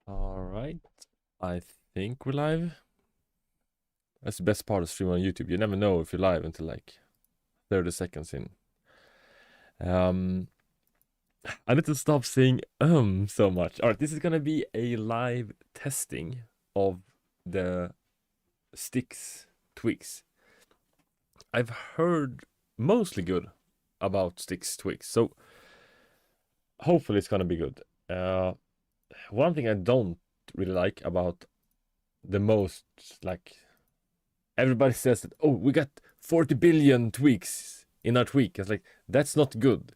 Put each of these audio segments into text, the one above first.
All right. I think we're live. That's the best part of streaming on YouTube. You never know if you're live until like 30 seconds in. I need to stop saying so much. All right, this is gonna be a live testing of the stix tweaks. I've heard mostly good about stix tweaks, so hopefully it's gonna be good. One thing I don't really like about the most, like, everybody says that, oh, we got 40 billion tweaks in our tweak. It's like, that's not good.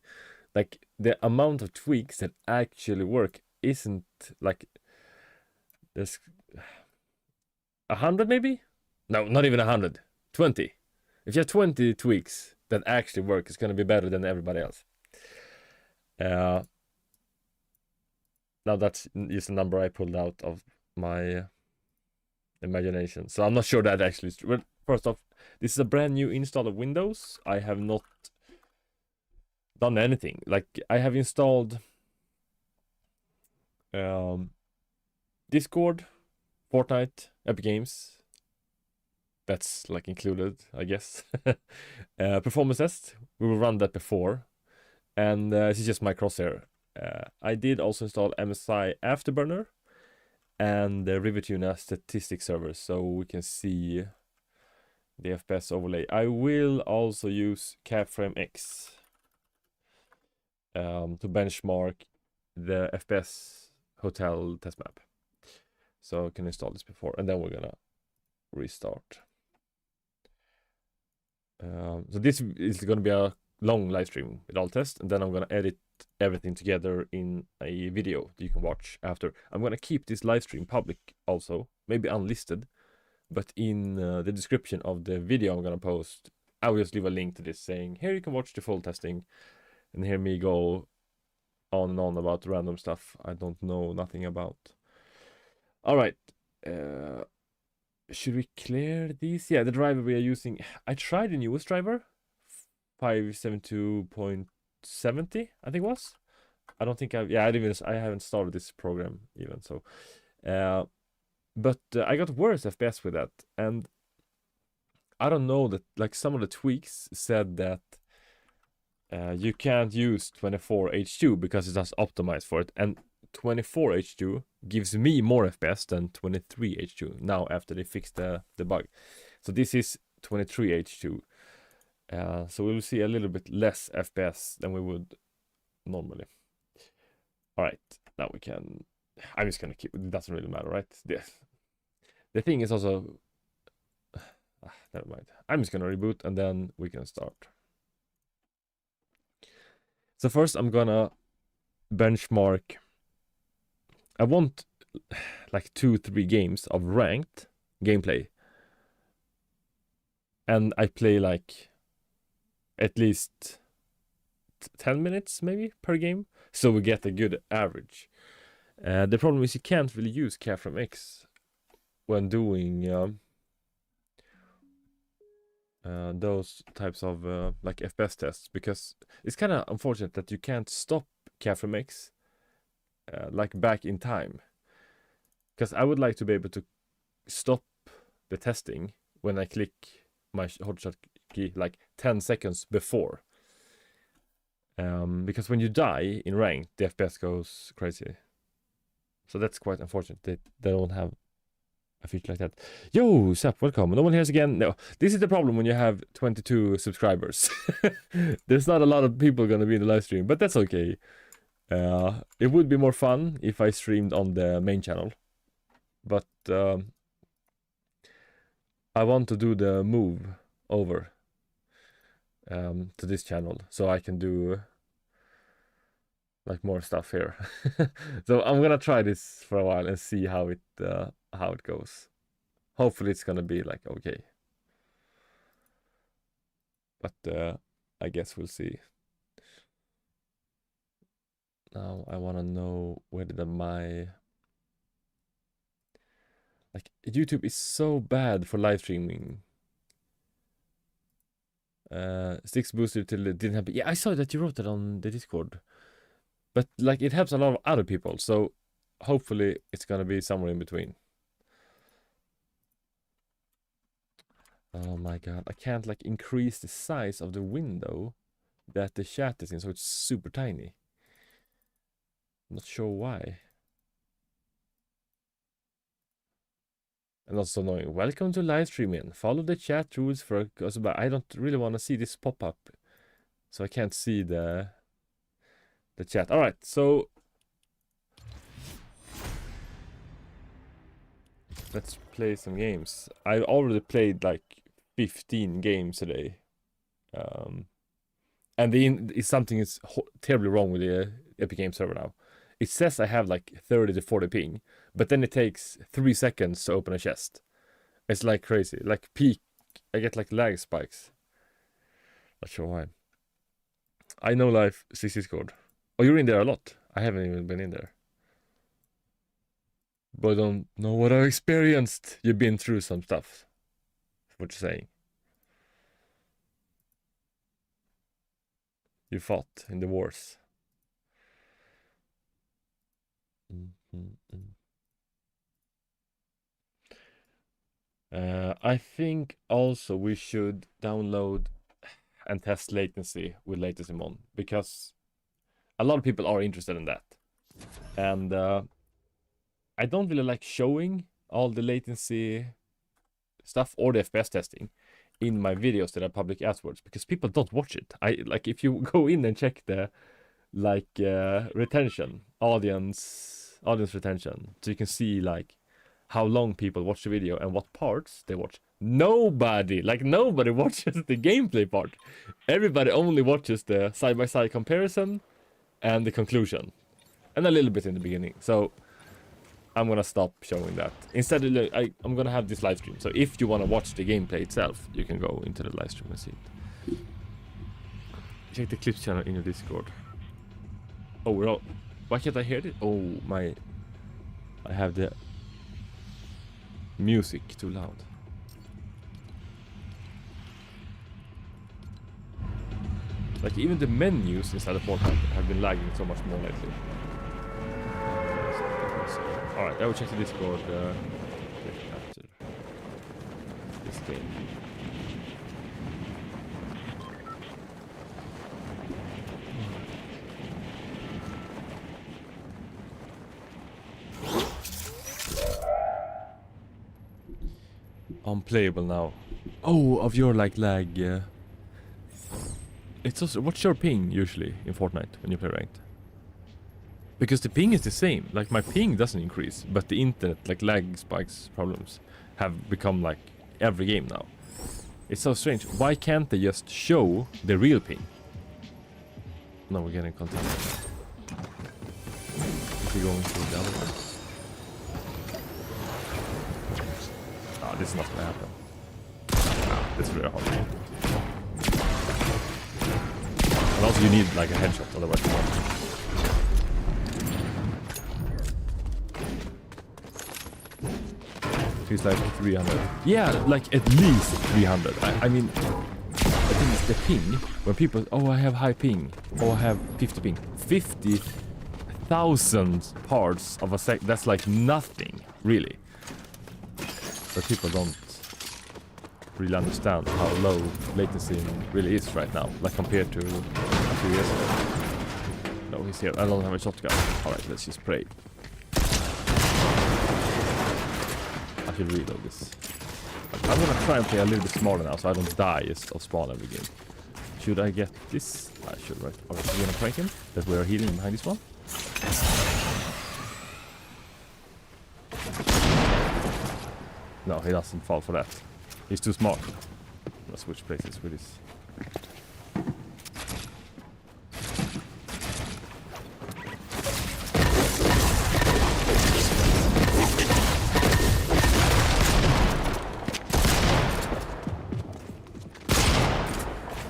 Like, the amount of tweaks that actually work isn't like, there's 100 maybe? No, not even 100. 20. If you have 20 tweaks that actually work, it's going to be better than everybody else. Now that's just a number I pulled out of my imagination. So I'm not sure that actually is true. But first off, this is a brand new install of Windows. I have not done anything. Like, I have installed Discord, Fortnite, Epic Games. That's like included, I guess. Performance test, we will run that before. And this is just my crosshair. I did also install MSI Afterburner and the Rivetuna statistics server, so we can see the FPS overlay. I will also use Capframe X to benchmark the FPS hotel test map. So I can install this before, and then we're gonna restart. So this is gonna be a long live stream with all tests, and then I'm gonna edit everything together in a video that you can watch after. I'm gonna keep this live stream public also, maybe unlisted, but in the description of the video I'm gonna post, I will just leave a link to this saying, here you can watch the full testing and hear me go on and on about random stuff I don't know nothing about. All right, should we clear these? Yeah, the driver we are using, I tried the newest driver, 572.70, I think it was. I don't think I haven't started this program even, so but I got worse FPS with that, and I don't know that, like, some of the tweaks said that you can't use 24H2 because it's not optimized for it, and 24H2 gives me more FPS than 23H2 now after they fixed the bug. So this is 23H2. So we will see a little bit less FPS than we would normally. All right, now we can. I'm just gonna keep. It doesn't really matter, right? The thing is also. Never mind. I'm just gonna reboot and then we can start. So first, I'm gonna benchmark. I want like 2-3 games of ranked gameplay, and I play like at least 10 minutes maybe per game, so we get a good average. The problem is you can't really use Capframe X when doing those types of like FPS tests, because it's kind of unfortunate that you can't stop Capframe X like back in time, because I would like to be able to stop the testing when I click my hotshot key like 10 seconds before, because when you die in rank the FPS goes crazy. So that's quite unfortunate that they don't have a feature like that. Yo, Sap, welcome. No one here's again. No, this is the problem when you have 22 subscribers. There's not a lot of people gonna be in the live stream, but that's okay. It would be more fun if I streamed on the main channel, but I want to do the move over to this channel so I can do like more stuff here. So I'm gonna try this for a while and see how it goes. Hopefully it's gonna be like okay, but I guess we'll see. Now I want to know where did my, like, YouTube is so bad for live streaming. Stix boosted till it didn't happen. Yeah, I saw that you wrote that on the Discord, but like it helps a lot of other people. So hopefully it's gonna be somewhere in between. Oh my god, I can't like increase the size of the window that the chat is in, so it's super tiny. I'm not sure why. And also annoying. Welcome to live streaming. Follow the chat rules for us, but I don't really want to see this pop up, so I can't see the chat. All right, so let's play some games. I've already played like 15 games today, and something is terribly wrong with the Epic Games server now. It says I have like 30 to 40 ping, but then it takes 3 seconds to open a chest. It's like crazy. Like peak, I get like lag spikes. Not sure why. I know life stix Discord. Oh, you're in there a lot. I haven't even been in there. But I don't know what I've experienced. You've been through some stuff. That's what you're saying. You fought in the wars. I think also we should download and test latency with latency mon, because a lot of people are interested in that. And I don't really like showing all the latency stuff or the FPS testing in my videos that are public afterwards, because people don't watch it. Like if you go in and check the retention, audience retention, so you can see like how long people watch the video and what parts they watch. Nobody watches the gameplay part. Everybody only watches the side-by-side comparison and the conclusion, and a little bit in the beginning. So I'm gonna stop showing that. Instead, I'm gonna have this live stream. So if you wanna watch the gameplay itself, you can go into the live stream and see it. Check the clips channel in your Discord. Oh, we're all... Why can't I hear it? Oh, I have the music too loud. Like even the menus inside of Fortnite have been lagging so much more lately. Alright, I will check the Discord after this game. Unplayable now. Oh, of your like lag. It's also, what's your ping usually in Fortnite when you play ranked? Because the ping is the same. Like my ping doesn't increase, but the internet like lag spikes problems have become like every game now. It's so strange. Why can't they just show the real ping? No, we're getting continued. If we're going to the other one. Ah, this is not gonna happen. Ah, this is really hard. And also you need like a headshot, otherwise you won't. Feels like 300. Yeah, like at least 300. I mean, the thing is the ping, when people, oh I have high ping, oh I have 50 ping. 50,000 parts of a sec, that's like nothing, really. But people don't really understand how low latency really is right now, like compared to a few years ago. No, he's here. I don't have a shotgun. Alright, let's just pray. I should reload this. I'm gonna try and play a little bit smaller now so I don't die of spawn every game. Should I get this? I should, right? Alright, we're gonna prank him that we are healing behind this one. No, he doesn't fall for that. He's too smart. Let's switch places with this.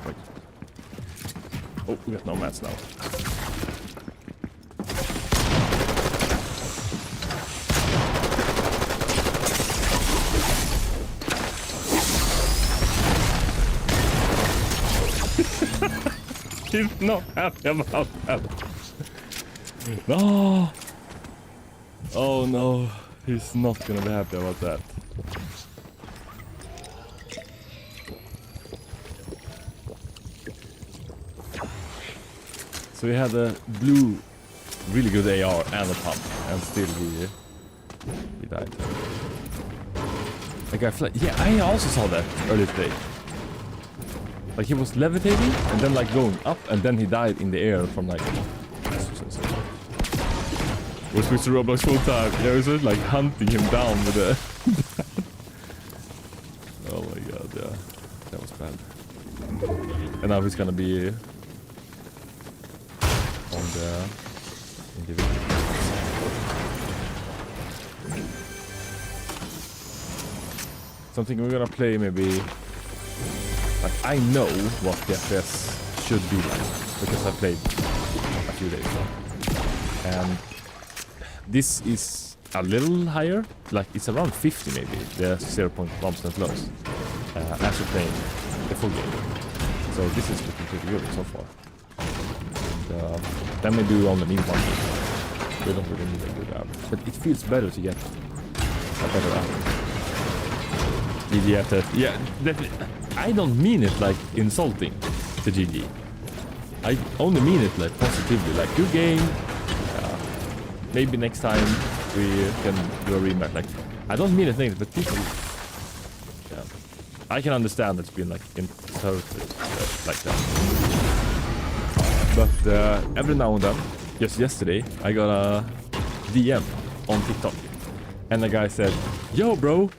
Wait. Oh, we got no mats now. He's not happy about that. No. Oh no, he's not gonna be happy about that. So we had a blue, really good AR and a pump, and still he died. The guy yeah, I also saw that earlier today. Like he was levitating and then like going up, and then he died in the air from like. We switched to Roblox full time. Yeah, it was like hunting him down with a. Oh my god, yeah, that was bad. And now he's gonna be on the individual. Something we're gonna play maybe. Like I know what the FPS should be like because I played a few days ago, and this is a little higher. Like it's around 50 maybe. The 0.1% loss after playing the full game. So this is looking pretty good so far. And, then maybe we only need one. We don't really need a good average, but it feels better to get a better average. GG, yeah, definitely. I don't mean it like insulting to GG. I only mean it like positively, like good game. Maybe next time we can do a rematch. Like I don't mean it negative, but people. Yeah, I can understand it's been like insulted like that. But every now and then, just yesterday, I got a DM on TikTok, and the guy said, "Yo, bro,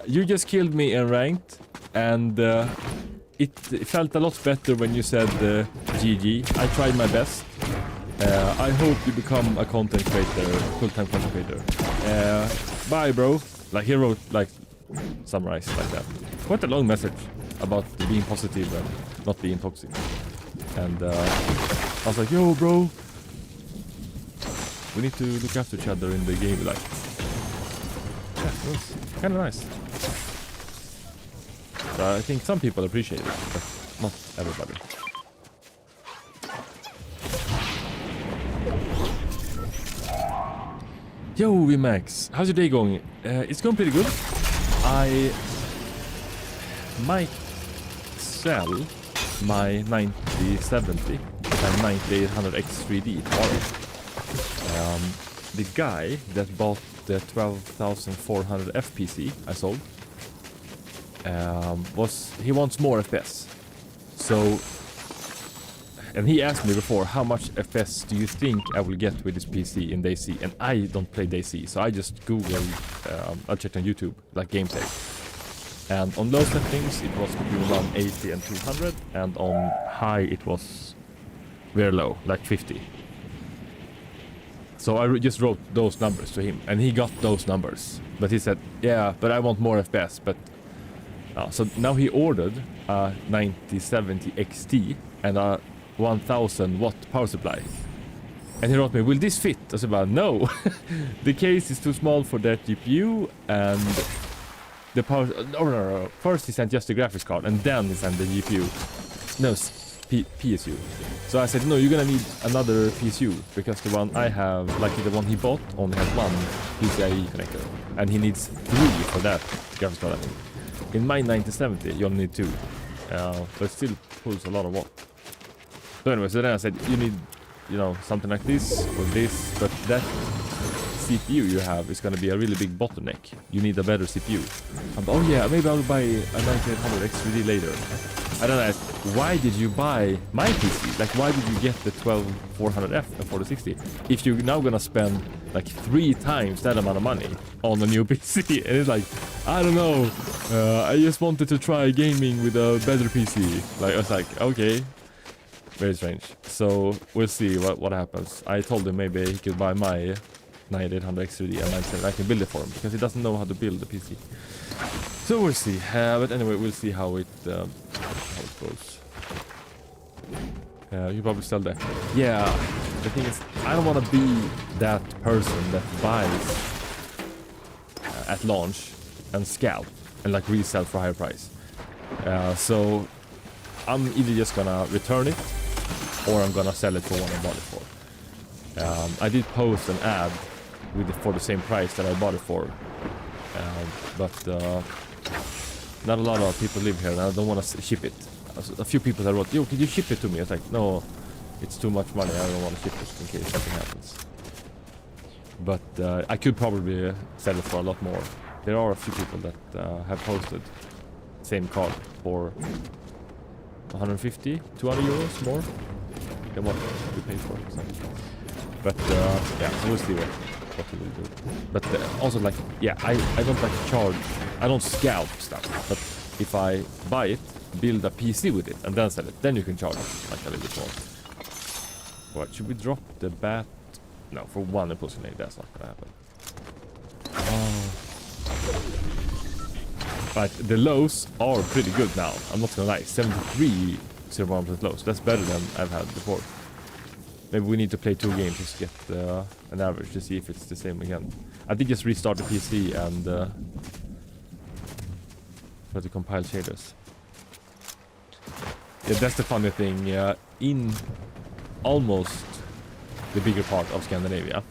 you just killed me in ranked." And it felt a lot better when you said GG. I tried my best. I hope you become a content creator, full-time content creator. Bye, bro. Like he wrote, like summarized like that. Quite a long message about being positive and not being toxic. And I was like, yo, bro. We need to look after each other in the game. Like, yeah, it was kind of nice. I think some people appreciate it, but not everybody. Yo, VMAX, how's your day going? It's going pretty good. I might sell my 9070 and 9800X3D tomorrow. The guy that bought the 12,400 FPC I sold, he wants more FPS. So, and he asked me before, how much FPS do you think I will get with this PC in DayZ? And I don't play DayZ, so I just googled, I checked on YouTube, like gameplay. And on low settings it was between 180 and 200, and on high it was very low, like 50. So I just wrote those numbers to him, and he got those numbers. But he said, yeah, but I want more FPS, but... so now he ordered a 9070 XT and a 1000 watt power supply. And he wrote me, will this fit? I said, well, no. The case is too small for that GPU, and the power... No. First he sent just the graphics card, and then he sent the GPU. No, PSU. So I said, no, you're gonna need another PSU, because the one I have, like the one he bought, only has one PCIe connector. And he needs 3 for that graphics card, I think. In my 9070, you only need 2. But it still pulls a lot of watt. So anyway, so then I said, you need, you know, something like this or this, but that CPU you have is going to be a really big bottleneck. You need a better CPU. Oh yeah, maybe I'll buy a 9800 X3D later. I don't know, why did you buy my PC? Like, why did you get the 12400F and 4060 if you're now gonna spend like 3 times that amount of money on a new PC? And it's like, I don't know, I just wanted to try gaming with a better PC. Like, I was like, okay, very strange. So we'll see what happens. I told him maybe he could buy my 9800 X3D, and I said I can build it for him because he doesn't know how to build a PC. So we'll see. But anyway, we'll see how it goes. You probably sell that. Yeah, the thing is, I don't want to be that person that buys at launch and scalp and like resell for a higher price. So I'm either just gonna return it or I'm gonna sell it for what I bought it for. I did post an ad for the same price that I bought it for. But not a lot of people live here, and I don't want to ship it. A few people that wrote, "Yo, can you ship it to me?" I was like, "No, it's too much money. I don't want to ship it in case something happens." But I could probably sell it for a lot more. There are a few people that have posted same card for 150, 200 euros more than what we paid for it. So. But yeah, so we'll see what we will do. But also, like, yeah, I don't like charge. I don't scalp stuff. But if I buy it, build a PC with it, and then sell it, then you can charge it like a little bit more. What, should we drop the bat? No, for one impulse grenade, that's not gonna happen. Oh. But the lows are pretty good now. I'm not gonna lie. 73 0% lows. That's better than I've had before. Maybe we need to play 2 games just to get an average to see if it's the same again. I think just restart the PC and try to compile shaders. Yeah, that's the funny thing. In almost the bigger part of Scandinavia,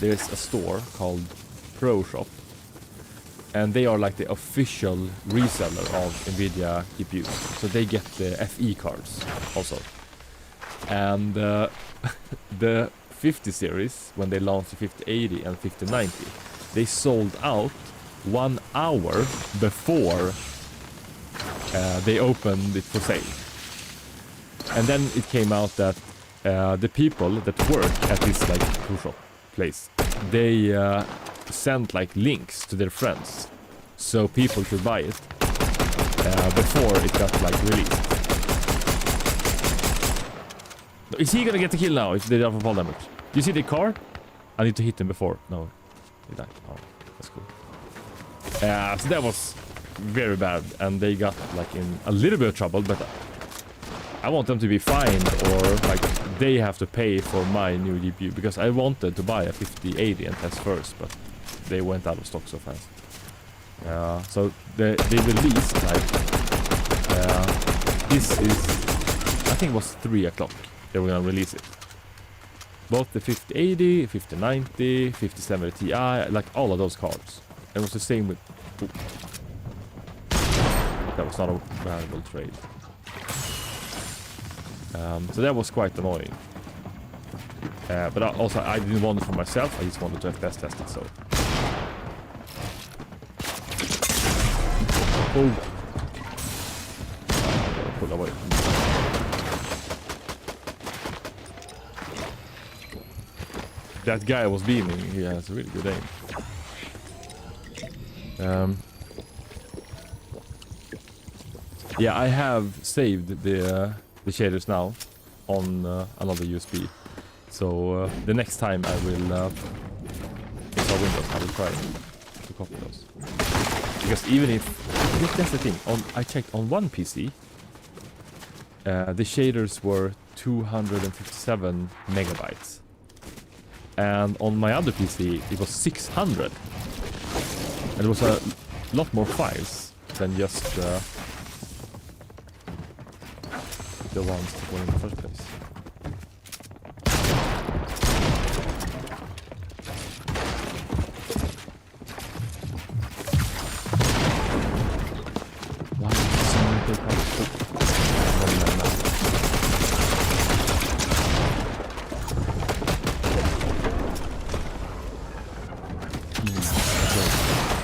there's a store called Pro Shop, and they are like the official reseller of Nvidia GPUs. So they get the FE cards also. And the 50 series, when they launched the 5080 and 5090, they sold out 1 hour before they opened it for sale. And then it came out that the people that work at this like Pro Shop place, they sent like links to their friends so people could buy it before it got like released. Is he gonna get the kill now if they don't have fall damage? Do you see the car? I need to hit him before. No, he died. Oh, that's cool. So that was very bad, and they got like in a little bit of trouble, but I want them to be fined, or like they have to pay for my new GPU, because I wanted to buy a 5080 and test first, but they went out of stock so fast. So they released like this is, I think it was 3 o'clock they were gonna release it. Both the 5080, 5090, 5070 Ti, like all of those cards. It was the same with. Ooh. That was not a valuable trade. So that was quite annoying. But I didn't want it for myself. I just wanted to FPS test it. So. Oh. Pull away. That guy was beaming. He has a really good aim. Yeah, I have saved the shaders now on another USB. So the next time I will install Windows, I will try to copy those. Because even if that's the thing, I checked on one PC, the shaders were 257 megabytes. And on my other PC, it was 600. And it was a lot more files than just the ones that were in the first place. Why did someone take out?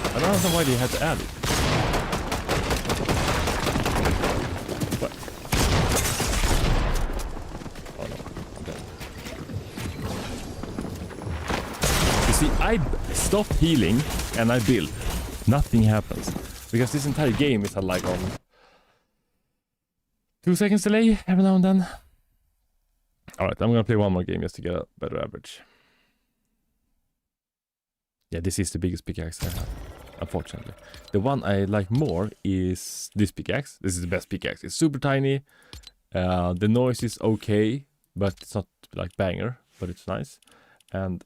I don't know why they had to add it. What? Oh no, I'm dead. You see, I stopped healing and I build. Nothing happens. Because this entire game is like on 2 seconds delay every now and then. Alright, I'm gonna play one more game just to get a better average. Yeah, this is the biggest pickaxe I have. Unfortunately. The one I like more is this pickaxe. This is the best pickaxe. It's super tiny. The noise is okay, but it's not like banger, but it's nice. And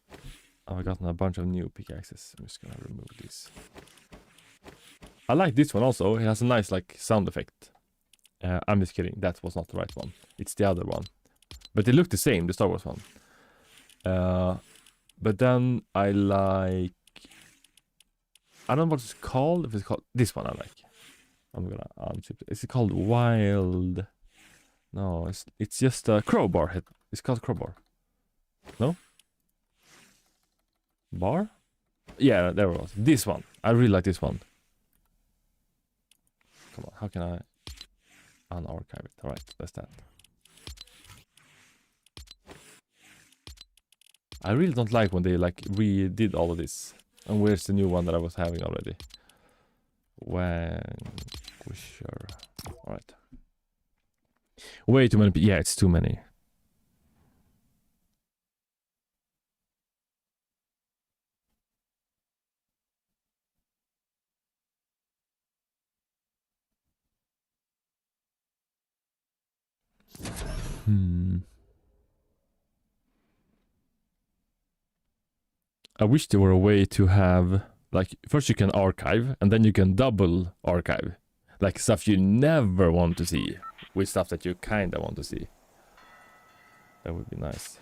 I've gotten a bunch of new pickaxes. I'm just gonna remove these. I like this one also. It has a nice like sound effect. I'm just kidding. That was not the right one. It's the other one. But they look the same, the Star Wars one. But then I like... I don't know what it's called. If it's called... This one I like. I'm gonna unzip it. Is it called Wild? No, it's just a crowbar head. It's called crowbar. No? Bar? Yeah, there it was. This one. I really like this one. Come on, how can I unarchive it? Alright, that's that. I really don't like when they like redid all of this. And where's the new one that I was having already? Vanquisher. Alright. Way too many. Yeah, it's too many. I wish there were a way to have, like, first you can archive, and then you can double archive. Like, stuff you never want to see, with stuff that you kinda want to see. That would be nice.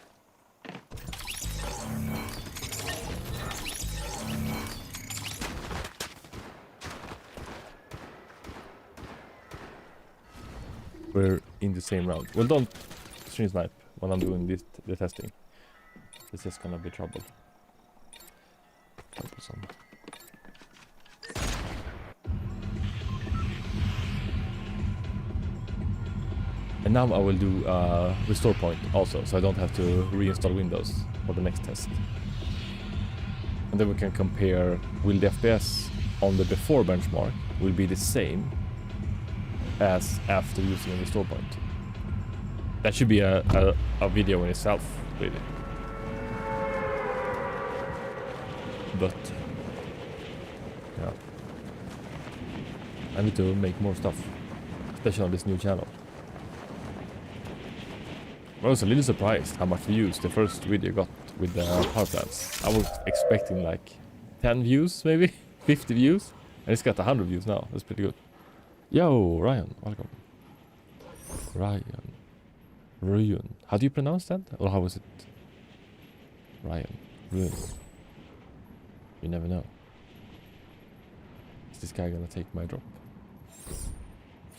We're in the same round. Well, don't stream snipe when I'm doing the testing. It's just gonna be trouble. Troublesome. And now I will do restore point also, so I don't have to reinstall Windows for the next test. And then we can compare, will the FPS on the before benchmark will be the same as after using a restore point. That should be a video in itself, really. But yeah, I need to make more stuff, especially on this new channel. I was a little surprised how much views the first video got with the power plants. I was expecting like 10 views, maybe 50 views, and it's got 100 views now. That's pretty good. Yo, Ryan, welcome. Ryan. How do you pronounce that? Or how is it? Ryan. You never know. Is this guy gonna take my drop?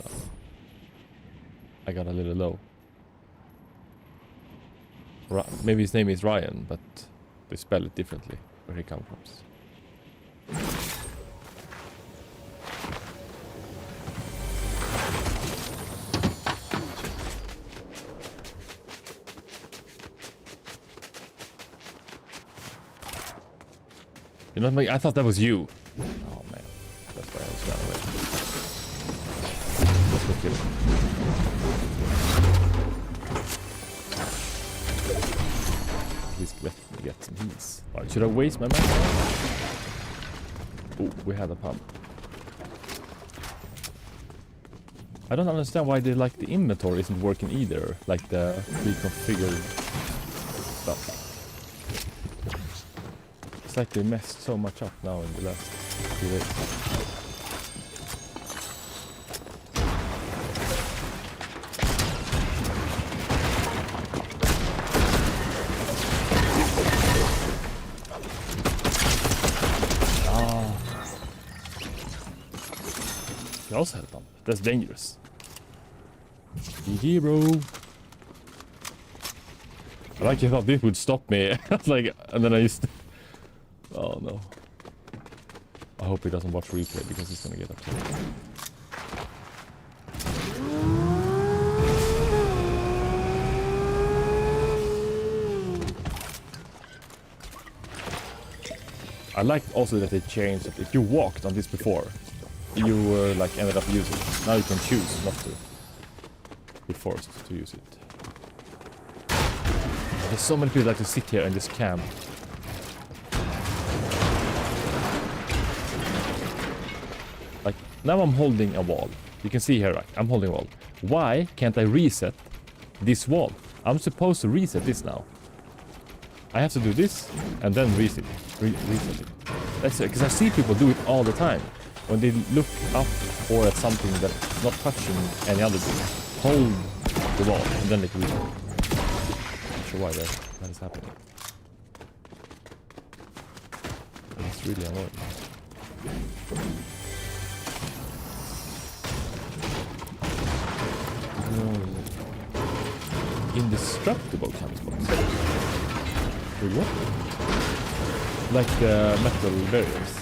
Oh. I got a little low. Maybe his name is Ryan, but they spell it differently where he comes from. You know, I thought that was you. Oh man, that's why I was down away. Let's go kill him. Please let me get some heals. Right, should I waste my mana? Oh, we had a pump. I don't understand why the inventory isn't working either, like the pre-configured stuff. It's like they messed so much up now in the last few days. Ah. You also had a pump. That's dangerous. GG, bro. I like you thought this would stop me. Like, and then I just... Oh no. I hope he doesn't watch replay because he's gonna get upset. I liked also that they changed that if you walked on this before, you were like ended up using it. Now you can choose not to be forced to use it. There's so many people that like to sit here and just camp. Like, now I'm holding a wall. You can see here, right? I'm holding a wall. Why can't I reset this wall? I'm supposed to reset this now. I have to do this and then reset it. That's it, because I see people do it all the time. When they look up or at something that's not touching any other thing, hold the wall and then they reset. Not sure why that is happening. It's really annoying. Indestructible kind of spots. Wait, what? Like the metal barriers.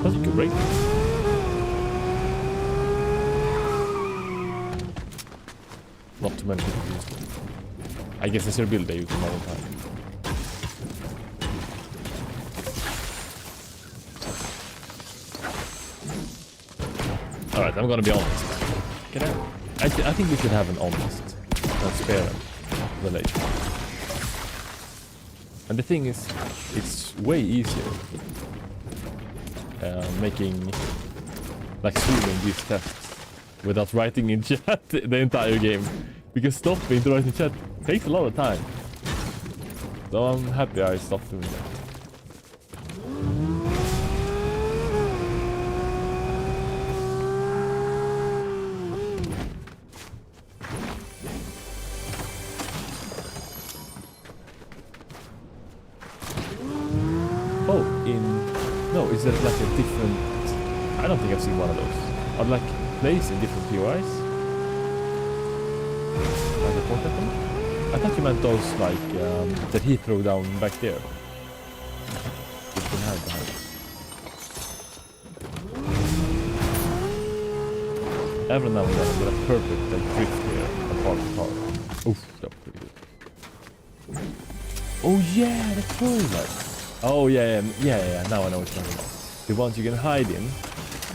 That's great. Not too many people use them. I guess it's their build they use them all the time. Alright, I'm gonna be honest. Can I think we should have an honest, transparent relation. And the thing is, it's way easier making, like, solving these tests without writing in chat the entire game. Because stopping to write in chat takes a lot of time. So I'm happy I stopped doing that. No, is that like a different... I don't think I've seen one of those. I'd like place in different POIs. Like a portrait them? I thought you meant those like that he threw down back there. You can have that. Every now and then I get a perfect like drift here apart the car. Oof, that was pretty good. Oh yeah, the toilet. Oh yeah, now I know what you're talking about. The ones you can hide in,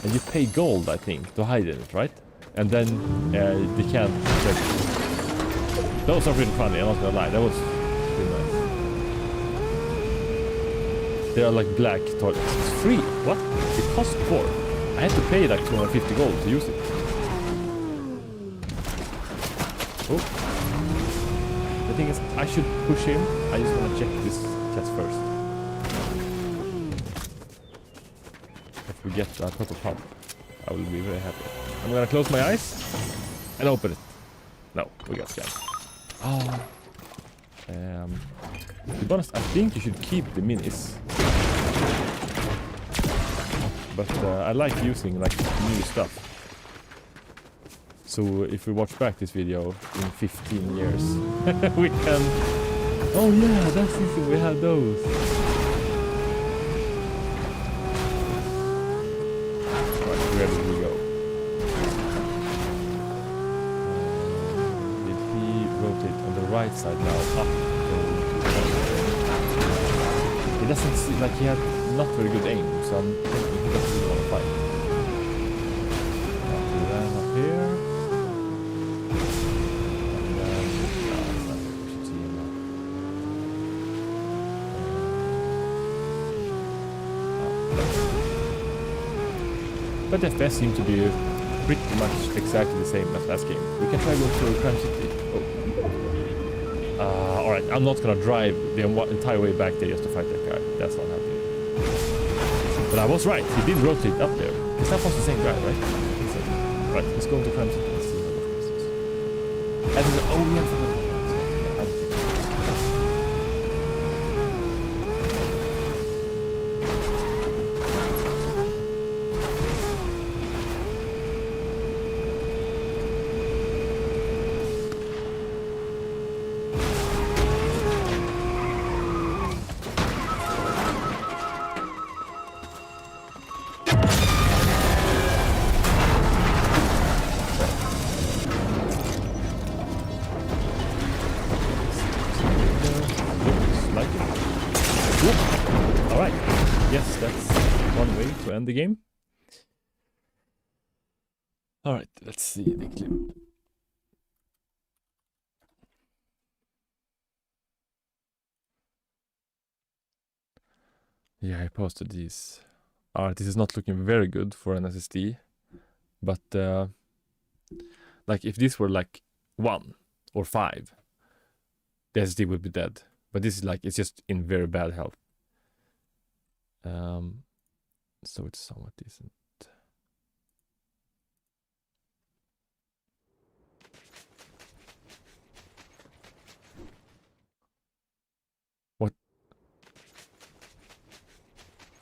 and you pay gold, I think, to hide in it, right? And then they can't check. Those are pretty funny, I'm not gonna lie, that was pretty nice. They are like black toilets. It's free, what? It costs 4. I had to pay like 250 gold to use it. Oh. The thing is, I should push him, I just wanna check this chest first. If we get a purple pump, I will be very happy. I'm gonna close my eyes and open it. No, we got scammed. Oh. To be honest, I think you should keep the minis. But I like using like new stuff. So if we watch back this video in 15 years, we can... Oh yeah, that's easy, we had those. Where did we go? Did he rotate on the right side now? Up. He doesn't see, like he had not very good aim, so I'm thinking he doesn't really want to fight. He ran up here. And then, we should see him now. But the FPS seem to be pretty much exactly the same as last game. We can try going to Crime City. Oh. Alright, I'm not gonna drive the entire way back there just to fight that guy. That's not happening. But I was right, he did rotate up there. Because that was the same guy, right? Right, let's go into Crime City and see what the is. And then, oh yeah, the game. All right, let's see the clip. Yeah, I posted these. All right, this is not looking very good for an SSD, but like if this were like 1 or 5, the SSD would be dead. But this is like, it's just in very bad health. So it's somewhat decent.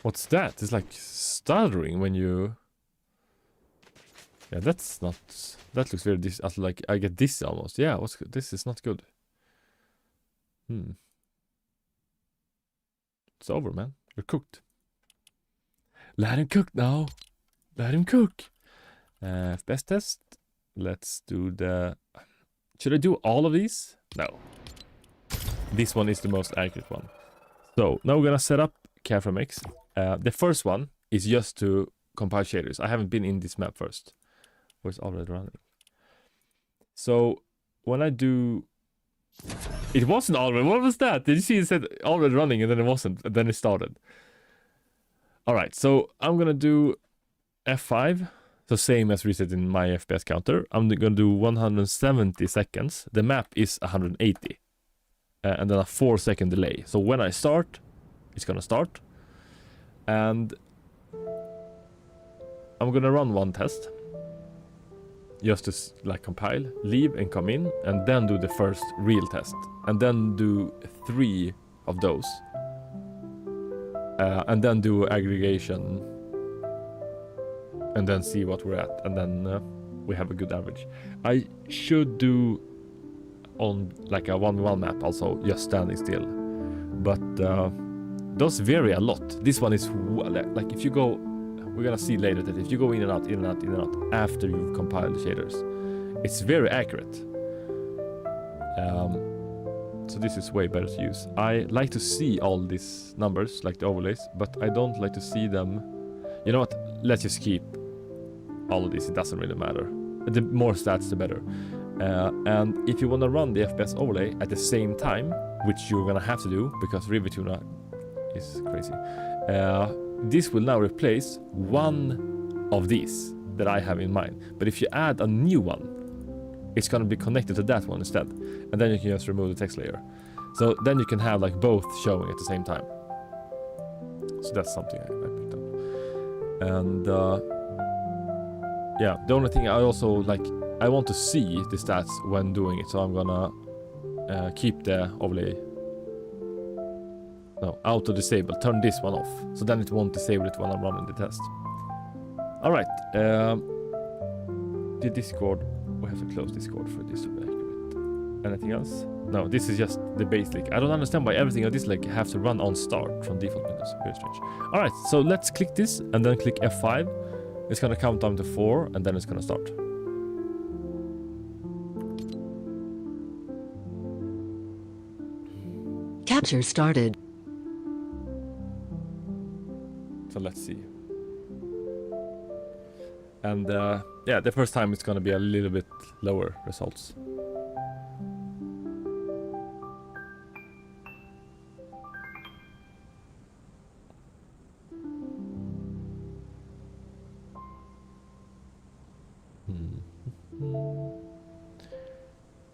What's that? It's like stuttering when you... Yeah, that's not... That looks very like I get this almost. Yeah, this is not good. It's over, man. You're cooked. Let him cook now. Let him cook. FPS test. Let's do the... Should I do all of these? No. This one is the most accurate one. So now we're gonna set up Careframe X. The first one is just to compile shaders. I haven't been in this map first. Where's already running? So when I do... It wasn't already. What was that? Did you see it said already running and then it wasn't? And then it started. Alright, so I'm gonna do F5. So same as reset in my FPS counter. I'm gonna do 170 seconds. The map is 180. And then a 4-second delay. So when I start, it's gonna start. And I'm gonna run one test. Just to like compile, leave and come in, and then do the first real test. And then do 3 of those. And then do aggregation. And then see what we're at. And then we have a good average. I should do on like a 1v1 map also, just standing still. But those vary a lot. This one is like if you go... We're gonna see later that if you go in and out, in and out, in and out after you've compiled the shaders, it's very accurate. So this is way better to use. I like to see all these numbers, like the overlays, but I don't like to see them. You know what? Let's just keep all of this. It doesn't really matter. The more stats, the better. And if you want to run the FPS overlay at the same time, which you're gonna have to do because Rivetuna is crazy. This will now replace one of these that I have in mind. But if you add a new one, it's going to be connected to that one instead. And then you can just remove the text layer. So then you can have like both showing at the same time. So that's something I picked up. And yeah, the only thing I also like, I want to see the stats when doing it. So I'm gonna keep the overlay. No, auto disable. Turn this one off. So then it won't disable it when I'm running the test. Alright. The Discord. We have to close Discord for this to be accurate. Anything else? No, this is just the basic. I don't understand why everything on this like have to run on start from default windows. Very strange. Alright, so let's click this and then click F5. It's gonna count down to 4 and then it's gonna start. Capture started. So let's see. And yeah, the first time it's gonna be a little bit lower results.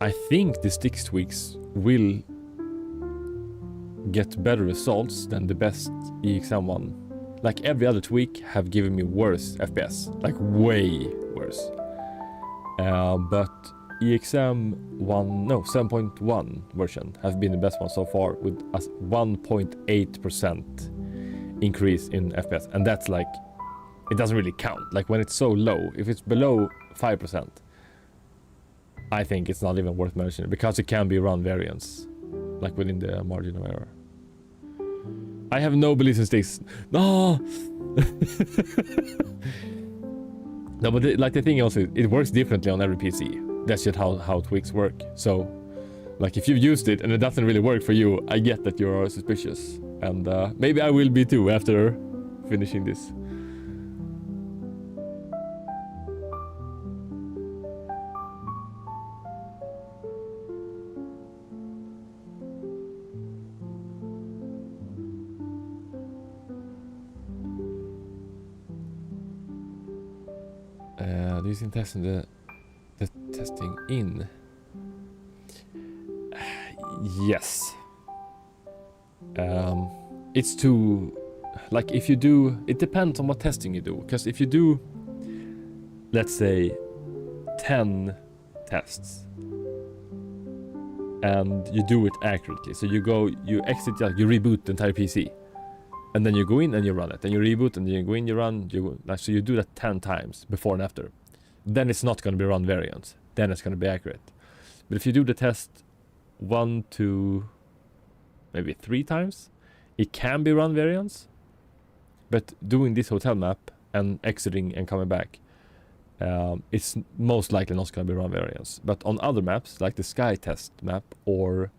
I think the stix tweaks will get better results than the best EXM one. Like every other tweak have given me worse FPS, like way worse. But EXM 7.1 version has been the best one so far with a 1.8% increase in FPS, and that's like, it doesn't really count. Like when it's so low, if it's below 5%, I think it's not even worth mentioning because it can be run variance, like within the margin of error. I have no belief in sticks. No. No, but the thing also, it works differently on every PC. That's just how tweaks work. So, like if you've used it and it doesn't really work for you, I get that you're suspicious, and maybe I will be too after finishing this. Using testing the testing in. Yes. It's too, like if you do, it depends on what testing you do, because if you do, let's say 10 tests and you do it accurately, so you exit, you reboot the entire PC And then you go in and you run it. Then you reboot and then you go in, you run. So you do that 10 times before and after. Then it's not going to be run variants. Then it's going to be accurate. But if you do the test 1 to maybe 3 times, it can be run variants. But doing this hotel map and exiting and coming back, it's most likely not going to be run variants. But on other maps, like the sky test map or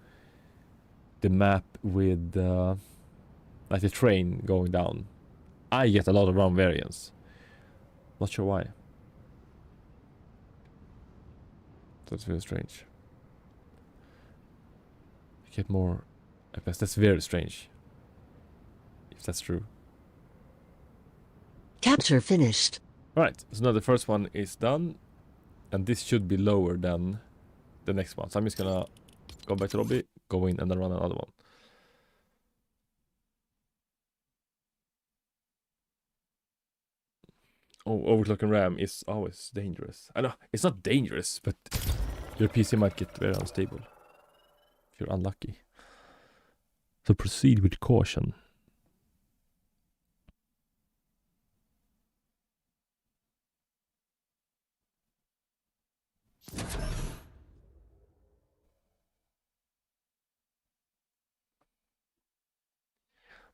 the map with like the train going down, I get a lot of run variants. Not sure why. That's very strange. You get more FPS. That's very strange. If that's true. Capture finished. Right, so now the first one is done. And this should be lower than the next one. So I'm just gonna go back to lobby, go in and then run another one. Oh, overclocking RAM is always dangerous. I know, it's not dangerous, but your PC might get very unstable if you're unlucky. So proceed with caution.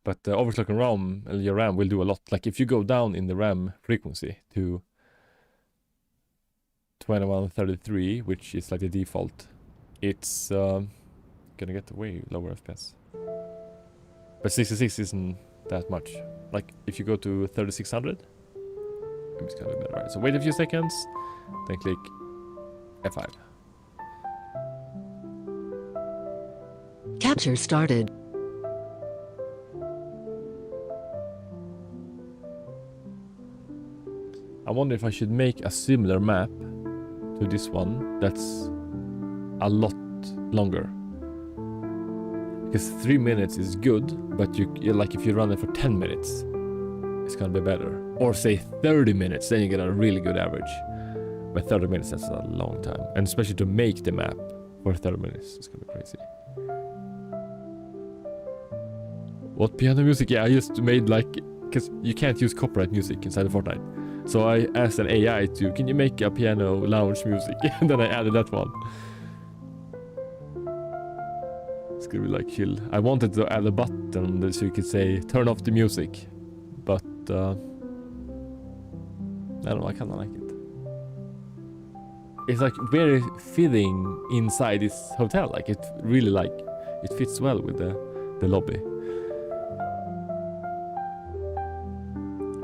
But overclocking RAM, your RAM will do a lot. Like if you go down in the RAM frequency to 2133, which is like the default, it's gonna get way lower FPS. But 66 isn't that much. Like if you go to 3600, it's gonna be better. Right? So wait a few seconds, then click F5. Capture started. I wonder if I should make a similar map to this one that's a lot longer. Because 3 minutes is good, but you like if you run it for 10 minutes, it's gonna be better. Or say 30 minutes, then you get a really good average. But 30 minutes, that's a long time. And especially to make the map for 30 minutes, it's gonna be crazy. What piano music? Yeah, I just made like, because you can't use copyright music inside of Fortnite. So I asked an AI to, can you make a piano lounge music? And then I added that one. It's gonna be like chill. I wanted to add a button so you could say, turn off the music. But, I don't know, I kinda like it. It's like very fitting inside this hotel. Like it really like, it fits well with the lobby.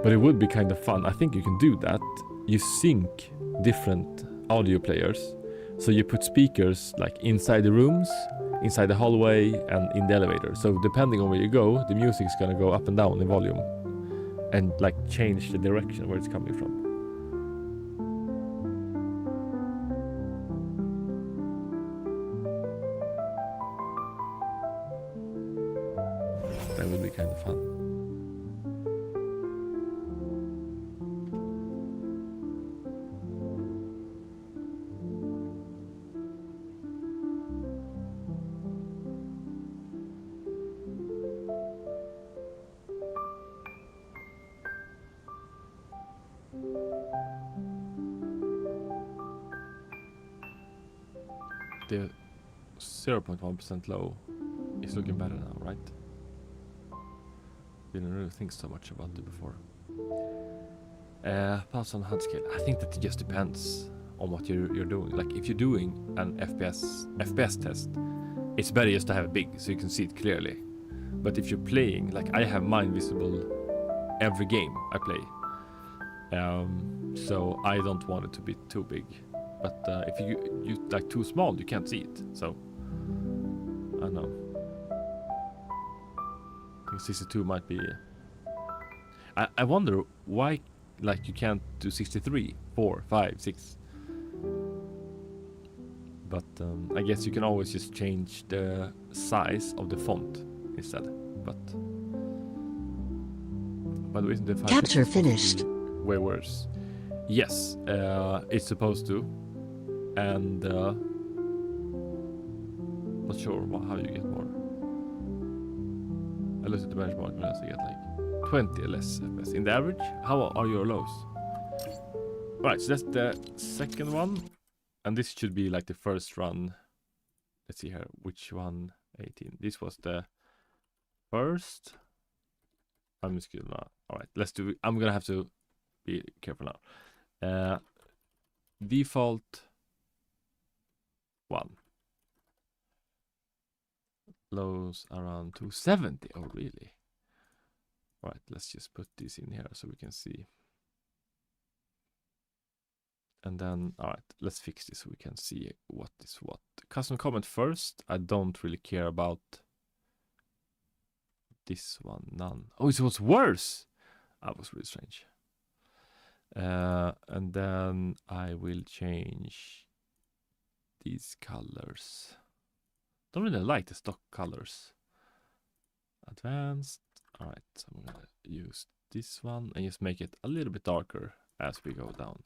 But it would be kind of fun. I think you can do that. You sync different audio players. So you put speakers like inside the rooms, inside the hallway, and in the elevator. So depending on where you go, the music is gonna go up and down in volume. And like change the direction where it's coming from. That would be kind of fun. The 0.1% low is looking better now, right? Didn't really think so much about it before. Pulse on HUD scale. I think that it just depends on what you're doing. Like if you're doing an FPS test, it's better just to have it big so you can see it clearly. But if you're playing, like I have mine visible every game I play. So I don't want it to be too big. But if you like too small, you can't see it. So I don't know. I think 62 might be. I wonder why, like you can't do 63, 4, 5, 6. But I guess you can always just change the size of the font instead. But by the way, isn't the Capture finished. Way worse. Yes, it's supposed to. And not sure how you get more. I looked at the benchmark and I get like 20 less FPS. In the average, how are your lows? Right, so that's the second one. And this should be like the first run. Let's see here, which one? 18. This was the first. I'm just kidding now. Alright, let's do it. I'm gonna have to be careful now. Default 1. Lows around 270. Oh, really? Alright, let's just put this in here so we can see. And then, alright, let's fix this so we can see what is what. Custom comment first. I don't really care about this one. None. Oh, it was worse. That was really strange. And then I will change these colors. Don't really like the stock colors. Advanced. Alright, so I'm gonna use this one and just make it a little bit darker as we go down.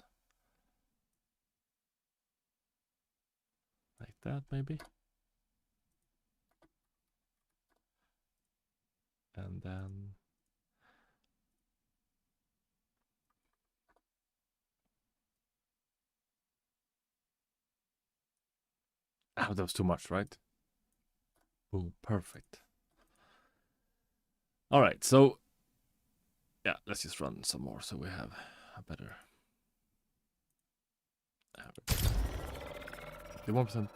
Like that, maybe. And then that was too much, right? Oh, perfect. All right, so yeah, let's just run some more so we have a better. The 1%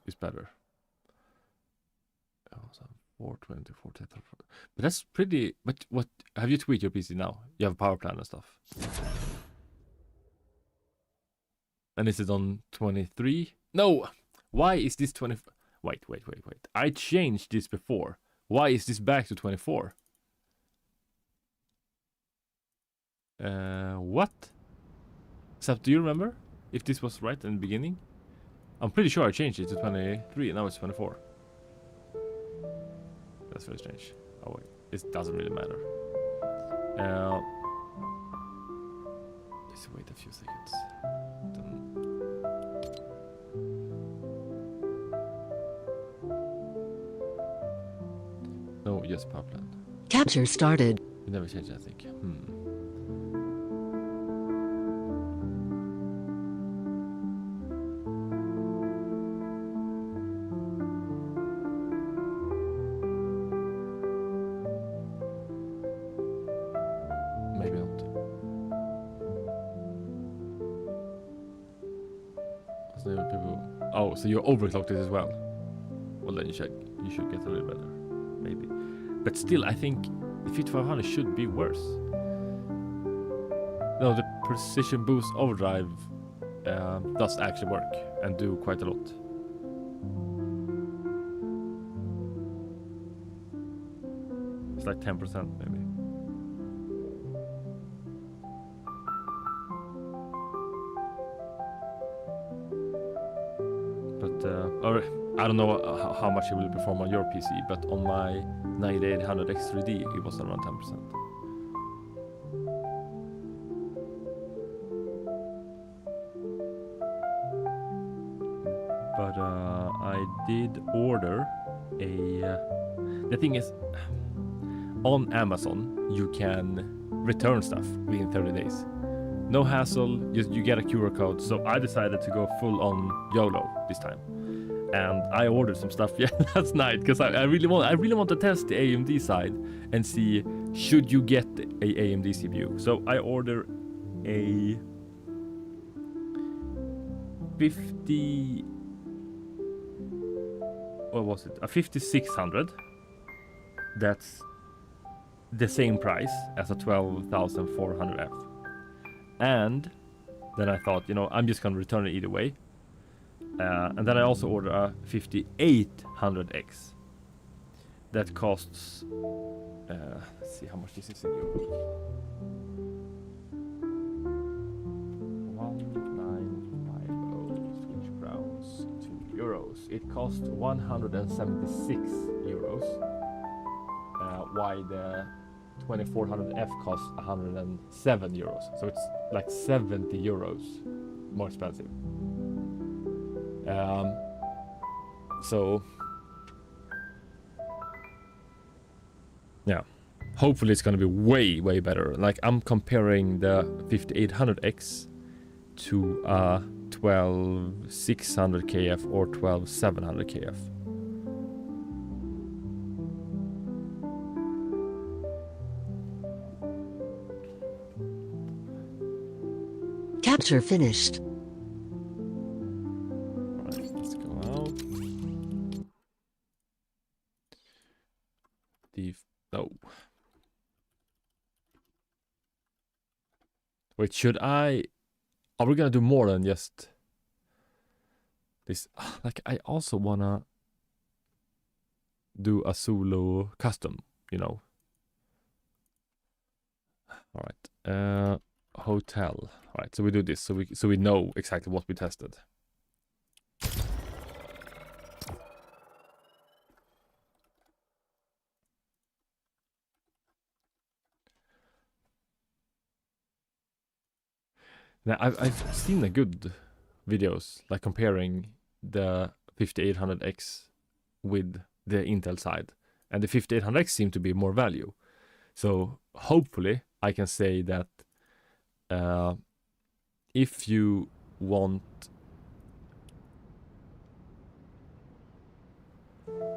is better. 420, 40, but that's pretty. But what have you tweaked your PC now? You have a power plan and stuff. And is it on 23? No. Why is this 20? Wait. I changed this before. Why is this back to 24? What? Except, do you remember if this was right in the beginning? I'm pretty sure I changed it to 23 and now it's 24. That's very strange. Oh wait, it doesn't really matter. Let's wait a few seconds. No, yes, power plan. Capture started. We never changed it, I think. Maybe not. Oh, so you're overclocked it as well. Well, then you should get a little better, maybe. But still, I think the 5500 should be worse. No, the precision boost overdrive does actually work and do quite a lot. It's like 10% maybe. But or I don't know how much it will perform on your PC, but on my 9800 X3D it was around 10%. But I did order a. The thing is, on Amazon you can return stuff within 30 days. No hassle, you get a QR code. So I decided to go full on YOLO this time, and I ordered some stuff last night because I really want to test the AMD side and see should you get a AMD CPU. So I ordered a 50. What was it? A 5600. That's the same price as a 12400F. And then I thought, I'm just gonna return it either way. And then I also ordered a 5800X. That costs. Let's see how much this is in euros. 1950 Swedish crowns to euros. It cost 176 euros. Why the 2400F costs 107 euros. So it's like 70 euros more expensive. So yeah, hopefully it's gonna be way better. Like I'm comparing the 5800X to 12600 KF or 12700 KF. Capture finished. Alright, let's go out. No. Wait, should I? Are we gonna do more than just this? Like, I also wanna do a solo custom, you know. All right. Hotel. All right. So we do this so we know exactly what we tested. Now I've seen the good videos like comparing the 5800X with the Intel side, and the 5800X seem to be more value. So hopefully I can say that if you want,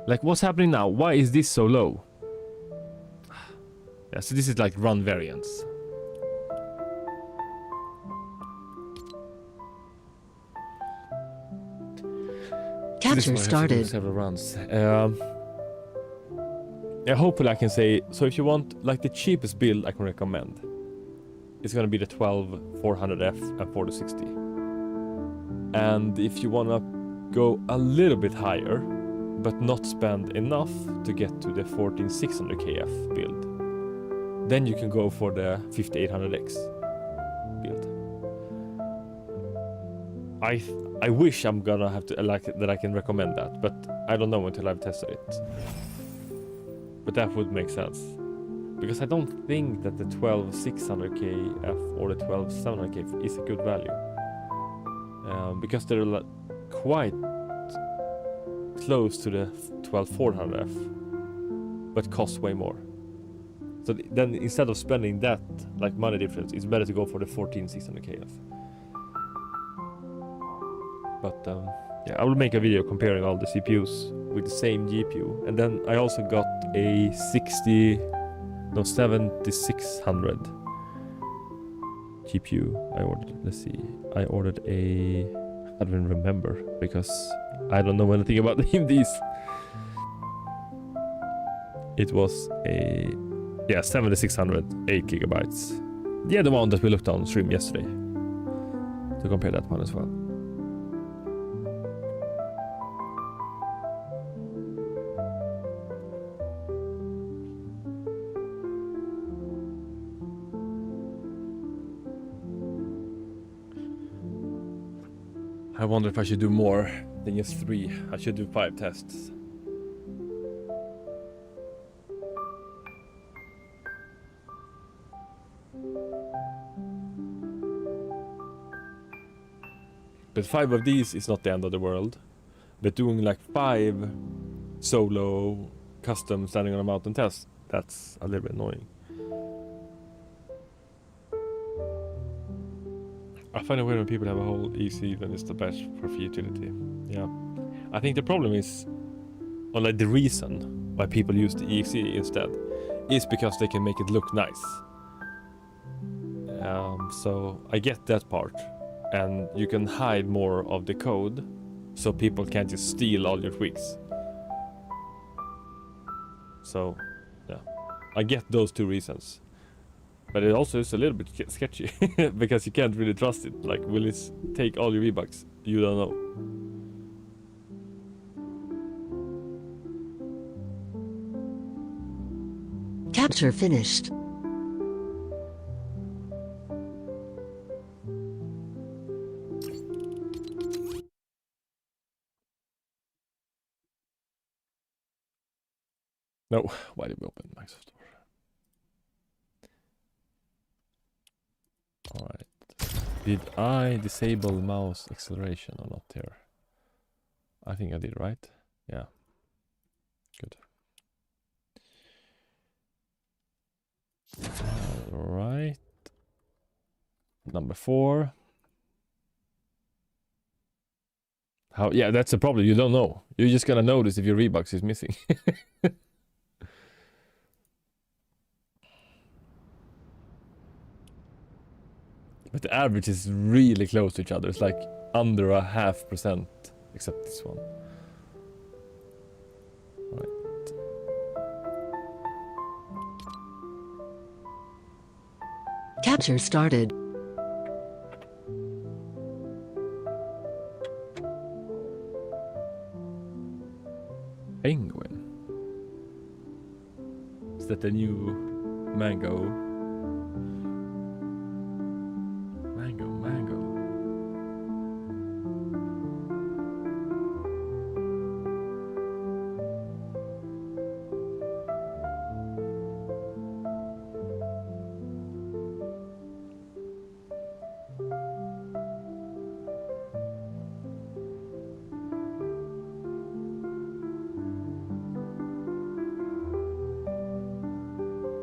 like, what's happening now? Why is this so low? Yeah, so this is like run variants. Capture started. Several runs. Yeah, hopefully I can say, so if you want like the cheapest build I can recommend, it's gonna be the 12400F and 4060. And if you wanna go a little bit higher, but not spend enough to get to the 14600 KF build, then you can go for the 5800X build. I wish I'm gonna have to like that I can recommend that, but I don't know until I've tested it. But that would make sense, because I don't think that the 12600 KF or the 12700 KF is a good value, because they're like quite close to the 12400F, but cost way more. So then instead of spending that like money difference, it's better to go for the 14600 KF. But yeah, I will make a video comparing all the CPUs with the same GPU. And then I also got a 7600 GPU I ordered. Let's see, I ordered a, I don't even remember because I don't know anything about these. It was a, yeah, 7600, 8 gigabytes. Yeah, the one that we looked on stream yesterday. To compare that one as well. I wonder if I should do more than just 3. I should do 5 tests. But 5 of these is not the end of the world. But doing like 5 solo custom standing on a mountain tests, that's a little bit annoying. I find it weird when people have a whole EC when it's the best for utility. Yeah. I think the problem is, or like the reason why people use the EXE instead, is because they can make it look nice. So I get that part. And you can hide more of the code, so people can't just steal all your tweaks. So, yeah. I get those 2 reasons. But it also is a little bit sketchy, because you can't really trust it. Like, will it take all your V-Bucks? You don't know. Capture finished. No, why did we open Microsoft Store? Alright. Did I disable mouse acceleration or not here? I think I did, right? Yeah. Good. Right. Number 4. How? Yeah, that's the problem. You don't know. You're just gonna notice if your Reeboks is missing. But the average is really close to each other. It's like under 0.5%, except this one. Right. Capture started. Penguin. Is that the new mango? Mango.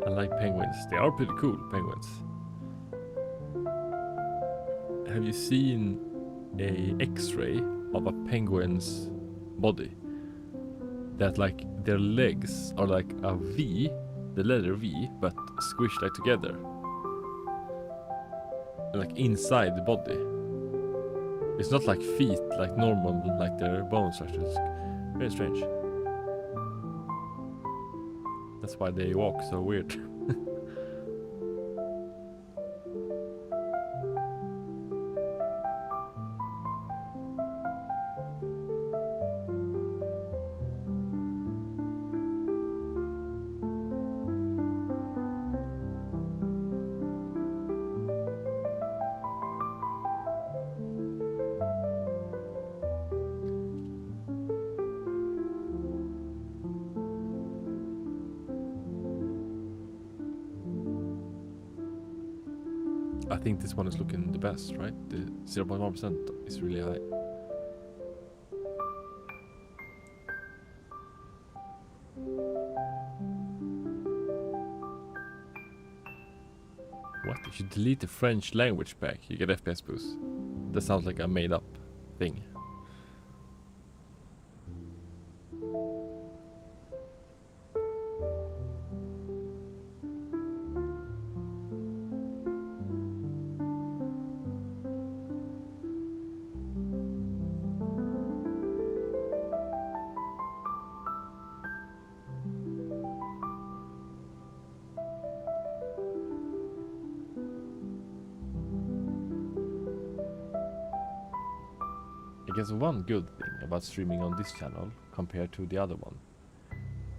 I like penguins. They are pretty cool, penguins. Have you seen a X-ray of a penguin's body? That like their legs are like a V, the letter V, but squished like together. Like inside the body. It's not like feet, like normal, like their bone structures. Very strange. That's why they walk so weird. I think this one is looking the best, right? The 0.1% is really high. What? If you delete the French language pack, you get FPS boost. That sounds like a made up thing. I guess one good thing about streaming on this channel compared to the other one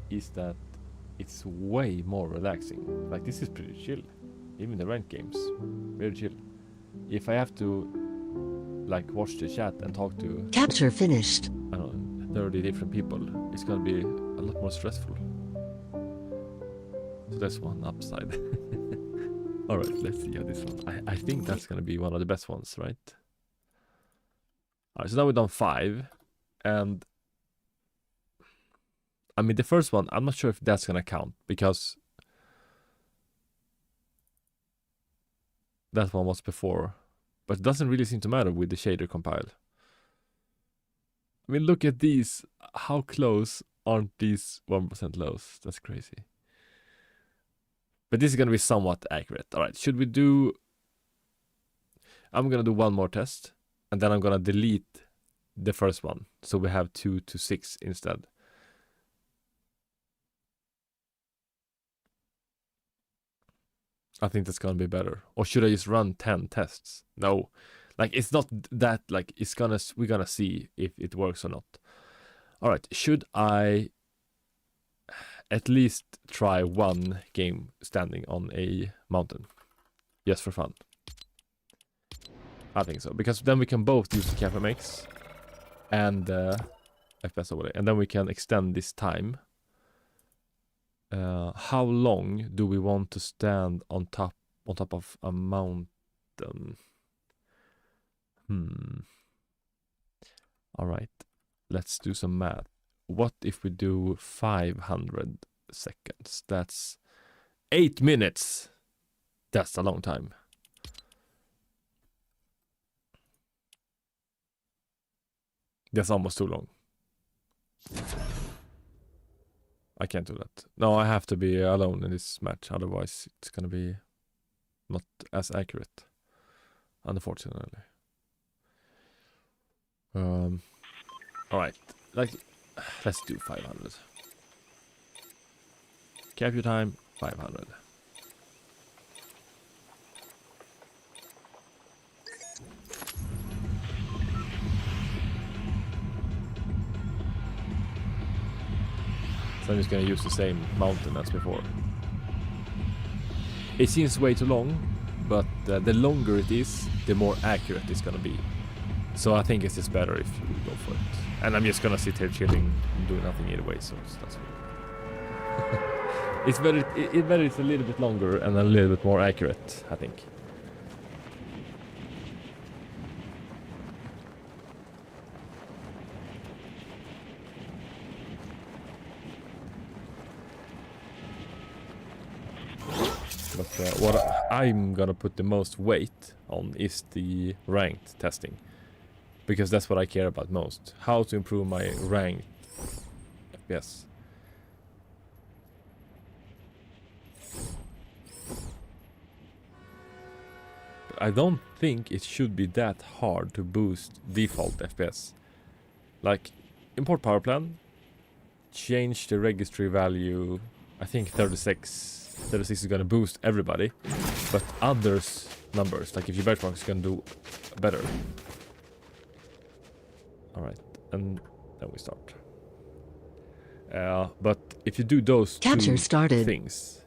is that it's way more relaxing. Like this is pretty chill. Even the ranked games, very chill. If I have to like watch the chat and talk to, Capture finished. I don't know, 30 different people, it's gonna be a lot more stressful. So that's one upside. Alright, let's see how this one. I think that's gonna be one of the best ones, right? Alright, so now we've done 5. And I mean the first one, I'm not sure if that's gonna count because that one was before. But it doesn't really seem to matter with the shader compile. I mean look at these. How close aren't these 1% lows? That's crazy. But this is gonna be somewhat accurate. Alright, should we do... I'm gonna do one more test. And then I'm gonna delete the first one. So we have 2 to 6 instead. I think that's gonna be better. Or should I just run 10 tests? No. Like it's not that like it's gonna we're gonna see if it works or not. Alright, should I at least try one game standing on a mountain? Just for fun. I think so, because then we can both use the camera mix and FPS overlay, and then we can extend this time. How long do we want to stand on top of a mountain? All right, let's do some math. What if we do 500 seconds? That's 8 minutes. That's a long time. That's almost too long. I can't do that. No, I have to be alone in this match. Otherwise, it's gonna be not as accurate. Unfortunately. Alright. Let's do 500. Capture time, 500. So I'm just gonna use the same mountain as before. It seems way too long, but the longer it is, the more accurate it's gonna be. So I think it's just better if you go for it. And I'm just gonna sit here chilling and do nothing either way, so that's good. It's better it's a little bit longer and a little bit more accurate, I think. But what I'm gonna put the most weight on is the ranked testing. Because that's what I care about most. How to improve my ranked FPS. But I don't think it should be that hard to boost default FPS. Like, import power plan, change the registry value, I think 36 is gonna boost everybody, but others numbers, like if your benchmark is gonna do better. Alright, and then we start. But if you do those Capture two started. things,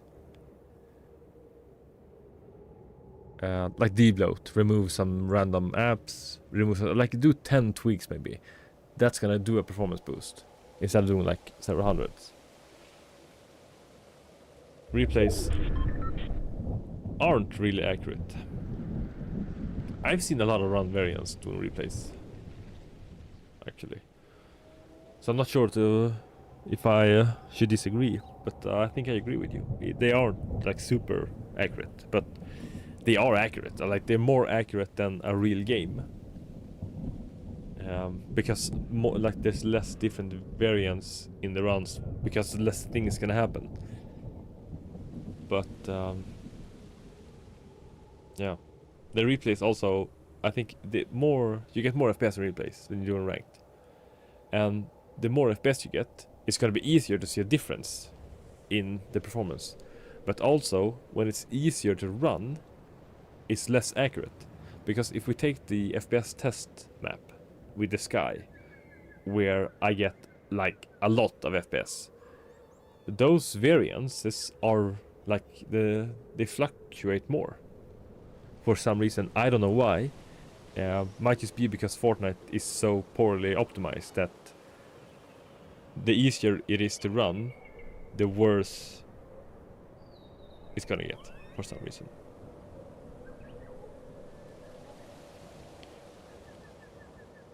like debloat, remove some random apps, do 10 tweaks maybe. That's gonna do a performance boost instead of doing like several hundreds. Replays aren't really accurate. I've seen a lot of run variants doing replays, actually. So I'm not sure if I should disagree, but I think I agree with you. They aren't like super accurate, but they are accurate. Like they're more accurate than a real game. Because like there's less different variants in the runs because less things can happen. But yeah, the replays also, I think you get more FPS in replays than you do in ranked, and the more FPS you get, it's gonna be easier to see a difference in the performance. But also, when it's easier to run, it's less accurate, because if we take the FPS test map with the sky, where I get like a lot of FPS, those variances are like they fluctuate more for some reason. I don't know why. Might just be because Fortnite is so poorly optimized that the easier it is to run, the worse it's gonna get for some reason.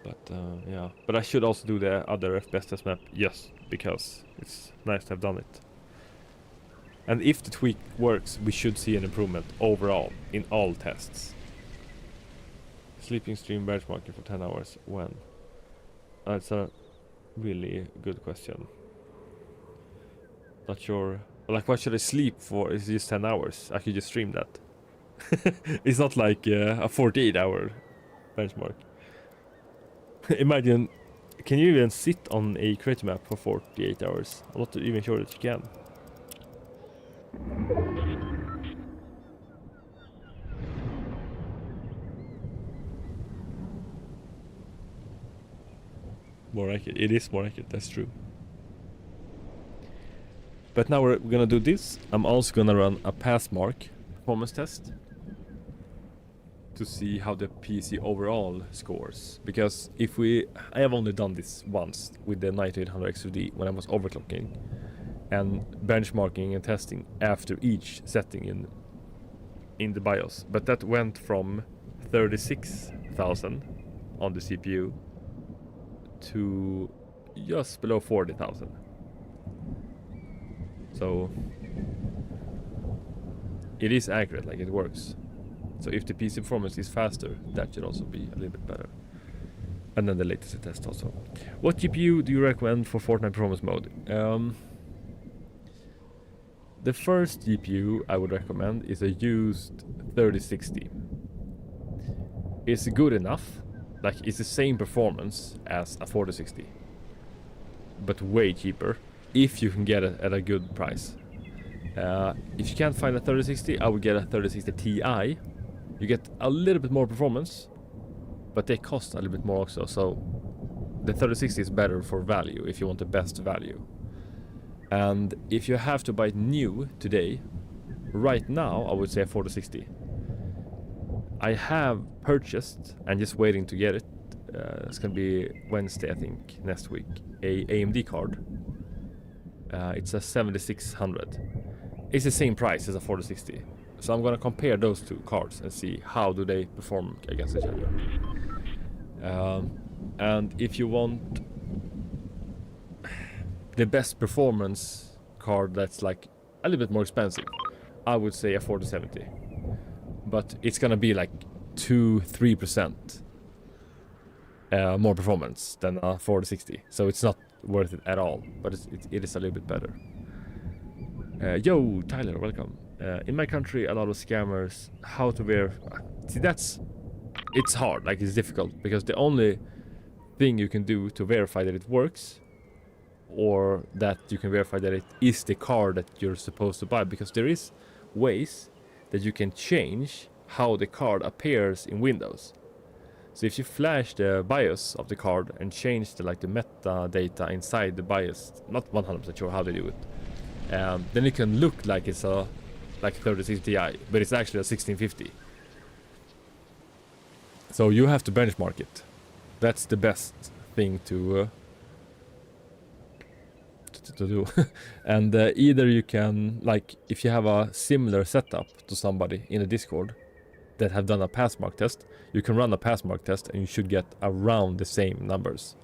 But yeah, but I should also do the other FPS test map just because it's nice to have done it. And if the tweak works, we should see an improvement overall in all tests. Sleeping stream benchmarking for 10 hours. When? That's a really good question. Not sure. Like, what should I sleep for? It's just 10 hours. I could just stream that. It's not like a 48-hour benchmark. Imagine, can you even sit on a creator map for 48 hours? I'm not even sure that you can. More accurate. It is more accurate, that's true. But now we're gonna do this. I'm also gonna run a pass mark performance test to see how the PC overall scores. Because I have only done this once with the 9800 XUD when I was overclocking and benchmarking and testing after each setting in the BIOS. But that went from 36,000 on the CPU to just below 40,000. So it is accurate, like it works. So if the PC performance is faster, that should also be a little bit better. And then the latency test also. What GPU do you recommend for Fortnite performance mode? The first GPU I would recommend is a used 3060. It's good enough, like it's the same performance as a 4060, but way cheaper if you can get it at a good price. If you can't find a 3060, I would get a 3060 Ti. You get a little bit more performance, but they cost a little bit more also, so the 3060 is better for value if you want the best value. And if you have to buy it new today, right now, I would say a 4060. I have purchased and just waiting to get it. It's gonna be Wednesday, I think, next week. A AMD card. It's a 7600. It's the same price as a 4060. So I'm gonna compare those two cards and see how do they perform against each other. And if you want the best performance card that's like a little bit more expensive, I would say a 4070. But it's gonna be like 2-3% more performance than a 4060. So it's not worth it at all, but it is a little bit better. Yo, Tyler, welcome. In my country, a lot of scammers. How to verify? See, it's hard, like it's difficult, because the only thing you can do to verify that it works, or that you can verify that it is the card that you're supposed to buy, because there is ways that you can change how the card appears in Windows. So if you flash the BIOS of the card and change the metadata inside the BIOS, not 100% sure how they do it, then it can look like it's a 3060 Ti, but it's actually a 1650. So you have to benchmark it. That's the best thing to do. And either you can, like, if you have a similar setup to somebody in a Discord that have done a passmark test, you can run a passmark test and you should get around the same numbers.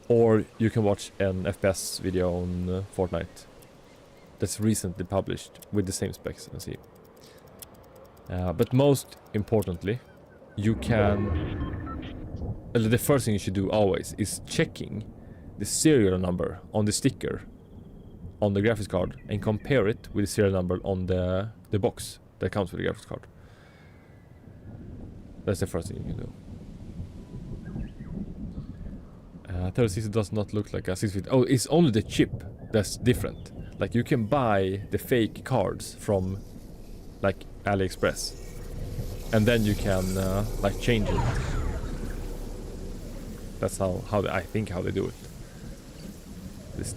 Or you can watch an FPS video on Fortnite that's recently published with the same specs and see. But most importantly, you can... the first thing you should do always is checking the serial number on the sticker on the graphics card and compare it with the serial number on the box that comes with the graphics card. That's the first thing you can do. 3060 does not look like a 650. Oh, it's only the chip that's different. Like, you can buy the fake cards from like AliExpress, and then you can like change it. That's how I think how they do it. This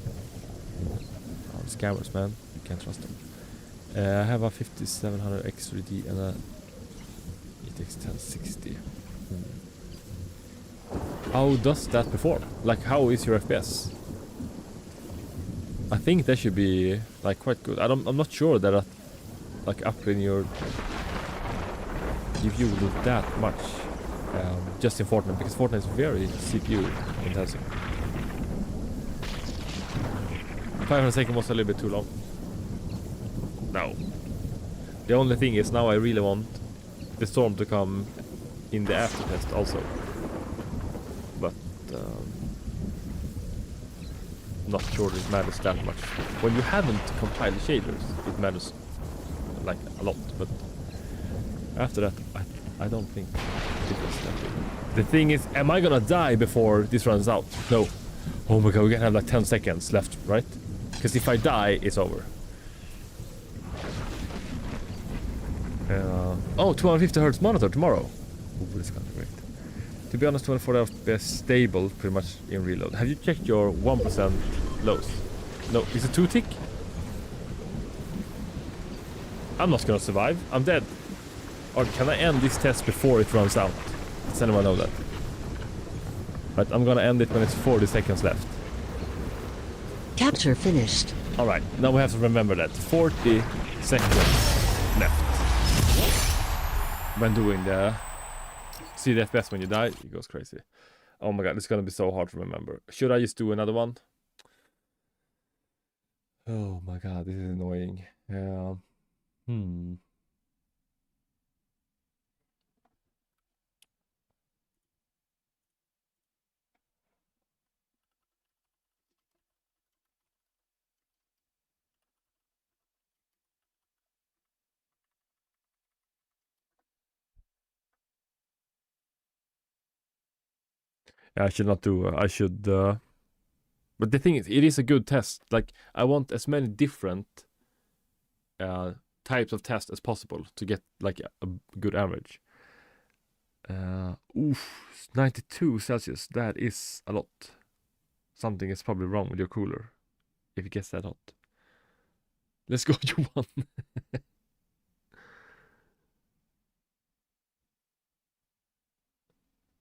scammers, man, you can't trust them. I have a 5700 X3D and a GTX 1060. How does that perform? Like, how is your FPS? I think that should be like quite good. I'm not sure that like upgrading your GPU will do that much just in Fortnite, because Fortnite is very CPU intensive. 500 seconds was a little bit too long. No. The only thing is, now I really want the storm to come in the after test also. But not sure it matters that much. When you haven't compiled shaders, it matters like a lot, but after that, I don't think it was that big. The thing is, am I gonna die before this runs out? No. Oh my god, we're gonna have like 10 seconds left, right? Because if I die, it's over. Oh, 250 Hz monitor tomorrow. Oh, this is gonna be great. To be honest, 24 FPS stable pretty much in reload. Have you checked your 1% lows? No, is it 2 tick? I'm not gonna survive. I'm dead. Or can I end this test before it runs out? Does anyone know that? Right, I'm gonna end it when it's 40 seconds left. Capture finished. Alright, now we have to remember that. 40 seconds left. When doing the... See the FPS when you die, it goes crazy. Oh my god, it's gonna be so hard to remember. Should I just do another one? Oh my god, this is annoying. I should not do. I should. But the thing is, it is a good test. Like I want as many different types of tests as possible to get like a good average. Oof, 92 Celsius. That is a lot. Something is probably wrong with your cooler if it gets that hot. Let's go, Johan.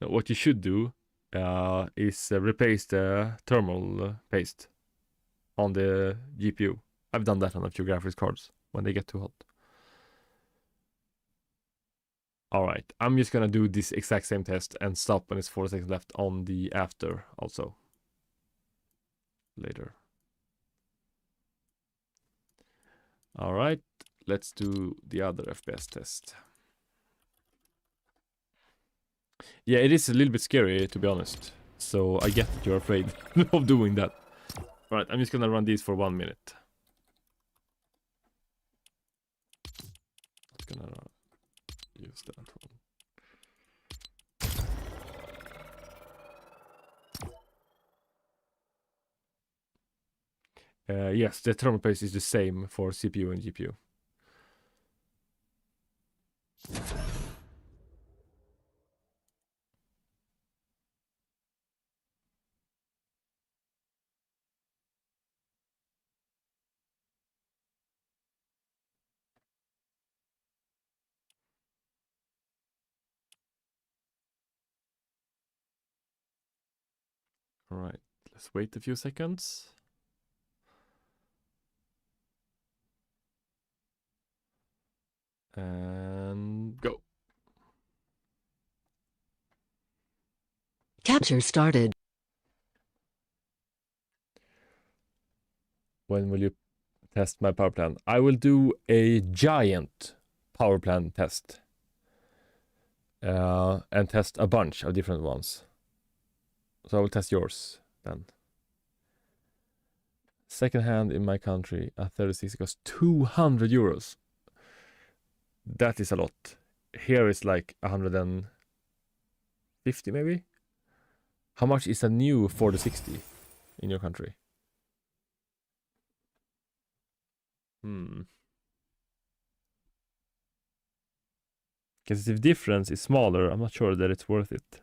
Now, what you should do is replace the thermal paste on the GPU. I've done that on a few graphics cards when they get too hot. Alright, I'm just gonna do this exact same test and stop when it's 4 seconds left on the after also. Later. Alright, let's do the other FPS test. Yeah, it is a little bit scary, to be honest. So I get that you're afraid of doing that. Alright, I'm just gonna run these for 1 minute. Just gonna use that one. Yes, the thermal paste is the same for CPU and GPU. Alright, let's wait a few seconds. And go. Capture started. When will you test my power plan? I will do a giant power plan test. And test a bunch of different ones. So I will test yours then. Second hand in my country, a 36 costs 200 euros. That is a lot. Here is like 150 maybe. How much is a new 4060 in your country? Because if the difference is smaller, I'm not sure that it's worth it.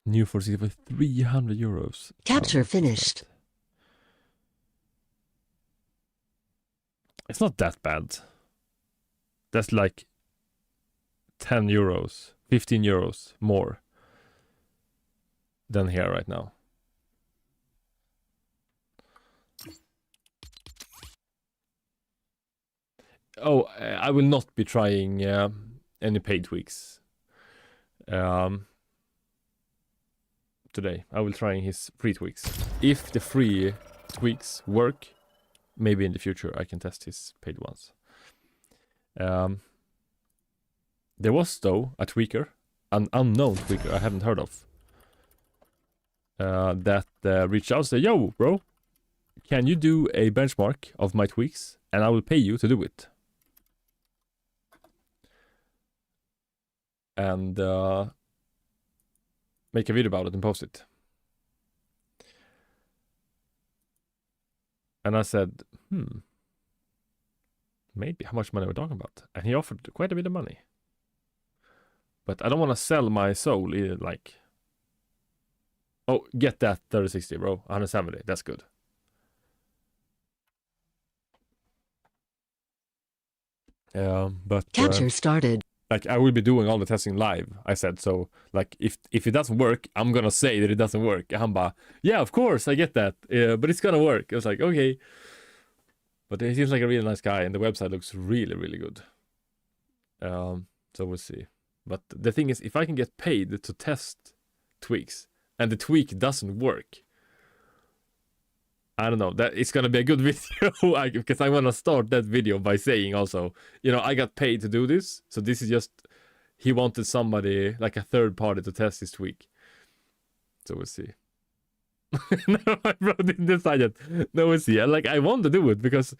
New 4060 for 300 euros. Capture finished. It's not that bad. That's like 10 euros, 15 euros more than here right now. Oh, I will not be trying any paid tweaks today. I will try his free tweaks. If the free tweaks work, maybe in the future I can test his paid ones. There was, though, a tweaker, an unknown tweaker I haven't heard of, that reached out and said, yo, bro, can you do a benchmark of my tweaks and I will pay you to do it? And make a video about it and post it. And I said, maybe how much money we're talking about? And he offered quite a bit of money. But I don't want to sell my soul either, like, oh, get that 3060, bro, 170, that's good. But Capture started. like I will be doing all the testing live, I said. So like if it doesn't work, I'm gonna say that it doesn't work. Hamba, yeah, of course, I get that. But it's gonna work. I was like, okay. But he seems like a really nice guy, and the website looks really, really good. So we'll see. But the thing is, if I can get paid to test tweaks, and the tweak doesn't work, I don't know, that it's gonna be a good video, because I wanna start that video by saying also, you know, I got paid to do this, so this is just, he wanted somebody, like a third party, to test this tweak. So we'll see. No, my bro didn't decide yet. No, we'll see. Like, I want to do it because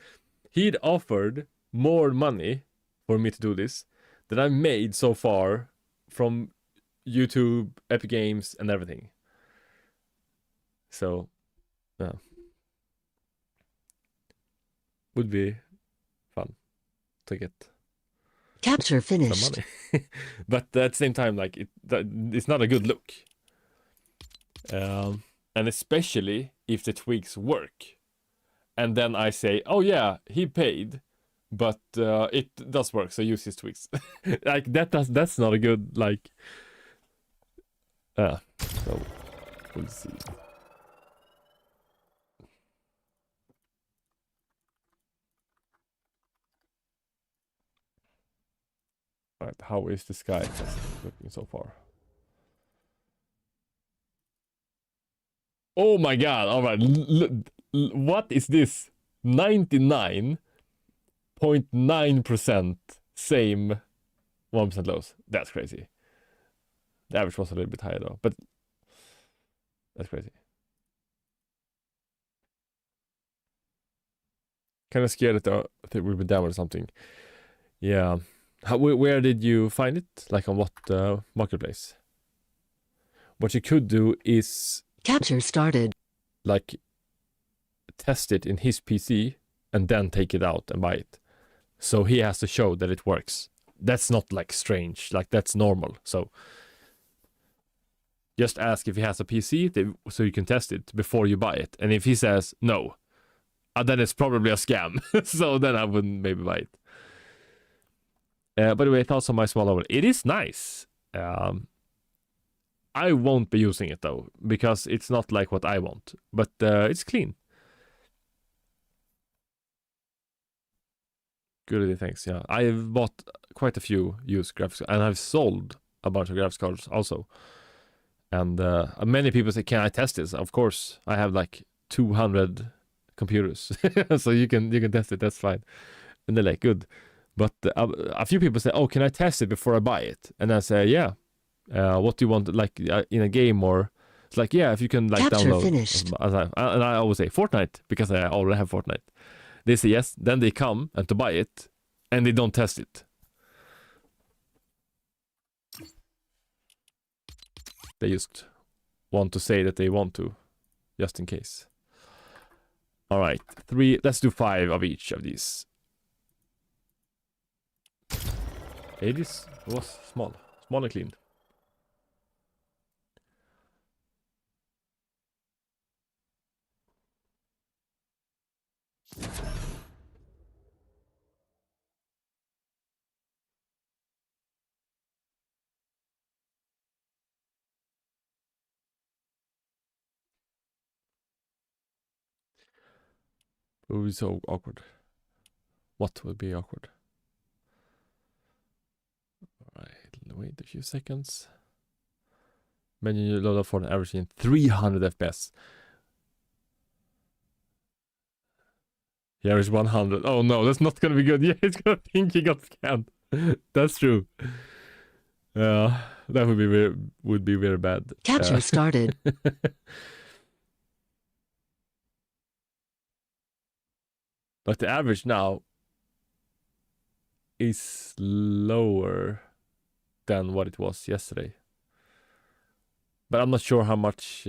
he'd offered more money for me to do this than I made so far from YouTube, Epic Games, and everything. So, yeah. Would be fun to get Capture some finished. money. But at the same time, like, it's not a good look. And especially if the tweaks work. And then I say, oh yeah, he paid, but it does work, so use his tweaks. Like, that's not a good, like, so we'll see. All right, how is this guy looking so far? Oh my god, all right, what is this? 99.9% same 1% lows. That's crazy. The average was a little bit higher though, but that's crazy. Kind of scared that we'll be down or something. Yeah. Where did you find it? Like, on what marketplace? What you could do is, Capture started. like, test it in his PC and then take it out and buy it. So he has to show that it works. That's not, like, strange. Like, that's normal. So just ask if he has a PC so you can test it before you buy it. And if he says no, then it's probably a scam. So then I wouldn't maybe buy it. By the way, thoughts on my small oven. It is nice. I won't be using it though, because it's not like what I want. But it's clean. Good idea, thanks. Yeah, I've bought quite a few used graphics, and I've sold a bunch of graphics cards also. And many people say, "Can I test this?" Of course, I have like 200 computers, so you can test it. That's fine. And they're like, good. But a few people say, "Oh, can I test it before I buy it?" And I say, "Yeah. What do you want? Like, in a game, or?" It's like, "Yeah, if you can, like, Capture download." finished. And I always say Fortnite, because I already have Fortnite. They say yes. Then they come and to buy it, and they don't test it. They just want to say that they want to, just in case. All right, 3. Let's do 5 of each of these. It was small and clean. It would be so awkward. What would be awkward? Alright, wait a few seconds. Menu load up for an average in 300 FPS. He averaged 100. Oh no, that's not gonna be good. Yeah, it's gonna think he got scammed. That's true. That would be very bad. Capture started. But the average now is lower than what it was yesterday. But I'm not sure how much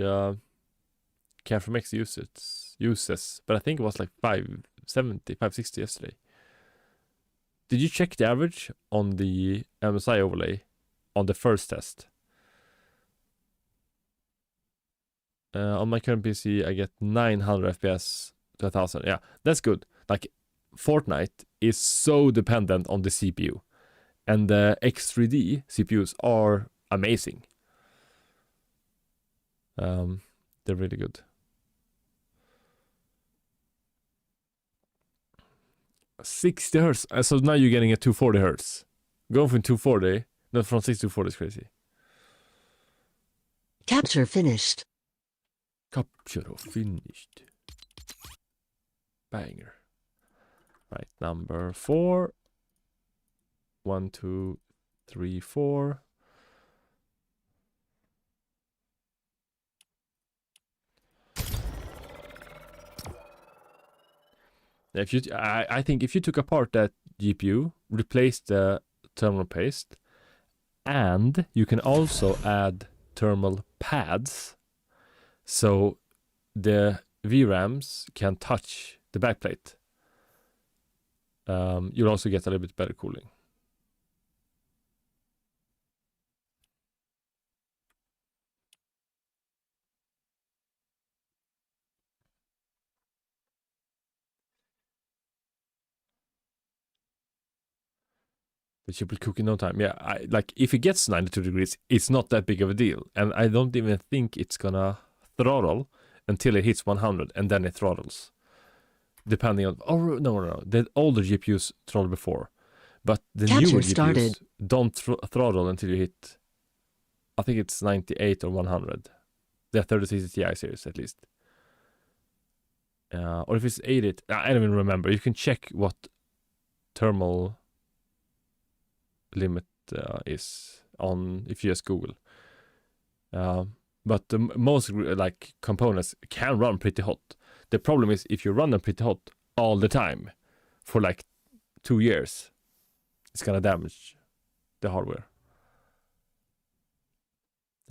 Carefree X uses. But I think it was like 570, 560 yesterday. Did you check the average on the MSI overlay on the first test? On my current PC, I get 900 FPS to 1000. Yeah, that's good. Like, Fortnite is so dependent on the CPU, and the X3D CPUs are amazing. They're really good. 60 hertz. So now you're getting a 240 hertz. Going from 240, not from 60 to 240 is crazy. Capture finished. Capture finished. Banger. Right, number 4. 1, 2, 3, 4. I think if you took apart that GPU, replaced the thermal paste, and you can also add thermal pads, so the VRAMs can touch the backplate. You'll also get a little bit better cooling. The chip will cook in no time. Yeah, like if it gets 92 degrees, it's not that big of a deal. And I don't even think it's gonna throttle until it hits 100, and then it throttles. Depending on... Oh, no. The older GPUs throttle before. But the Capture newer started. GPUs don't throttle until you hit... I think it's 98 or 100. The 3060 Ti series, at least. Or if it's 80... I don't even remember. You can check what thermal limit is on if you just Google. But most like components can run pretty hot. The problem is if you run them pretty hot all the time for like 2 years, it's gonna damage the hardware.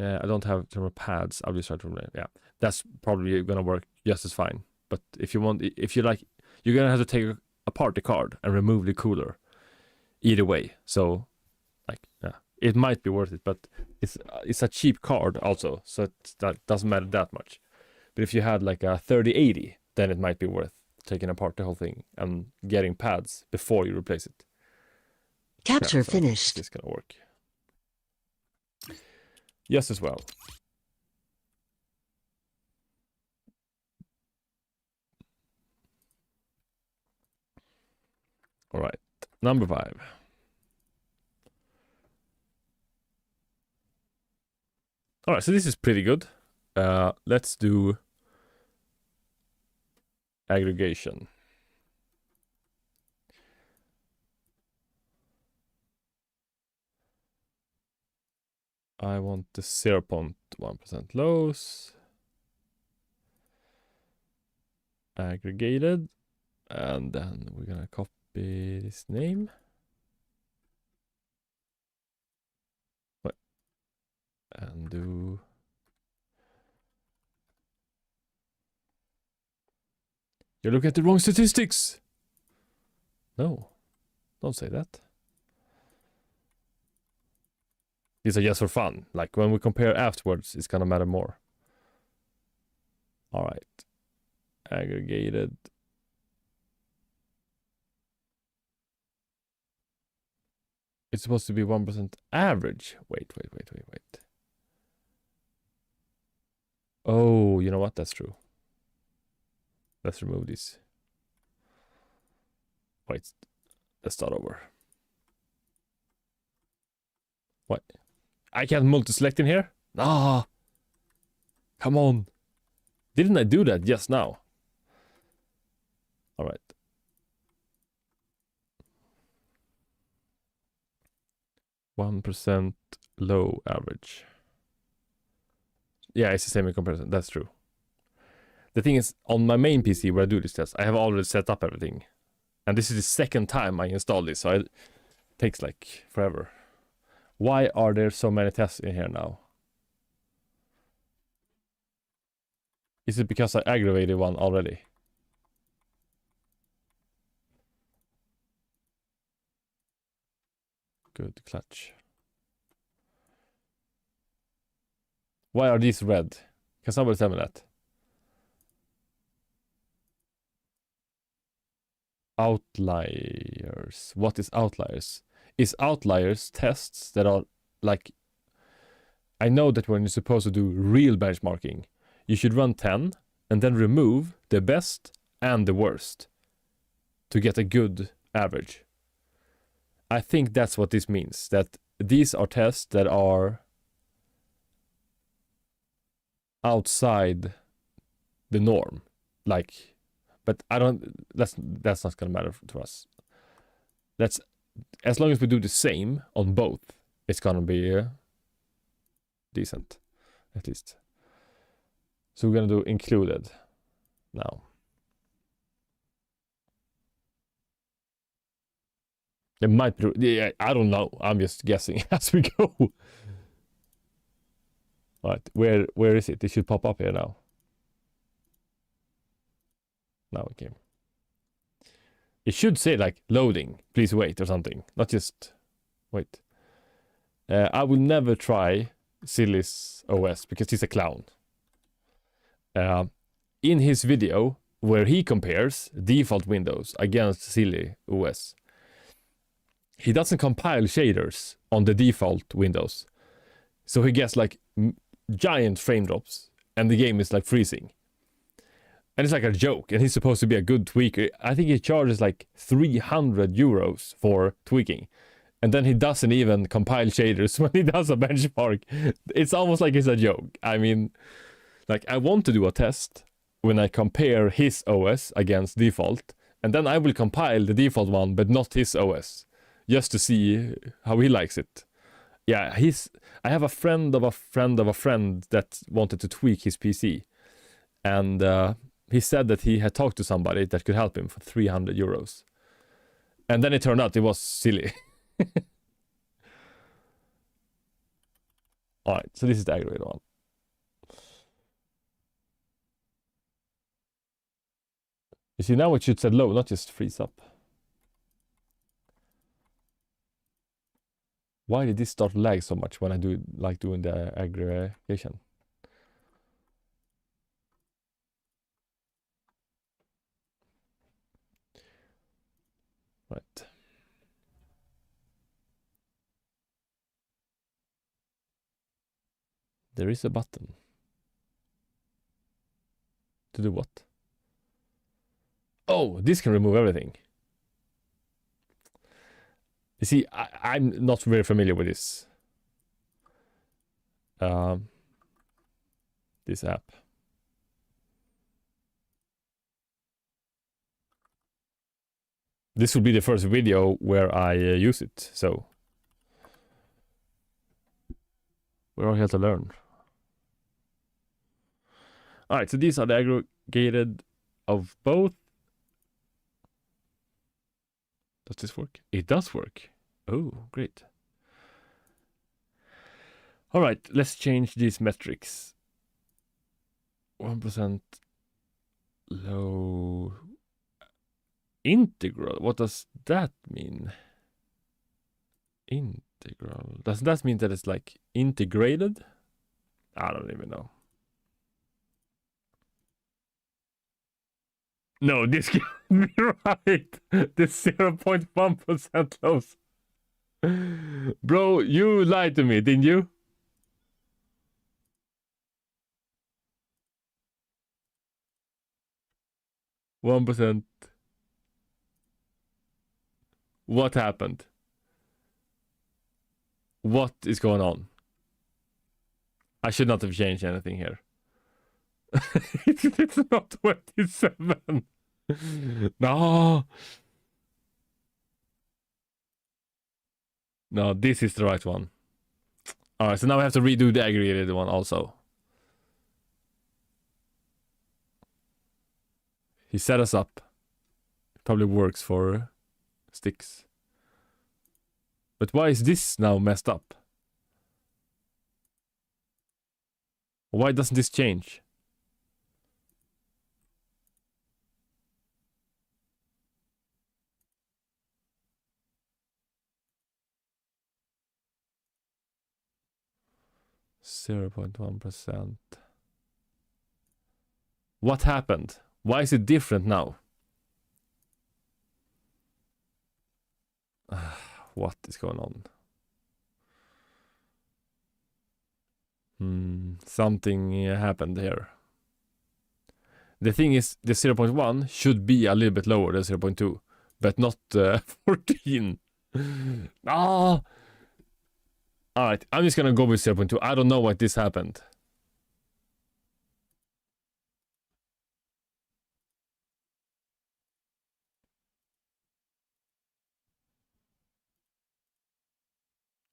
I don't have thermal pads. I'll just try to run. Yeah, that's probably gonna work just as fine. But if you want, if you like, you're gonna have to take apart the card and remove the cooler. Either way, so like yeah, it might be worth it, but it's a cheap card also, so that doesn't matter that much. But if you had like a 3080, then it might be worth taking apart the whole thing and getting pads before you replace it. Capture So finished. this is gonna work. Yes, as well. All right, number 5. All right, so this is pretty good. Let's do aggregation. I want the 0.1% lows aggregated, and then we're gonna copy this name. And do... You're looking at the wrong statistics! No, don't say that. These are just for fun. Like when we compare afterwards, it's gonna matter more. Alright. Aggregated. It's supposed to be 1% average. Wait. Oh, you know what? That's true. Let's remove these. Wait. Let's start over. What? I can't multi-select in here? Ah! Come on. Didn't I do that just now? Alright. %, low average. Yeah, it's the same in comparison. That's true. The thing is, on my main PC where I do this test, I have already set up everything. And this is the second time I install this, so it takes like forever. Why are there so many tests in here now? Is it because I aggravated one already? Good clutch. Why are these red? Can somebody tell me that? Outliers. What is outliers? Is outliers tests that are like... I know that when you're supposed to do real benchmarking, you should run 10 and then remove the best and the worst to get a good average. I think that's what this means, that these are tests that are outside the norm. Like, but I don't, that's not gonna matter to us. That's, as long as we do the same on both, it's gonna be decent, at least. So we're gonna do included now. It might be. Yeah, I don't know. I'm just guessing as we go. All right, where is it? It should pop up here now. Now it came. It should say like loading. Please wait or something. Not just wait. I will never try Silly's OS because he's a clown. In his video where he compares default Windows against Silly OS, he doesn't compile shaders on the default Windows. So he gets like giant frame drops and the game is like freezing. And it's like a joke, and he's supposed to be a good tweaker. I think he charges like 300 euros for tweaking. And then he doesn't even compile shaders when he does a benchmark. It's almost like it's a joke. I mean, like I want to do a test when I compare his OS against default, and then I will compile the default one, but not his OS, just to see how he likes it. Yeah, I have a friend of a friend of a friend that wanted to tweak his PC, and he said that he had talked to somebody that could help him for 300 euros. And then it turned out it was Silly. Alright, so this is the aggravated one. You see, now it should set low, not just freeze up. Why did this start to lag so much when I do like doing the aggregation? Right. There is a button. To do what? Oh, this can remove everything. You see, I'm not very familiar with this. This app. This will be the first video where I use it, so we're all here to learn. Alright, so these are the aggregated of both. Does this work? It does work. Oh, great. Alright, let's change these metrics. 1% low integral. What does that mean? Integral. Does that mean that it's like integrated? I don't even know. No, this can't be right. The 0.1% lows. Bro, you lied to me, didn't you? %. What happened? What is going on? I should not have changed anything here. It's not 27. No. No, this is the right one. Alright, so now I have to redo the aggregated one also. He set us up. It probably works for stix. But why is this now messed up? Why doesn't this change? %. What happened? Why is it different now? What is going on? Something happened here. The thing is, the 0.1 should be a little bit lower than 0.2, but not 14. Ah! Alright, I'm just gonna go with 0.2. I don't know why this happened.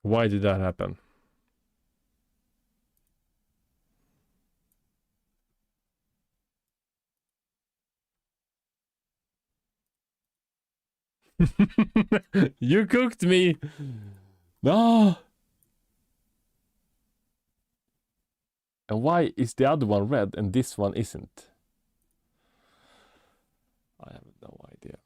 Why did that happen? You cooked me. No. And why is the other one red and this one isn't? I have no idea.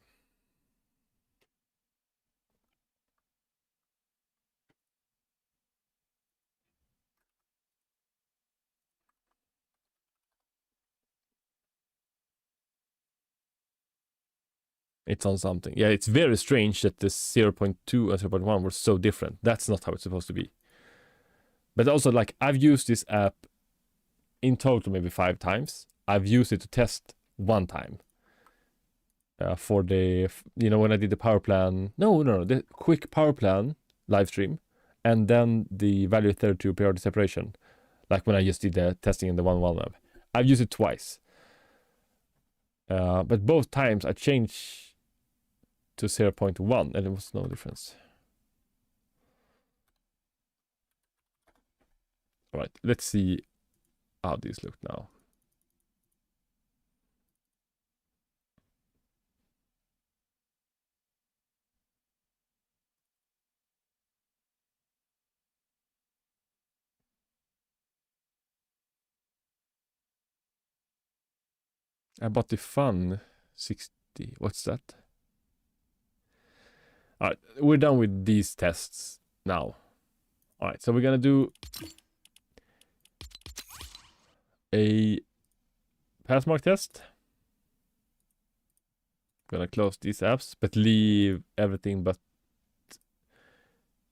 It's on something. Yeah, it's very strange that the 0.2 and 0.1 were so different. That's not how it's supposed to be. But also, like, I've used this app in total maybe 5 times. I've used it to test 1 time. For the, when I did the power plan. No, the quick power plan live stream. And then the value 32 periodic separation. Like when I just did the testing in the 1.1 app. I've used it twice. But both times I changed to 0.1 and it was no difference. All right, let's see how these look now. I bought the Fun 60. What's that? All right, we're done with these tests now. All right, so we're gonna do a passmark test. Gonna close these apps, but leave everything but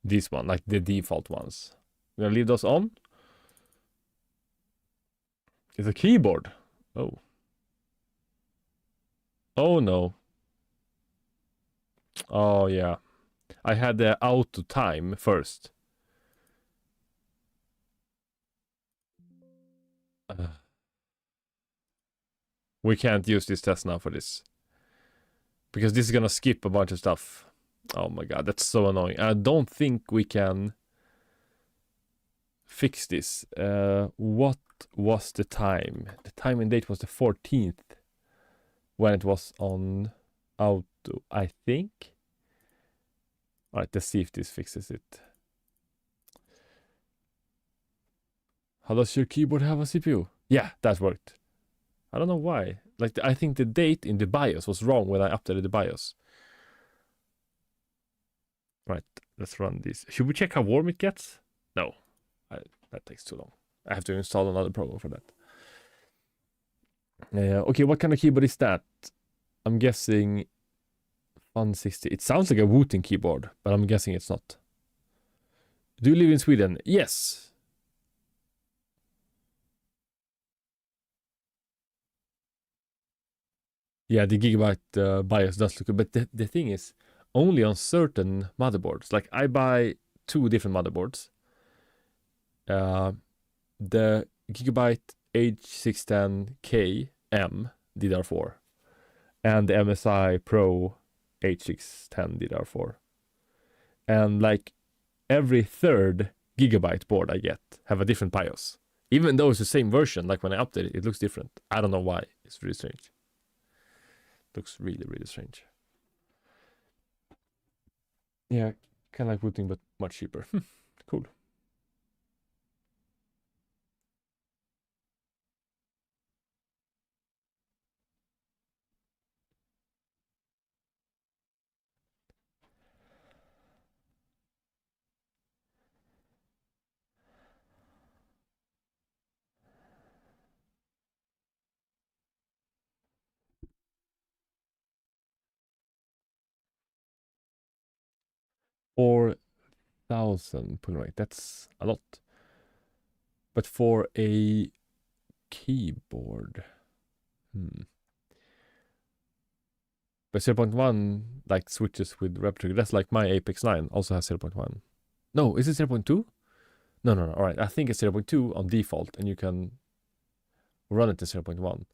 this one, like the default ones. I'm gonna leave those on. It's a keyboard. Oh. Oh no. Oh yeah. I had the auto time first. We can't use this test now for this. Because this is gonna skip a bunch of stuff. Oh my god, that's so annoying. I don't think we can fix this. What was the time? The time and date was the 14th. When it was on auto, I think. Alright, let's see if this fixes it. How does your keyboard have a CPU? Yeah, that worked. I don't know why. Like, I think the date in the BIOS was wrong when I updated the BIOS. Right, let's run this. Should we check how warm it gets? No, that takes too long. I have to install another program for that. Okay, what kind of keyboard is that? I'm guessing Fun 60. It sounds like a Wooting keyboard, but I'm guessing it's not. Do you live in Sweden? Yes. Yeah, the Gigabyte BIOS does look good, but the thing is, only on certain motherboards. Like, I buy 2 different motherboards. The Gigabyte H610K M DDR4 and the MSI Pro H610 DDR4. And like every third Gigabyte board I get have a different BIOS. Even though it's the same version, like when I update it, it looks different. I don't know why. It's really strange. Looks really, really strange. Yeah, kind of like Wooting, but much cheaper. Cool. $4,000 right? That's a lot. But for a keyboard, But 0.1 like switches with replica. That's like my Apex 9 also has 0.1. No, is it 0.2? No. All right, I think it's 0.2 on default, and you can run it to 0.1.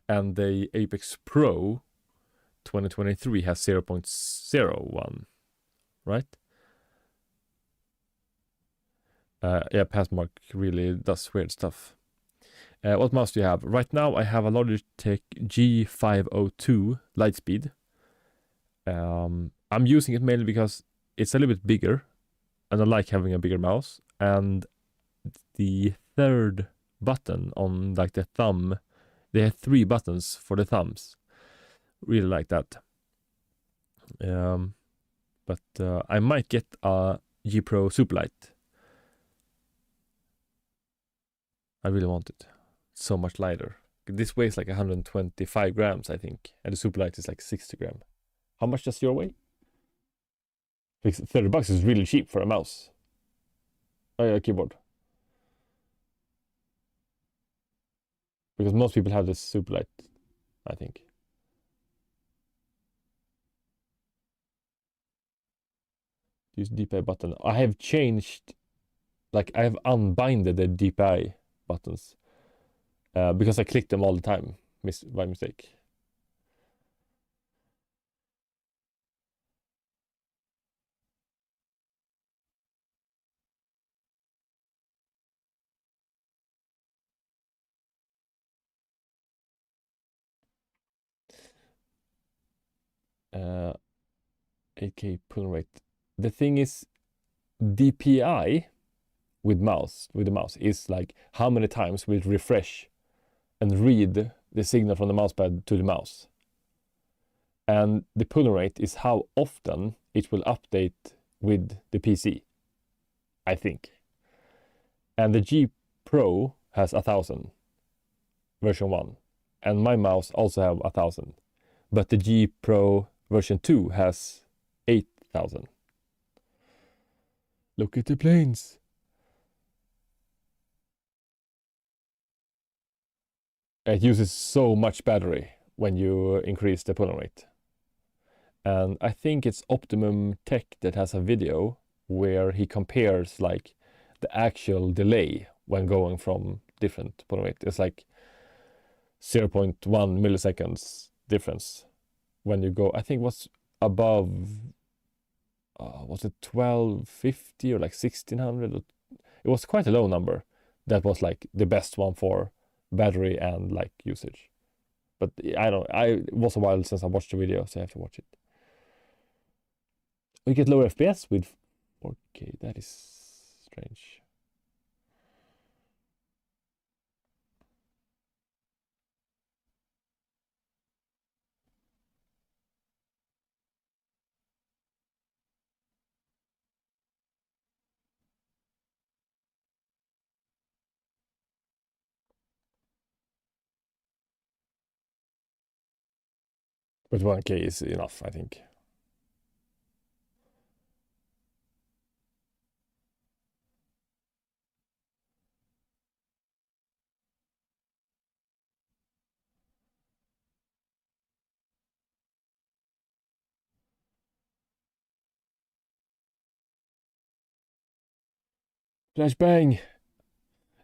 And the Apex Pro 2023 has 0.01, right? Yeah, Passmark really does weird stuff. What mouse do you have? Right now, I have a Logitech G502 Lightspeed. I'm using it mainly because it's a little bit bigger, and I like having a bigger mouse. And the third button on like the thumb, they have 3 buttons for the thumbs. Really like that. But I might get a G Pro Superlight. I really want it. It's so much lighter. This weighs like 125 grams, I think, and the Superlight is like 60 grams. How much does your weigh? Like $30 is really cheap for a mouse. A keyboard. Because most people have this Superlight, I think. Use DPI button. I have changed, like I have unbinded the DPI buttons because I click them all the time by mistake. Uh, 8K pull rate. The thing is, DPI with the mouse is like how many times will it refresh and read the signal from the mousepad to the mouse. And the pull rate is how often it will update with the PC, I think. And the G Pro has 1,000 version 1, and my mouse also have 1,000, but the G Pro version 2 has 8,000. Look at the planes. It uses so much battery when you increase the pull rate. And I think it's Optimum Tech that has a video where he compares like the actual delay when going from different pull rate. It's like 0.1 milliseconds difference when you go. I think it was above, was it 1250 or like 1600? It was quite a low number. That was like the best one for battery and like usage. But it was a while since I watched the video, so I have to watch it. We get lower FPS with 4K. That is strange. But 1K is enough, I think. Flashbang!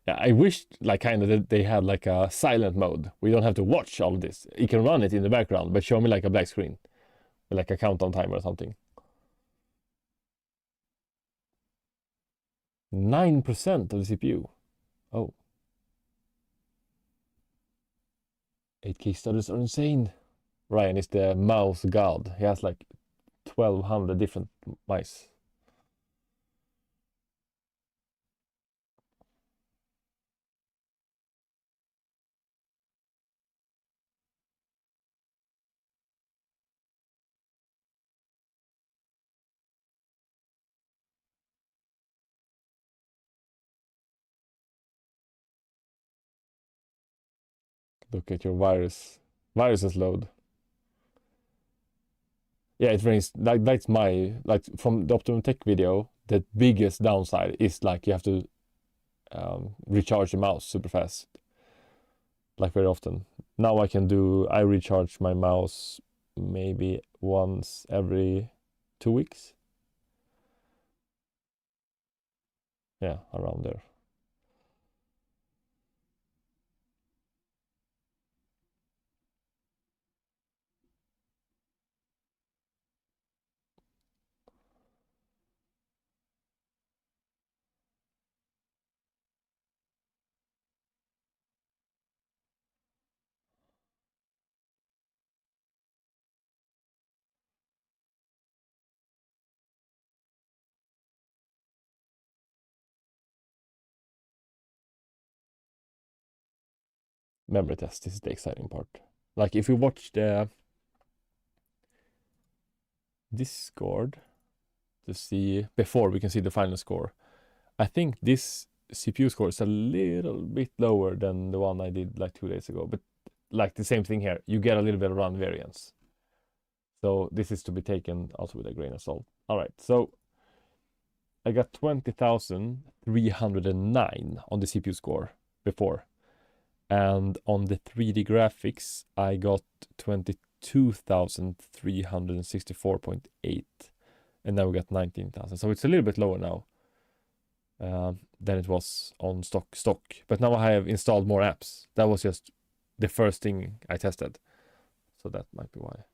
Yeah, I wish like kind of that they had like a silent mode. We don't have to watch all of this. You can run it in the background, but show me like a black screen. Like a countdown timer or something. 9% of the CPU. Oh. 8K studies are insane. Ryan is the mouse god. He has like 1,200 different mice. Look at your viruses load. Yeah, it rains. That's my like from the Optimum Tech video. The biggest downside is like you have to recharge the mouse super fast, like very often. Now I recharge my mouse maybe once every 2 weeks. Yeah, around there. memory test. This is the exciting part. Like if we watch the Discord to see before we can see the final score. I think this CPU score is a little bit lower than the one I did like 2 days ago, but like the same thing here. You get a little bit of run variance. So this is to be taken also with a grain of salt. All right, so I got 20,309 on the CPU score before. And on the 3D graphics, I got 22,364.8. And now we got 19,000. So it's a little bit lower now than it was on stock. But now I have installed more apps. That was just the first thing I tested. So that might be why.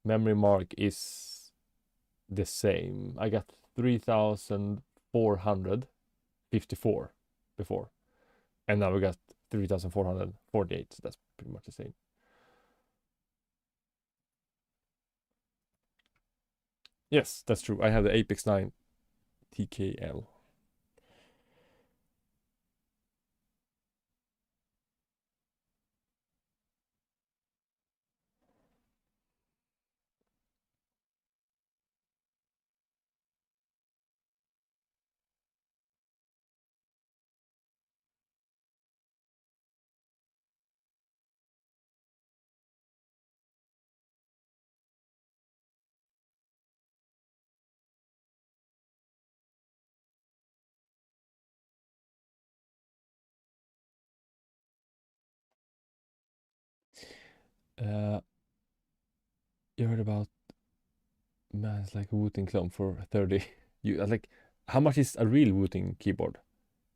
Memory mark is the same. I got 3,454 before. And now we got 3,448. So that's pretty much the same. Yes, that's true. I have the Apex 9 TKL. You heard about man, it's like a Wooting clone for 30. You like how much is a real Wooting keyboard?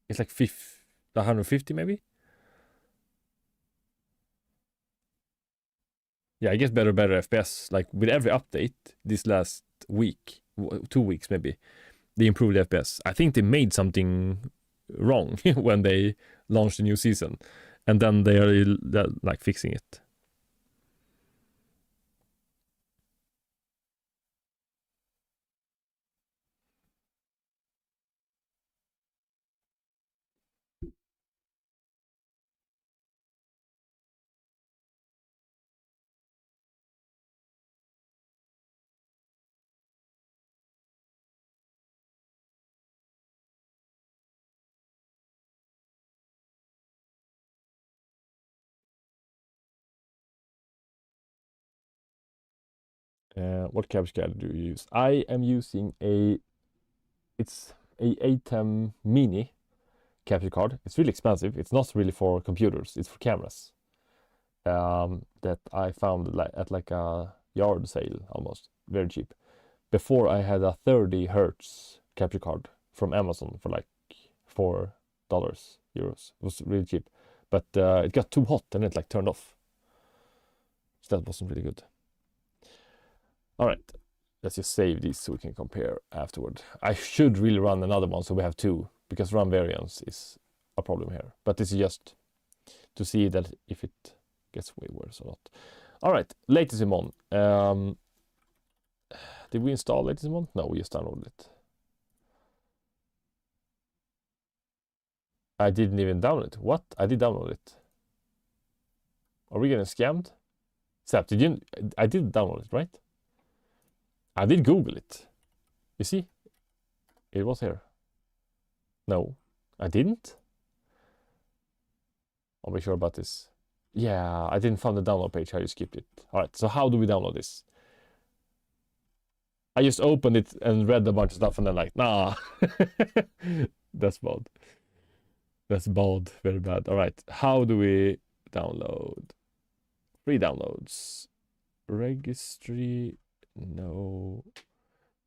It's like 150 maybe? Yeah, I get better FPS. Like with every update this last week, 2 weeks maybe, they improved the FPS. I think they made something wrong when they launched the new season, and then they're like fixing it. What capture card do you use? I am using it's a ATEM Mini capture card. It's really expensive. It's not really for computers. It's for cameras. That I found at like a yard sale almost, very cheap. Before I had a 30 hertz capture card from Amazon for like $4 euros. It was really cheap, but it got too hot and it like turned off. So that wasn't really good. All right, let's just save these so we can compare afterward. I should really run another one so we have two, because run variance is a problem here. But this is just to see that if it gets way worse or not. All right, latency mon. Did we install latency mon? No, we just downloaded it. I didn't even download it. What? I did download it. Are we getting scammed? Sap, did you? I did download it, right? I did Google it. You see? It was here. No, I didn't. I'll be sure about this. Yeah, I didn't find the download page. How you skipped it. All right, so how do we download this? I just opened it and read a bunch of stuff and then like, nah. That's bad. That's bad. Very bad. All right, how do we download? Free downloads. Registry. No.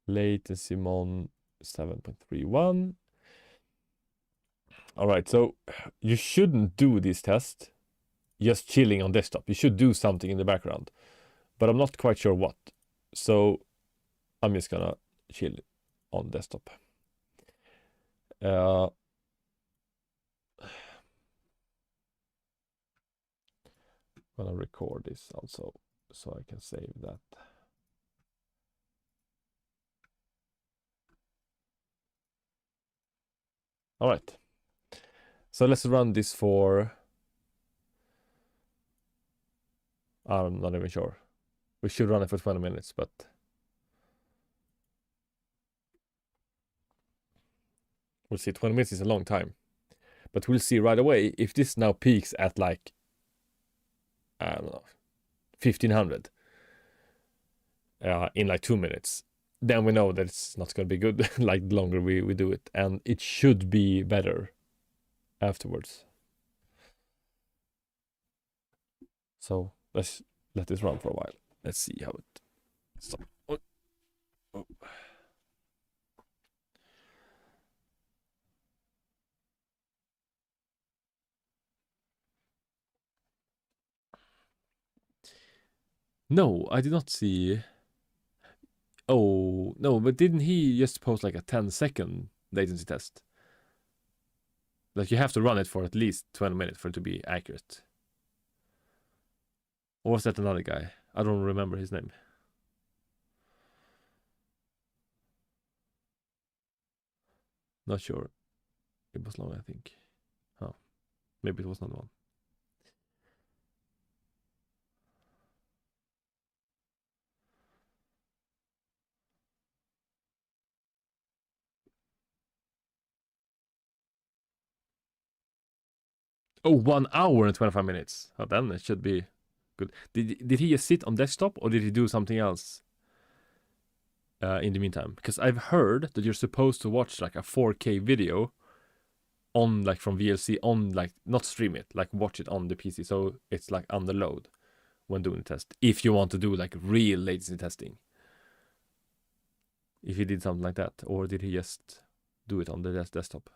Latency mon 7.31. All right, so you shouldn't do this test just chilling on desktop. You should do something in the background, but I'm not quite sure what. So I'm just gonna chill on desktop. Gonna record this also so I can save that. All right. So let's run this for I'm not even sure. We should run it for 20 minutes, but we'll see. 20 minutes is a long time. But we'll see right away if this now peaks at like, I don't know, 1500 in like 2 minutes. Then we know that it's not going to be good like the longer we do it. And it should be better afterwards. So let's let this run for a while. Let's see how it stops. Oh. Oh. No, I did not see. Oh, no, but didn't he just post like a 10-second latency test? Like you have to run it for at least 20 minutes for it to be accurate. Or was that another guy? I don't remember his name. Not sure. It was long, I think. Oh, maybe it was not one. Oh, 1 hour and 25 minutes. Oh, then it should be good. Did he just sit on desktop or did he do something else in the meantime? Because I've heard that you're supposed to watch like a 4K video on like from VLC on like not stream it, like watch it on the PC so it's like under load when doing the test. If you want to do like real latency testing. If he did something like that, or did he just do it on the desktop?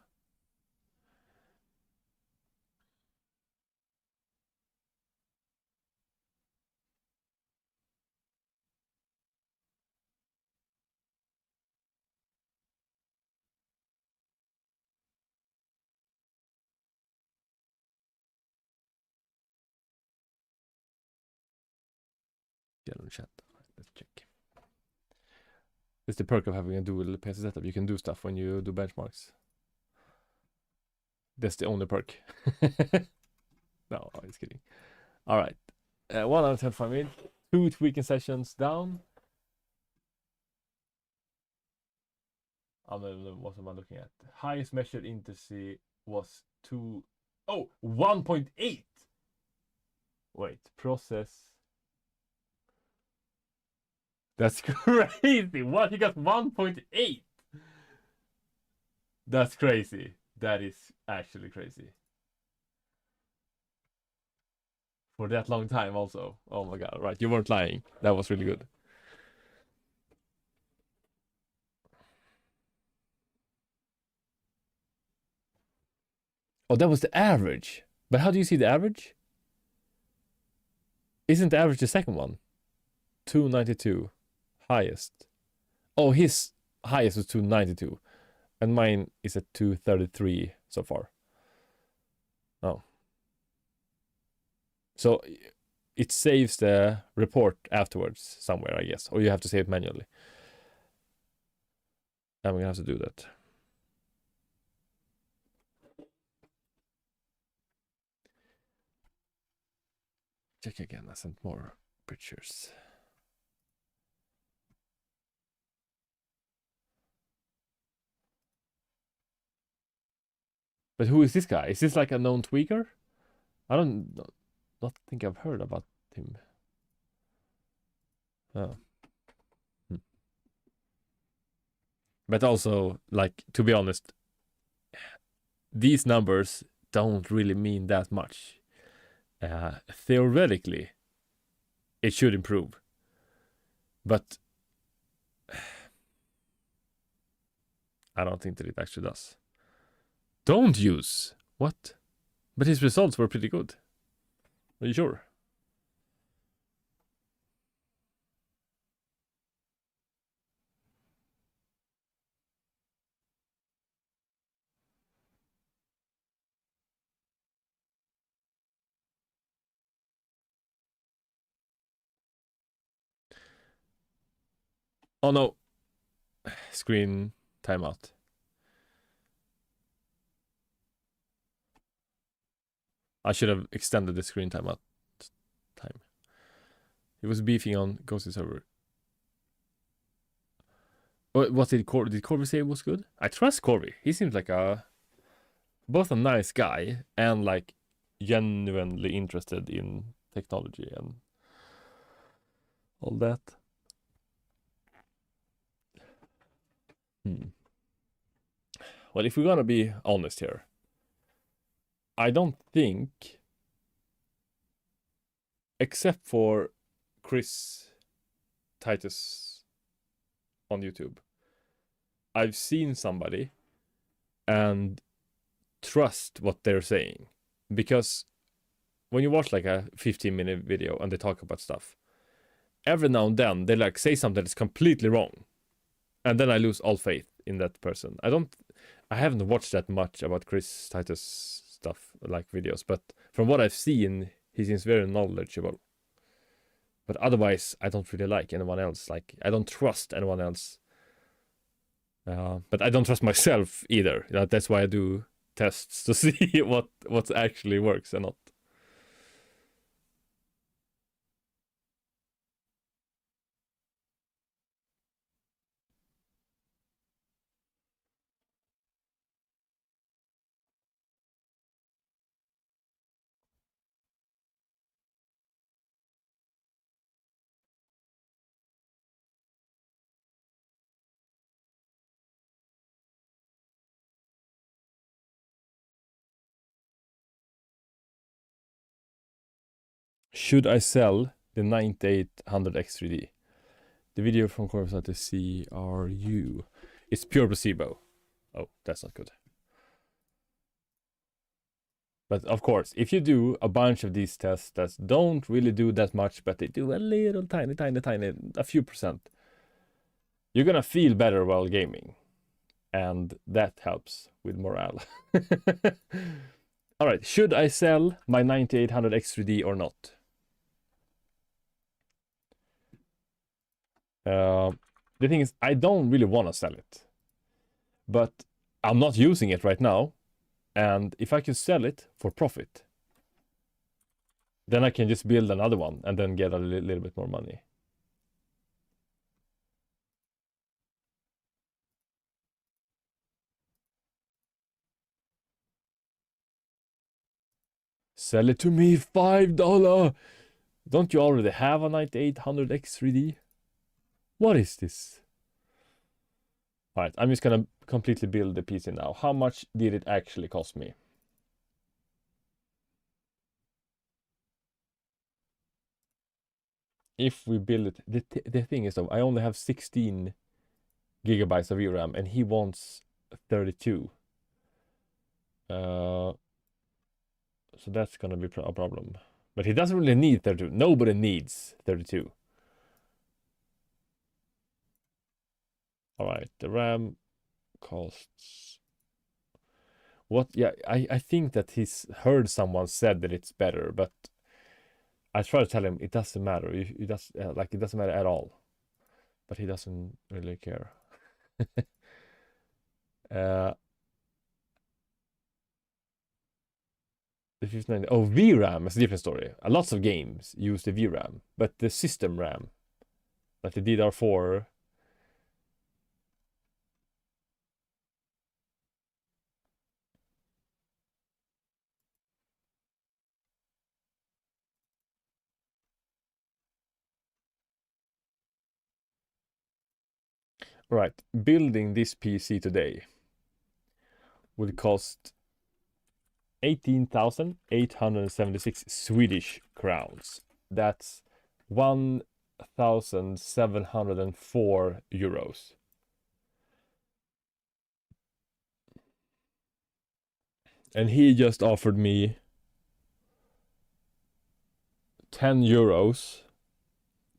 Yeah, in the chat. Let's check. It's the perk of having a dual PC setup. You can do stuff when you do benchmarks. That's the only perk. No, I'm just kidding. All right. 1 out of 10 for me. 2 tweaking sessions down. What am I looking at? Highest measured intensity was 1.8. Wait, process. That's crazy. What? He got 1.8. That's crazy. That is actually crazy. For that long time also. Oh my god, right. You weren't lying. That was really good. Oh, that was the average. But how do you see the average? Isn't the average the second one? 292. Highest. Oh, his highest was 292. And mine is at 233 so far. Oh. So it saves the report afterwards somewhere, I guess. Or you have to save it manually. I'm gonna have to do that. Check again. I sent more pictures. But who is this guy? Is this like a known tweaker? I don't not think I've heard about him. Oh. But also, like, to be honest, these numbers don't really mean that much. Theoretically, it should improve. But I don't think that it actually does. Don't use? What? But his results were pretty good. Are you sure? Oh no. Screen timeout. I should have extended the screen timeout time. He was beefing on Ghosted server. What did Corby say was good? I trust Corby. He seems like both a nice guy and like genuinely interested in technology and all that. Well, if we're gonna be honest here, I don't think, except for Chris Titus on YouTube, I've seen somebody and trust what they're saying. Because when you watch like a 15-minute video and they talk about stuff, every now and then they like say something that's completely wrong. And then I lose all faith in that person. I haven't watched that much about Chris Titus stuff, like videos, but from what I've seen, he seems very knowledgeable. But otherwise, I don't really like anyone else. Like, I don't trust anyone else. But I don't trust myself either. That's why I do tests to see what actually works and not. Should I sell the 9800 X3D? The video from Corvus at the CRU. It's pure placebo. Oh, that's not good. But of course, if you do a bunch of these tests that don't really do that much, but they do a little tiny, a few percent, you're gonna feel better while gaming. And that helps with morale. All right, should I sell my 9800 X3D or not? The thing is, I don't really want to sell it, but I'm not using it right now. And if I can sell it for profit, then I can just build another one and then get a little bit more money. Sell it to me, $5. Don't you already have a 9800 X3D? What is this? All right, I'm just gonna completely build the PC now. How much did it actually cost me? If we build it, the thing is though, I only have 16 gigabytes of VRAM and he wants 32. So that's gonna be a problem. But he doesn't really need 32. Nobody needs 32. All right, the RAM costs. What? Yeah, I think that he's heard someone said that it's better, but I try to tell him it doesn't matter. It doesn't matter at all. But he doesn't really care. The 590. Oh, VRAM is a different story. Lots of games use the VRAM, but the system RAM, like the DDR4. Right, building this PC today would cost 18,876 Swedish crowns. That's 1,704 euros. And he just offered me 10 euros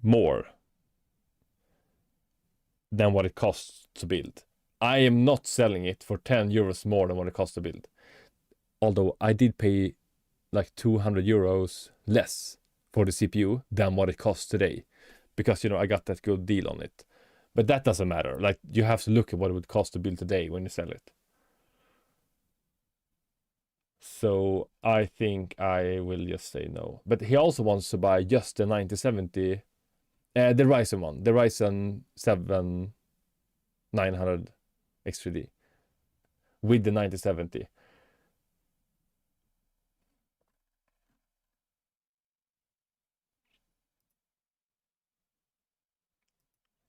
more than what it costs to build. I am not selling it for 10 euros more than what it costs to build. Although I did pay like 200 euros less for the CPU than what it costs today. Because, I got that good deal on it. But that doesn't matter. Like, you have to look at what it would cost to build today when you sell it. So I think I will just say no. But he also wants to buy just the 9070 The Ryzen one, the Ryzen 7 900 X3D with the 9070.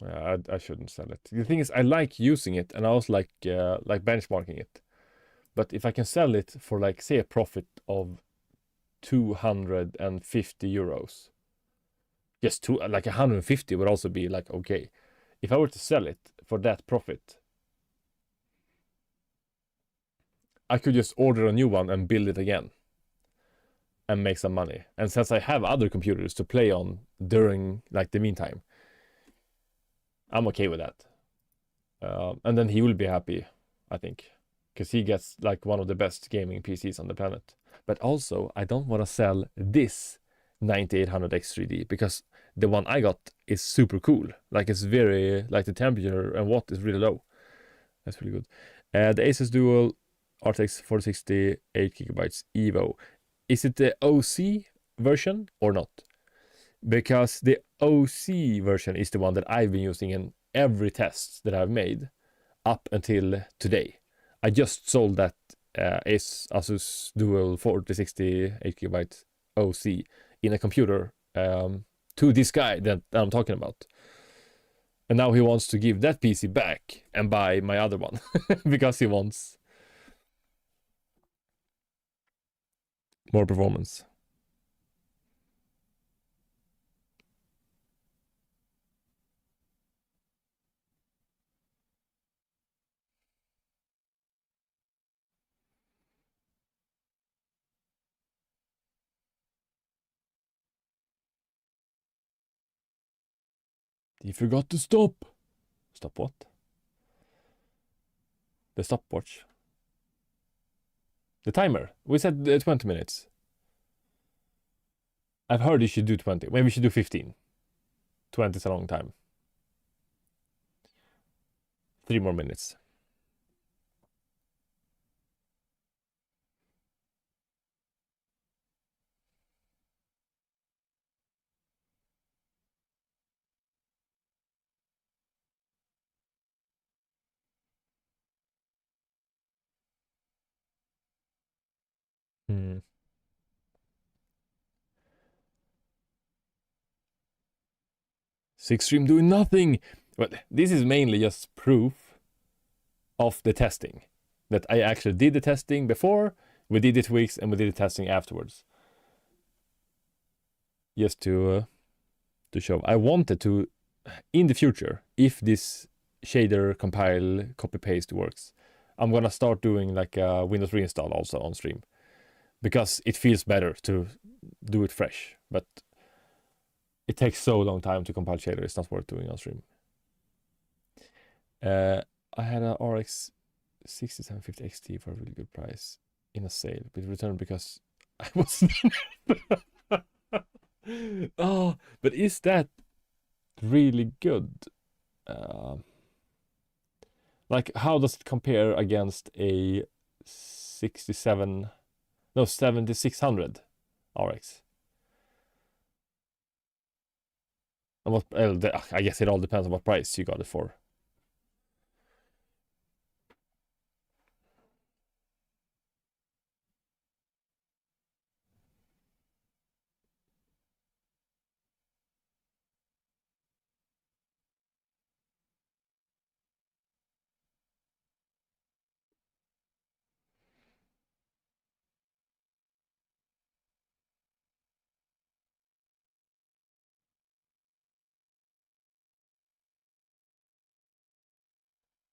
I shouldn't sell it. The thing is, I like using it, and I also like benchmarking it. But if I can sell it for like, say, a profit of 250 euros, yes, like 150 would also be like okay. If I were to sell it for that profit, I could just order a new one and build it again and make some money. And since I have other computers to play on during like the meantime, I'm okay with that. And then he will be happy, I think, because he gets like one of the best gaming PCs on the planet. But also, I don't want to sell this 9800 X3D because the one I got is super cool. Like it's very, like the temperature and watt is really low. That's really good. The Asus Dual RTX 4060 8 GB Evo. Is it the OC version or not? Because the OC version is the one that I've been using in every test that I've made up until today. I just sold that Asus Dual 4060 8 GB OC in a computer to this guy that I'm talking about. And now he wants to give that PC back and buy my other one because he wants more performance. He forgot to stop. Stop what? The stopwatch. The timer. We said 20 minutes. I've heard you should do 20. Maybe we should do 15. 20 is a long time. 3 more minutes. Hmm. Six stream doing nothing. But this is mainly just proof of the testing. That I actually did the testing before, we did the tweaks, and we did the testing afterwards. Just to show. I wanted to, in the future, if this shader compile copy paste works, I'm gonna start doing like a Windows reinstall also on stream because it feels better to do it fresh. But it takes so long time to compile shader, it's not worth doing on stream. I had a RX 6750 XT for a really good price in a sale, but returned because I was. Oh, but is that really good? Like, how does it compare against a 7600 RX? And what? I guess it all depends on what price you got it for.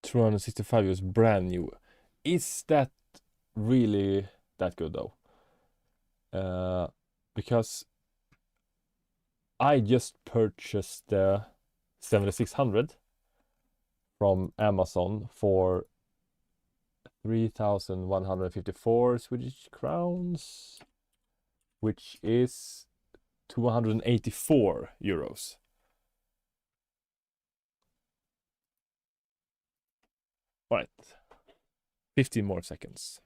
265 is brand new. Is that really that good though? Because I just purchased the 7600 from Amazon for 3,154 Swedish crowns, which is 284 euros. All right, 15 more seconds.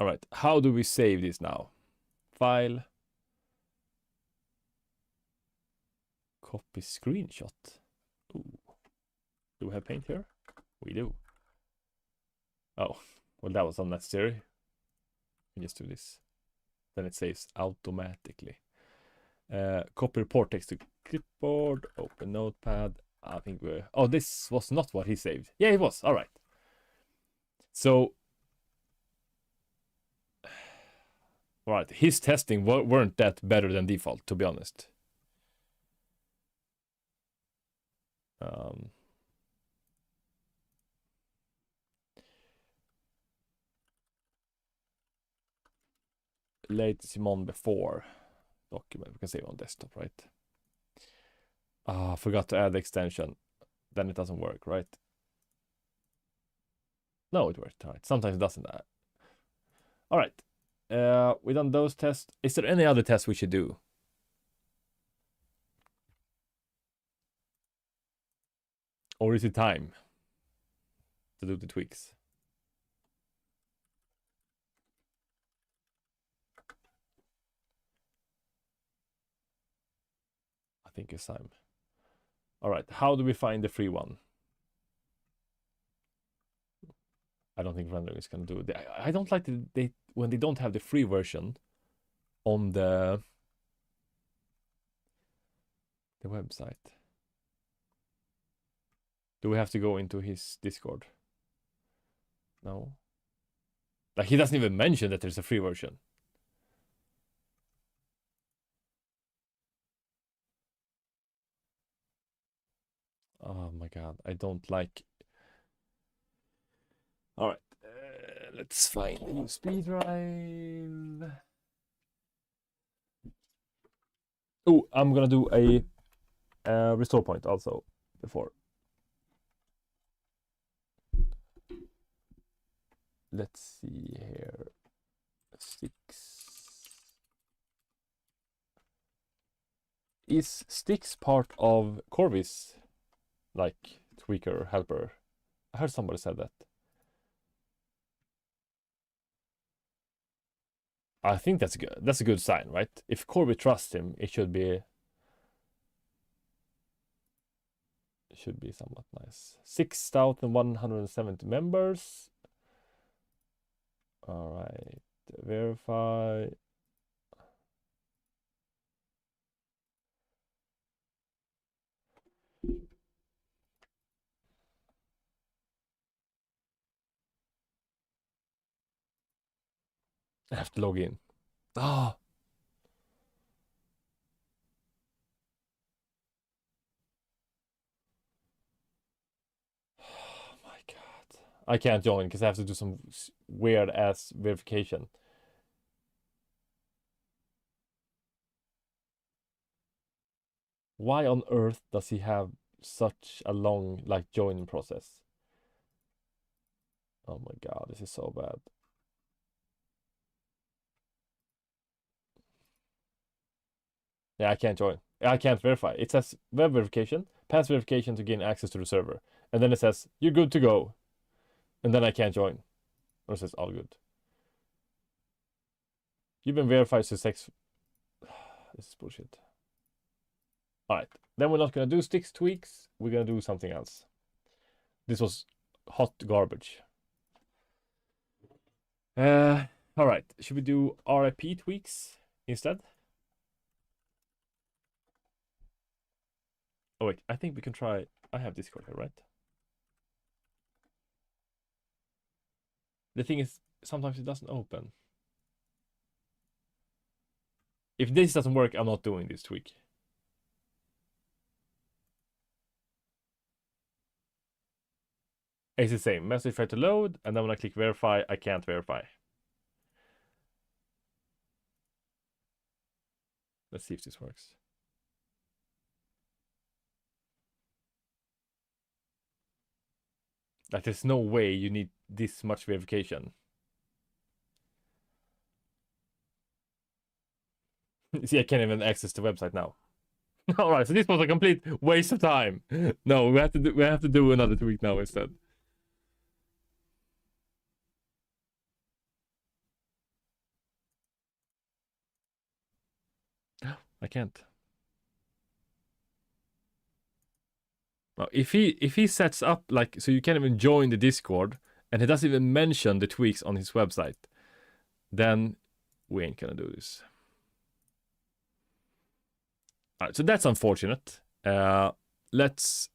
All right, how do we save this now? File. Copy screenshot. Ooh. Do we have paint here? We do. Oh, well, that was unnecessary. We just do this. Then it saves automatically. Copy report text to clipboard. Open notepad. I think we're... Oh, this was not what he saved. Yeah, it was. All right. So... All right. His testing weren't that better than default, to be honest. Late Simon before document. We can save on desktop, right? Ah, forgot to add the extension. Then it doesn't work, right? No, it worked. All right. Sometimes it doesn't. All right. We done those tests. Is there any other tests we should do? Or is it time to do the tweaks? I think it's time. All right. How do we find the free one? I don't think rendering is gonna do it. I don't like when they don't have the free version on the website. Do we have to go into his Discord? No. Like, he doesn't even mention that there's a free version. Oh my god, I don't like... Alright, let's find a new speed drive. Oh, I'm gonna do a restore point also before. Let's see here. Stix. Is Stix part of Corvis? Like tweaker helper? I heard somebody said that. I think that's good. That's a good sign, right? If Corby trusts him, it should be somewhat nice. 6,170 members. All right, verify. I have to log in. Ah. Oh my god. I can't join because I have to do some weird ass verification. Why on earth does he have such a long like joining process? Oh my god, this is so bad. Yeah, I can't join. I can't verify. It says web verification, pass verification to gain access to the server. And then it says, you're good to go. And then I can't join. Or it says, all good. You've been verified to sex. This is bullshit. Alright. Then we're not going to do Stix tweaks. We're going to do something else. This was hot garbage. Alright. Should we do RIP tweaks instead? Oh wait, I think we can try. I have Discord here, right? The thing is, sometimes it doesn't open. If this doesn't work, I'm not doing this tweak. It's the same. Message failed to load, and then when I click verify, I can't verify. Let's see if this works. Like, there's no way you need this much verification. See, I can't even access the website now. All right, so this was a complete waste of time. No, we have to do another tweak now instead. I can't. Well, if he sets up like so you can't even join the Discord and he doesn't even mention the tweaks on his website, then we ain't gonna do this. Alright, so that's unfortunate. Let's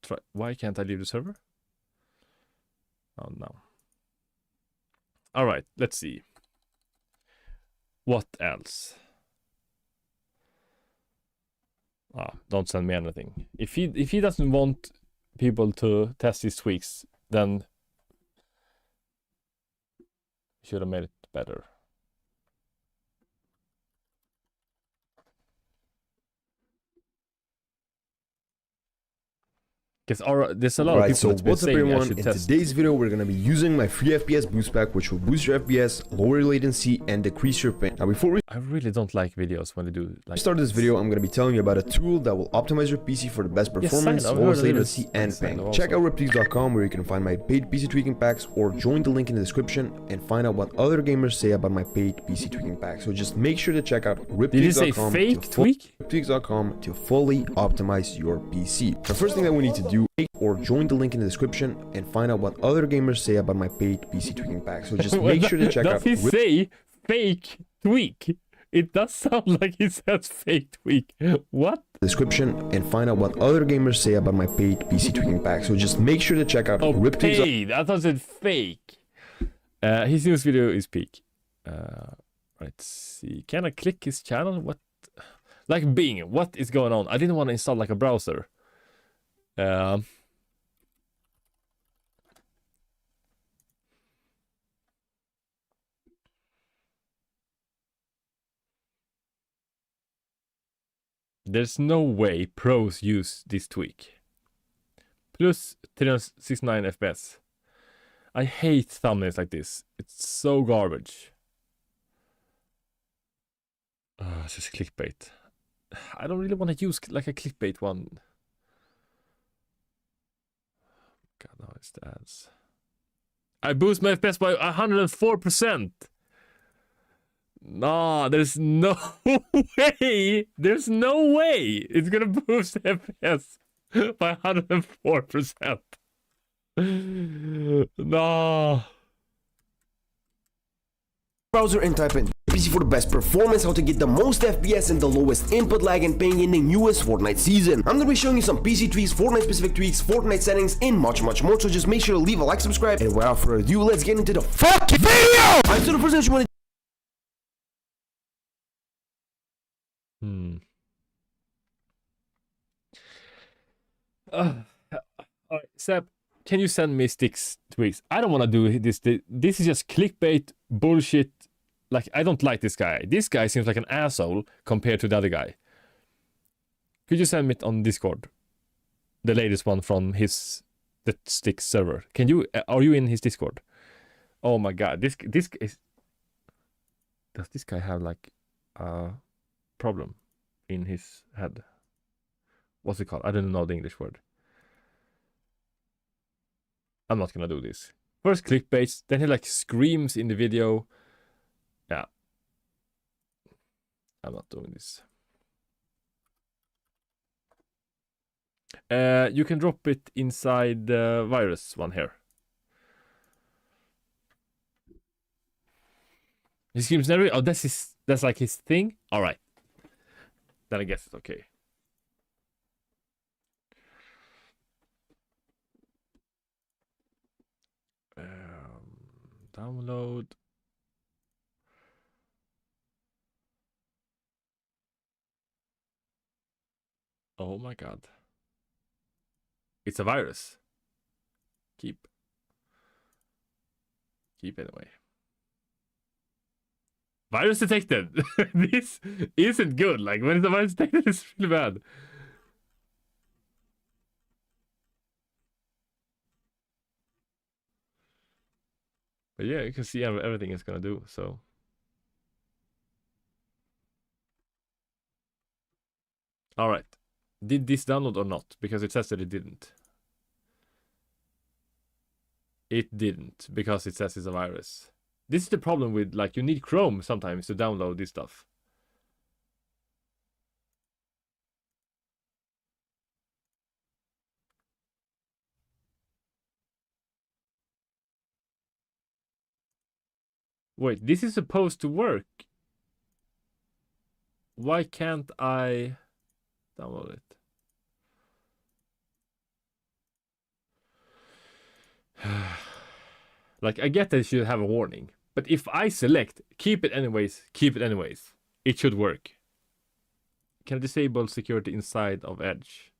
try. Why can't I leave the server? Oh no. Alright, let's see. What else? Don't send me anything. If he doesn't want people to test his tweaks, then should have made it better. Because there's a lot of people so that's been what's up saying I everyone, should in test. today's video we're going to be using my free FPS boost pack, which will boost your FPS, lower your latency, and decrease your ping. Now before we I really don't like videos when they do like start this video, I'm going to be telling you about a tool that will optimize your PC for the best performance, lowest latency, and ping. Check out riptix.com where you can find my paid PC tweaking packs, or join the link in the description and find out what other gamers say about my paid PC tweaking pack. So just make sure to check out riptix.com. Did you say fake tweak? Riptix.com to fully optimize your PC. The first thing that we need to do, or join the link in the description and find out what other gamers say about my paid PC tweaking pack. So just make sure to check out. Does he say fake tweak? It does sound like he says fake tweak. What? Description and find out what other gamers say about my paid PC tweaking pack. So just make sure to check out Riptix. Paid. I thought it said fake. His newest video is peak. Let's see. Can I click his channel? What? Like Bing. What is going on? I didn't want to install like a browser. There's no way pros use this tweak. Plus 369 FPS. I hate thumbnails like this. It's so garbage. It's just clickbait. I don't really want to use like a clickbait one. God, no, it's the ads. I boost my FPS by 104%. No, there's no way. There's no way it's gonna boost FPS by 104%. No. Browser and type in PC for the best performance, how to get the most FPS and the lowest input lag and ping in the newest Fortnite season. I'm gonna be showing you some PC tweaks, Fortnite specific tweaks, Fortnite settings, and much more. So just make sure to leave a like, subscribe, and without further ado, let's get into the fucking video! Alright, so the first thing you want to Alright, Seb, can you send me stix tweaks? I don't want to do this. This is just clickbait bullshit. Like, I don't like this guy. This guy seems like an asshole compared to the other guy. Could you send me it on Discord? The latest one from the stix server. Can you? Are you in his Discord? Oh my god, this is. Does this guy have like a problem in his head? What's it called? I don't know the English word. I'm not gonna do this. First clickbait, then he like screams in the video. Yeah. I'm not doing this. You can drop it inside the virus one here. He screams never. Oh, that's like his thing. All right. Then I guess it's okay. Download. Oh my god. It's a virus. Keep anyway. Virus detected. This isn't good. Like, when it's a virus detected, it's really bad. But yeah, you can see everything it's gonna do, so. Alright. Did this download or not? Because it says that it didn't. It didn't, because it says it's a virus. This is the problem with, like, you need Chrome sometimes to download this stuff. Wait, this is supposed to work. Why can't I download it? Like, I get that it should have a warning. But if I select keep it anyways, it should work. Can I disable security inside of Edge?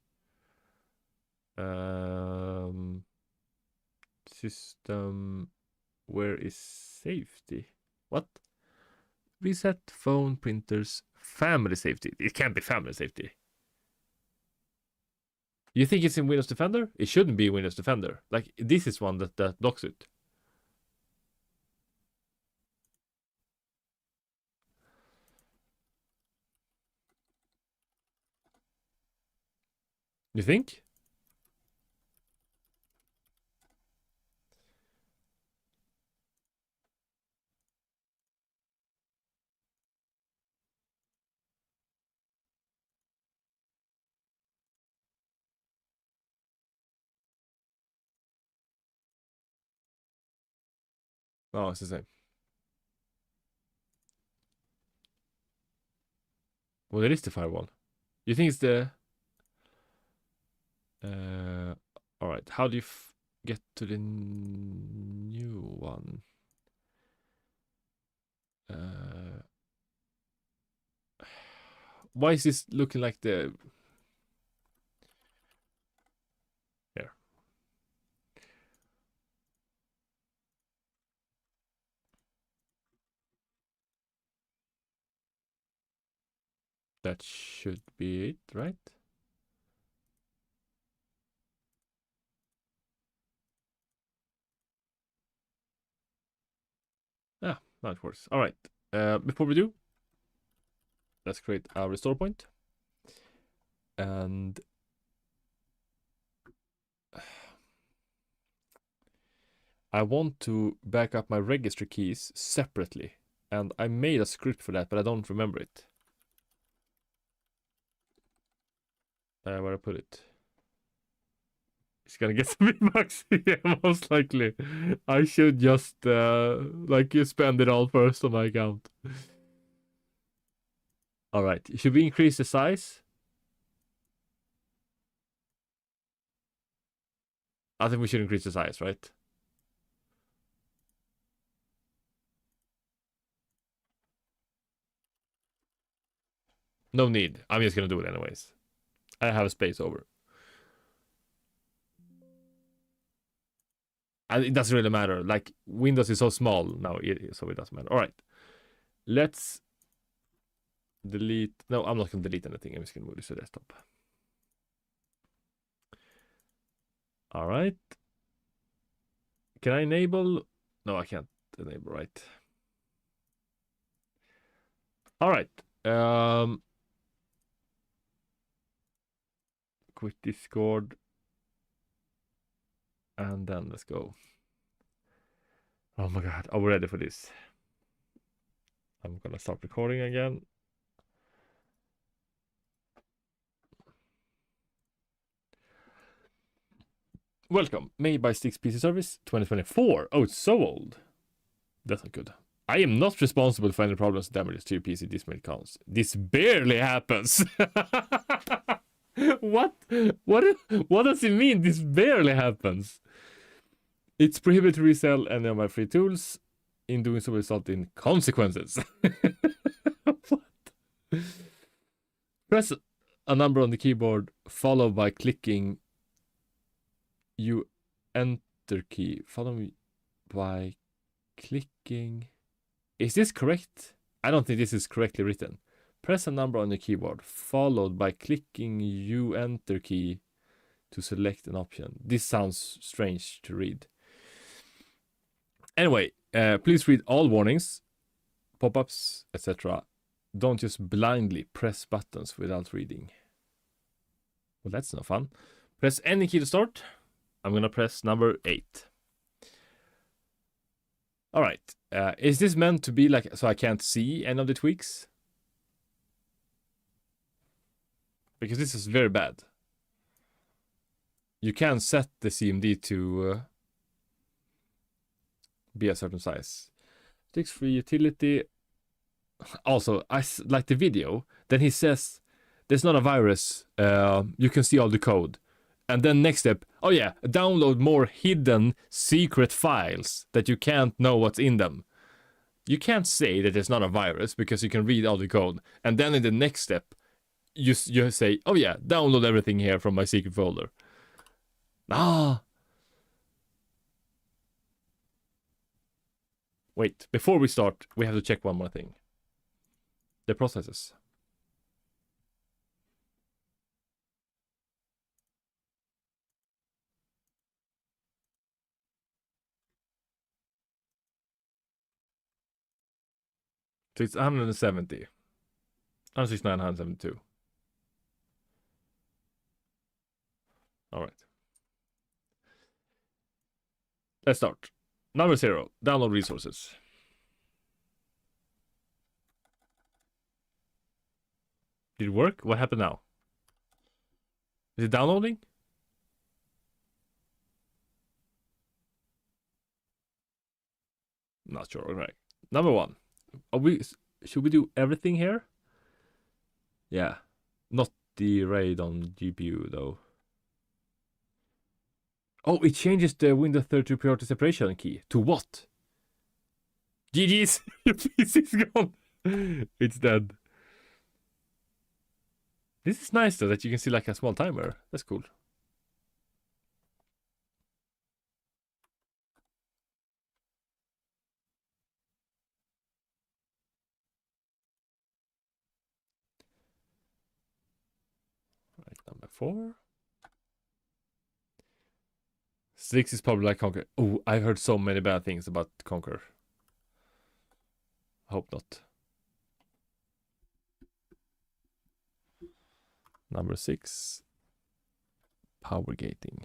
System, where is safety? What? Reset phone printers family safety. It can't be family safety. You think it's in Windows Defender? It shouldn't be Windows Defender. Like, this is one that locks it. You think? Oh, it's the same. Well, it is the firewall. You think it's the... Alright, how do you get to the new one? Why is this looking like the... Here. That should be it, right? Ah, now it works. Alright, before we do, let's create a restore point. And I want to back up my registry keys separately. And I made a script for that, but I don't remember it. Where I put it? It's gonna get some V-Bucks. Yeah, most likely. I should just like spend it all first on my account. Alright, should we increase the size? I think we should increase the size, right? No need. I'm just gonna do it anyways. I have a space over. And it doesn't really matter. Like, Windows is so small now, so it doesn't matter. Alright. Let's delete. No, I'm not gonna delete anything. I'm just gonna move this to desktop. Alright. Can I enable? No, I can't enable, right? Alright. Quit Discord. And then let's go. Oh my god, are we ready for this? I'm gonna start recording again. Welcome, made by Stix PC Service 2024. Oh, it's so old. That's not good. I am not responsible for any problems or damages to your PC. This may counts. This barely happens. What? What does it mean? This barely happens. It's prohibited to resell any of my free tools. In doing so, will result in consequences. What? Press a number on the keyboard, followed by clicking you enter key. Follow by clicking. Is this correct? I don't think this is correctly written. Press a number on the keyboard, followed by clicking you enter key to select an option. This sounds strange to read. Anyway, please read all warnings, pop-ups, etc. Don't just blindly press buttons without reading. Well, that's no fun. Press any key to start. I'm gonna press number 8. Alright, is this meant to be like, so I can't see any of the tweaks? Because this is very bad. You can set the CMD to be a certain size. Stix free utility. Also, like the video. Then he says, "There's not a virus. You can see all the code." And then next step, oh yeah, download more hidden secret files that you can't know what's in them. You can't say that it's not a virus because you can read all the code. And then in the next step, you say, oh yeah, download everything here from my secret folder. Wait, before we start, we have to check one more thing. The processes. So it's 170. 169, 172. Alright. Let's start. Number 0, download resources. Did it work? What happened now? Is it downloading? Not sure. Alright. Number 1. Should we do everything here? Yeah. Not the RAID on GPU though. Oh, it changes the Windows 32 priority separation key. To what? GG's! Your PC's gone! It's dead. This is nice though, that you can see like a small timer. That's cool. Right, number 4. Stix is probably like Conquer. Oh, I've heard so many bad things about Conquer. Hope not. Number 6. Power gating.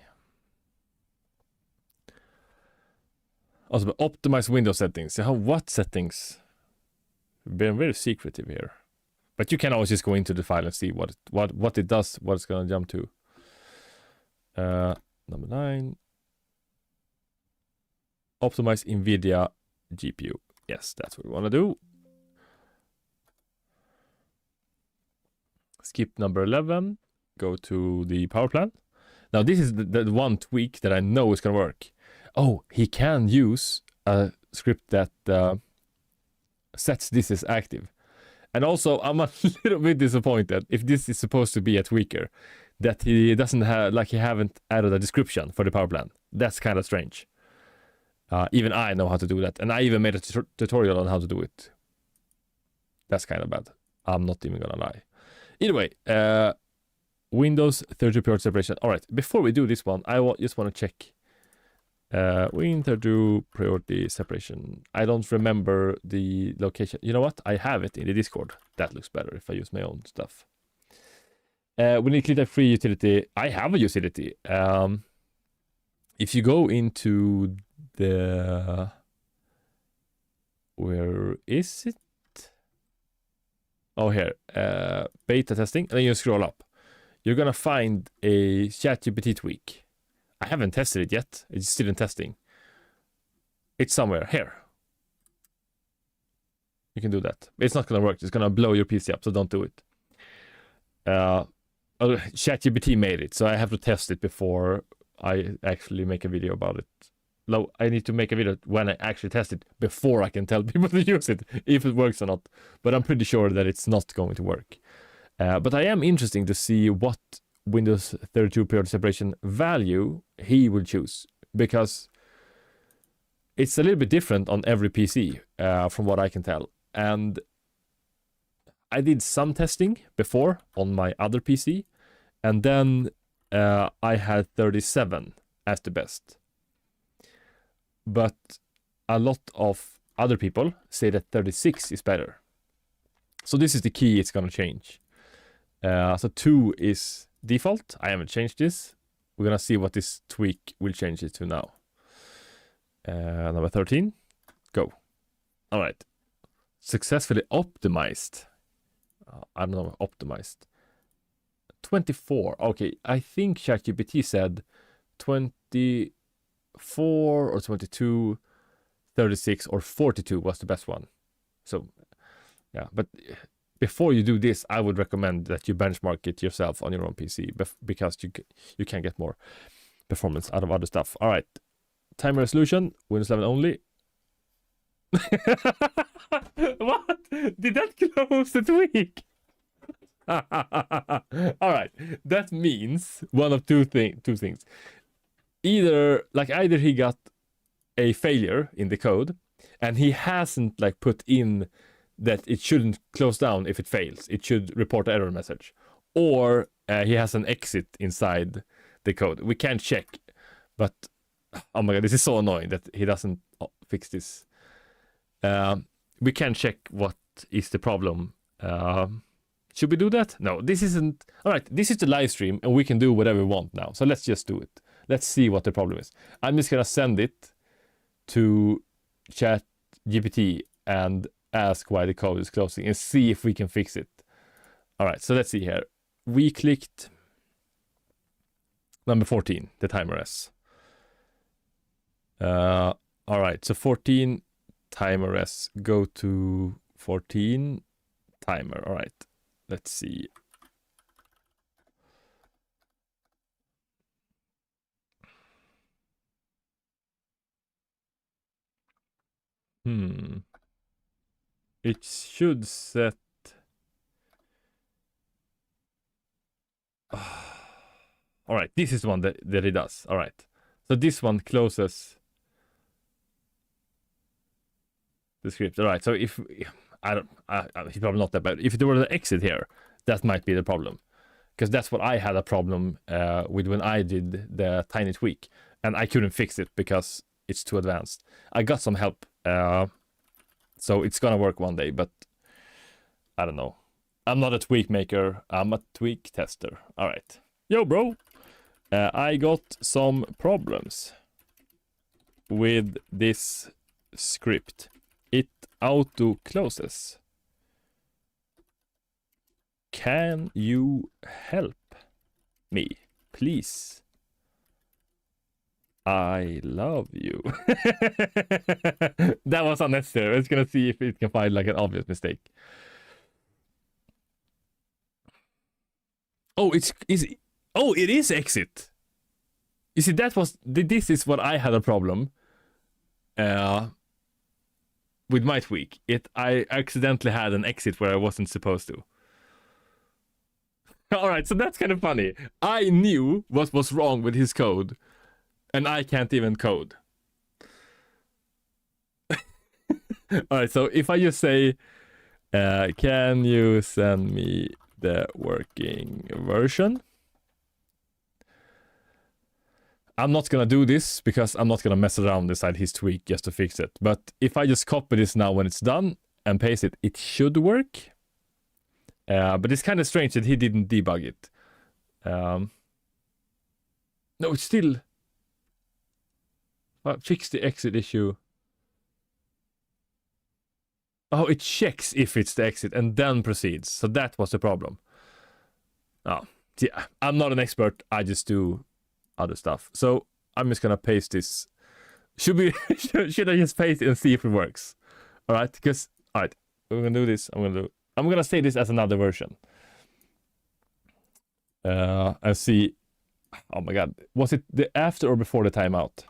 Also, optimize Windows settings. What settings? Being very secretive here. But you can always just go into the file and see what it does, what it's gonna jump to. Number 9. Optimize NVIDIA GPU. Yes, that's what we want to do. Skip number 11. Go to the power plan. Now this is the one tweak that I know is going to work. Oh, he can use a script that sets this as active. And also, I'm a little bit disappointed if this is supposed to be a tweaker, that he doesn't have, like he haven't added a description for the power plan. That's kind of strange. Even I know how to do that, and I even made a tutorial on how to do it. That's kind of bad. I'm not even gonna lie. Either way, Windows 32 priority separation. All right, before we do this one, I just want to check Win 32 priority separation. I don't remember the location. You know what? I have it in the Discord. That looks better if I use my own stuff. We need to click that free utility. I have a utility. If you go into the... Where is it? Oh, here. Beta testing. And then you scroll up. You're going to find a ChatGPT tweak. I haven't tested it yet. It's still in testing. It's somewhere. Here. You can do that. It's not going to work. It's going to blow your PC up, so don't do it. ChatGPT made it, so I have to test it before I actually make a video about it. No, I need to make a video when I actually test it before I can tell people to use it, if it works or not. But I'm pretty sure that it's not going to work. But I am interested to see what Windows 32 priority separation value he will choose, because it's a little bit different on every PC, from what I can tell. And I did some testing before on my other PC, and then I had 37 as the best. But a lot of other people say that 36 is better. So this is the key it's going to change. So 2 is default. I haven't changed this. We're going to see what this tweak will change it to now. Number 13. Go. All right. Successfully optimized. I don't know, optimized. 24. Okay, I think ChatGPT said 24 or 22. 36 or 42 was the best one. So yeah, but before you do this, I would recommend that you benchmark it yourself on your own PC because you can get more performance out of other stuff. All right, timer resolution, Windows 11 only. What? Did that close the tweak? All right, that means one of two things. Either he got a failure in the code and he hasn't like put in that it shouldn't close down if it fails. It should report an error message. Or he has an exit inside the code. We can't check, but oh my god, this is so annoying that he doesn't fix this. We can check what is the problem. Should we do that? No, this isn't. All right, this is the live stream and we can do whatever we want now. So let's just do it. Let's see what the problem is. I'm just gonna send it to ChatGPT and ask why the code is closing and see if we can fix it. All right, so let's see here. We clicked number 14, the timer S. All right, so 14 timer S. Go to 14 timer. All right, let's see. It should set. All right, this is the one that it does. All right, so this one closes the script. All right, so if it's probably not that bad. If there were an exit here, that might be the problem, because that's what I had a problem with when I did the tiny tweak, and I couldn't fix it because it's too advanced. I got some help, so it's gonna work one day, but I don't know. I'm not a tweak maker, I'm a tweak tester. All right, yo bro, I got some problems with this script. It auto closes. Can you help me, please? I love you. That was unnecessary. I was gonna see if it can find like an obvious mistake. Oh, it is exit. You see, this is what I had a problem with my tweak. I accidentally had an exit where I wasn't supposed to. All right, so that's kind of funny. I knew what was wrong with his code, and I can't even code. All right, so if I just say, can you send me the working version? I'm not gonna do this because I'm not gonna mess around inside his tweak just to fix it. But if I just copy this now when it's done and paste it, it should work. But it's kind of strange that he didn't debug it. No, it's still... fix the exit issue. Oh, it checks if it's the exit and then proceeds. So that was the problem. Oh, yeah, I'm not an expert. I just do other stuff. So I'm just gonna paste this. Should I just paste it and see if it works? All right, because all right, we're gonna do this. I'm gonna say this as another version. And see. Oh my god, was it the after or before the timeout?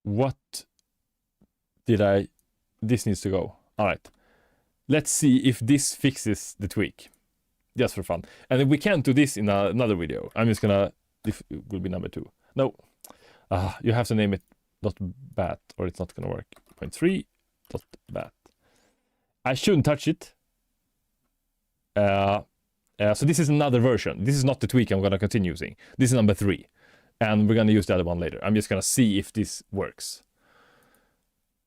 What did I... This needs to go. All right. Let's see if this fixes the tweak. Just for fun. And if we can't do this in another video, I'm just gonna... This will be number 2. No. You have to name it .bat or it's not gonna work. 0.3 .bat. I shouldn't touch it. So this is another version. This is not the tweak I'm gonna continue using. This is number 3. And we're going to use the other one later. I'm just going to see if this works.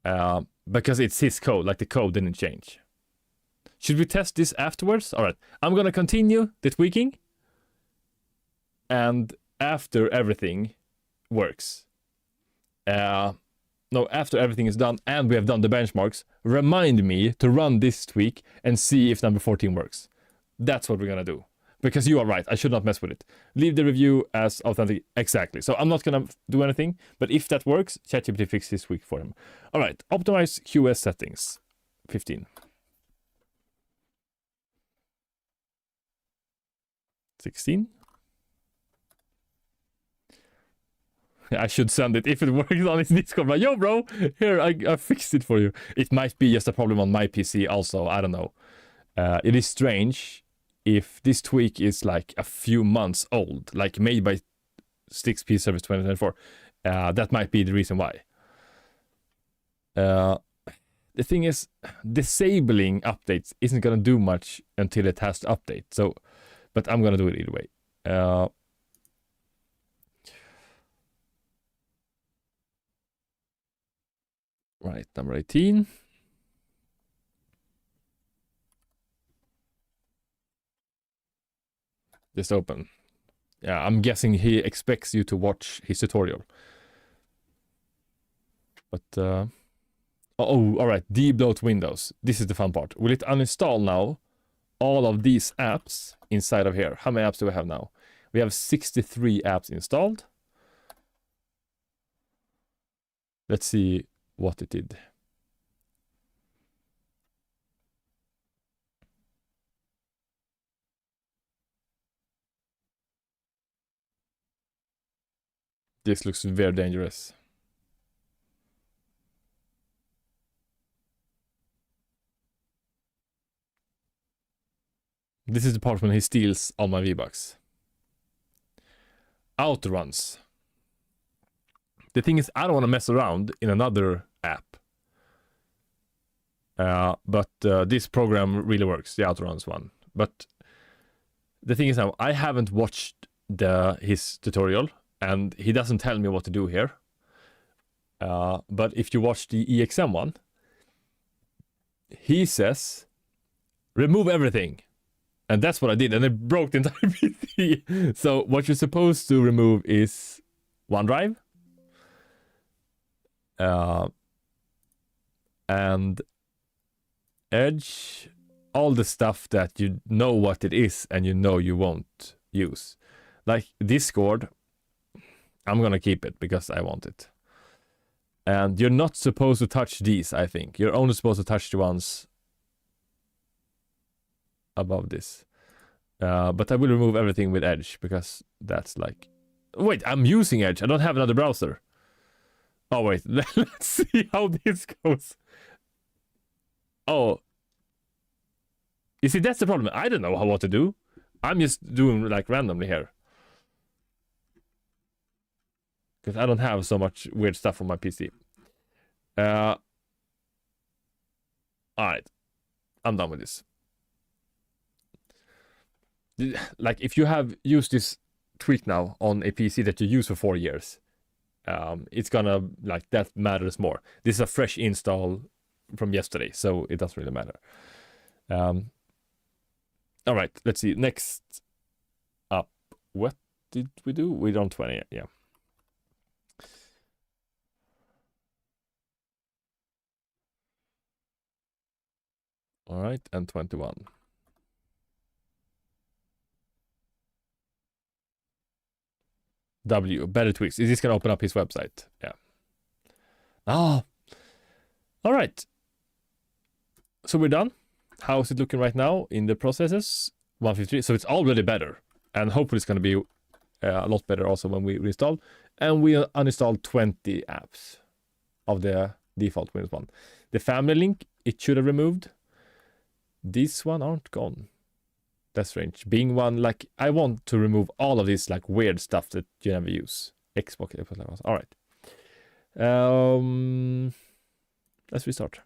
Because it's his code, like the code didn't change. Should we test this afterwards? All right, I'm going to continue the tweaking. And after everything works. No, after everything is done and we have done the benchmarks, remind me to run this tweak and see if number 14 works. That's what we're going to do. because you are right. I should not mess with it. Leave the review as authentic. Exactly. So I'm not gonna do anything. But if that works, ChatGPT fix this week for him. All right. Optimize QS settings. 15. 16. I should send it if it works on his Discord. Like, yo, bro, here, I fixed it for you. It might be just a problem on my PC also. I don't know. It is strange if this tweak is like a few months old, like made by stix P Service 2024. That might be the reason why. The thing is, disabling updates isn't going to do much until it has to update. So, but I'm going to do it either way. Right, number 18. Just open. Yeah, I'm guessing he expects you to watch his tutorial. But, oh, all right, debloat Windows. This is the fun part. Will it uninstall now all of these apps inside of here? How many apps do we have now? We have 63 apps installed. Let's see what it did. This looks very dangerous. This is the part when he steals all my V-Bucks. Outruns. The thing is, I don't want to mess around in another app. But this program really works, the Outruns one. But the thing is now, I haven't watched his tutorial, and he doesn't tell me what to do here. But if you watch the EXM one, he says, remove everything. And that's what I did, and it broke the entire PC. So what you're supposed to remove is OneDrive. And Edge, all the stuff that you know what it is and you know you won't use. Like Discord, I'm gonna keep it because I want it. And you're not supposed to touch these, I think. You're only supposed to touch the ones above this. But I will remove everything with Edge because that's like... Wait, I'm using Edge. I don't have another browser. Oh, wait. Let's see how this goes. Oh. You see, that's the problem. I don't know what to do. I'm just doing like randomly here. Because I don't have so much weird stuff on my PC. Alright. I'm done with this. Like, if you have used this tweak now on a PC that you use for 4 years, it's gonna, like, that matters more. This is a fresh install from yesterday, so it doesn't really matter. All right, let's see. Next up, what did we do? We're on 20, yeah. All right, and 21. W, better tweaks. Is this gonna open up his website? Yeah. Ah. All right. So we're done. How is it looking right now in the processes? 153. So it's already better. And hopefully it's going to be a lot better also when we reinstall. And we uninstalled 20 apps of the default Windows one. The family link, it should have removed. These one aren't gone. That's strange. Being one, like, I want to remove all of this, like, weird stuff that you never use. Xbox. All right. Let's restart.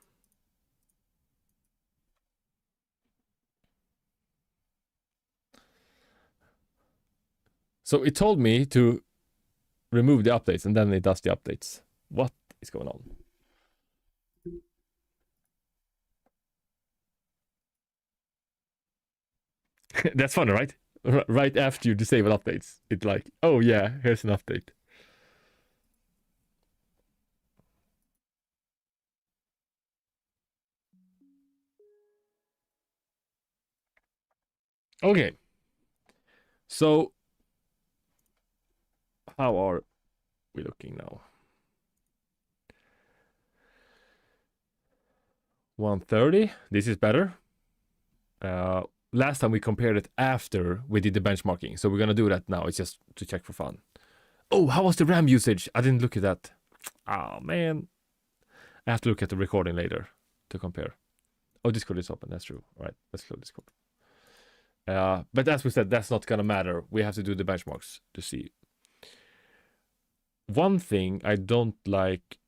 So it told me to remove the updates, and then it does the updates. What is going on? That's funny, right? Right after you disable updates, it's like, oh yeah, here's an update. Okay. So, how are we looking now? 130. This is better. Last time we compared it after we did the benchmarking, so we're gonna do that now. It's just to check for fun. Oh, how was the RAM usage? I didn't look at that. Oh man, I have to look at the recording later to compare. Oh, Discord is open. That's true. All right, let's close Discord. But as we said, that's not gonna matter. We have to do the benchmarks to see. One thing I don't like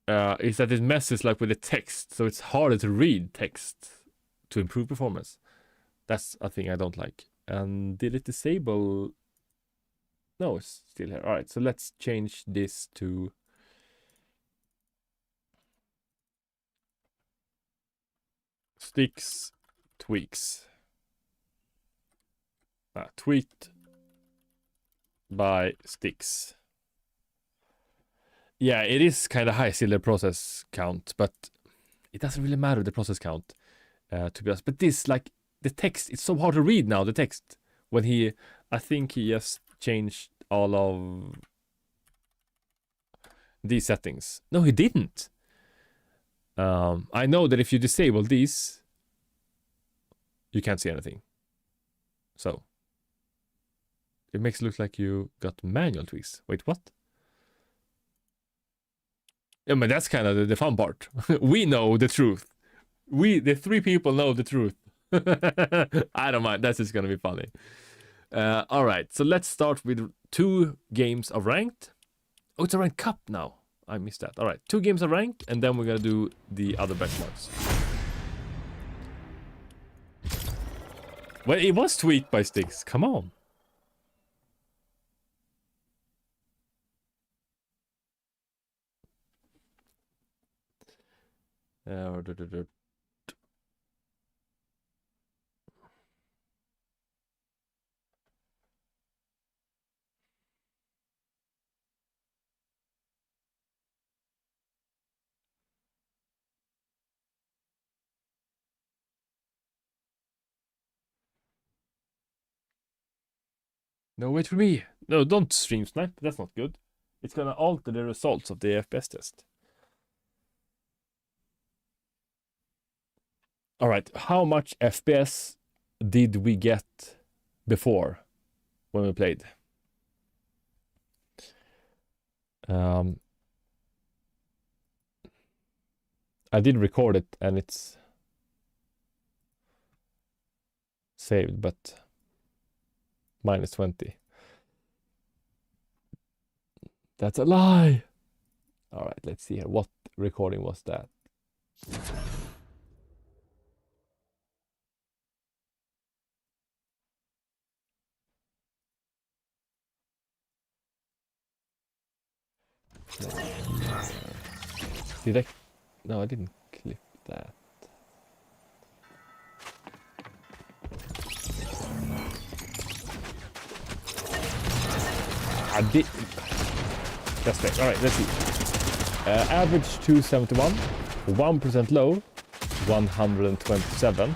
is that it messes like with the text, so it's harder to read text to improve performance. That's a thing I don't like. And did it disable? No, it's still here. All right, so let's change this to stix tweaks. Tweet by stix. Yeah, it is kind of high still, the process count, but it doesn't really matter the process count, to be honest. But this, like, the text, it's so hard to read now, the text. When I think he just changed all of these settings. No, he didn't. I know that if you disable these, you can't see anything. So, it makes it look like you got manual tweaks. Wait, what? Yeah, but that's kind of the fun part. We know the truth. The three people know the truth. I don't mind. That's just gonna be funny. All right, so let's start with 2 games of ranked. Oh, it's a ranked cup now. I missed that. All right, 2 games of ranked, and then we're gonna do the other benchmarks. Well, it was tweaked by stix. Come on. No, wait for me. No, don't stream snipe. That's not good. It's gonna alter the results of the FPS test. All right, how much FPS did we get before when we played? I did record it and it's saved, but -20. That's a lie. All right, let's see here. What recording was that? Did I? No, I didn't clip that. I did. That's right. All right, let's see. Average 271, 1% low, 127,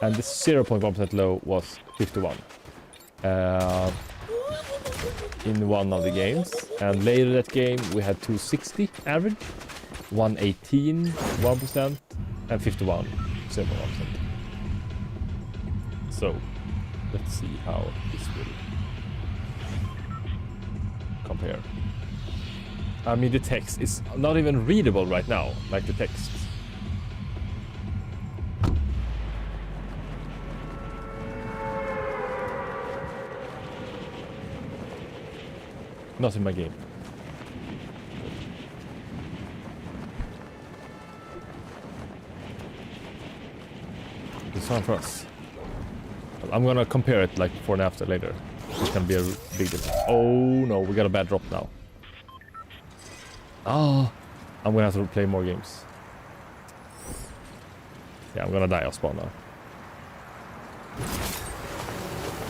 and the 0.1% low was 51. In one of the games, and later that game we had 260 average, 118 1%, and 51 0.1%. So let's see how this will compare. I mean, the text is not even readable right now, like the text. Not in my game. It's fun for us. I'm gonna compare it like before and after later. It can be a big difference. Oh no, we got a bad drop now. Oh, I'm gonna have to play more games. Yeah, I'm gonna die off spawn now.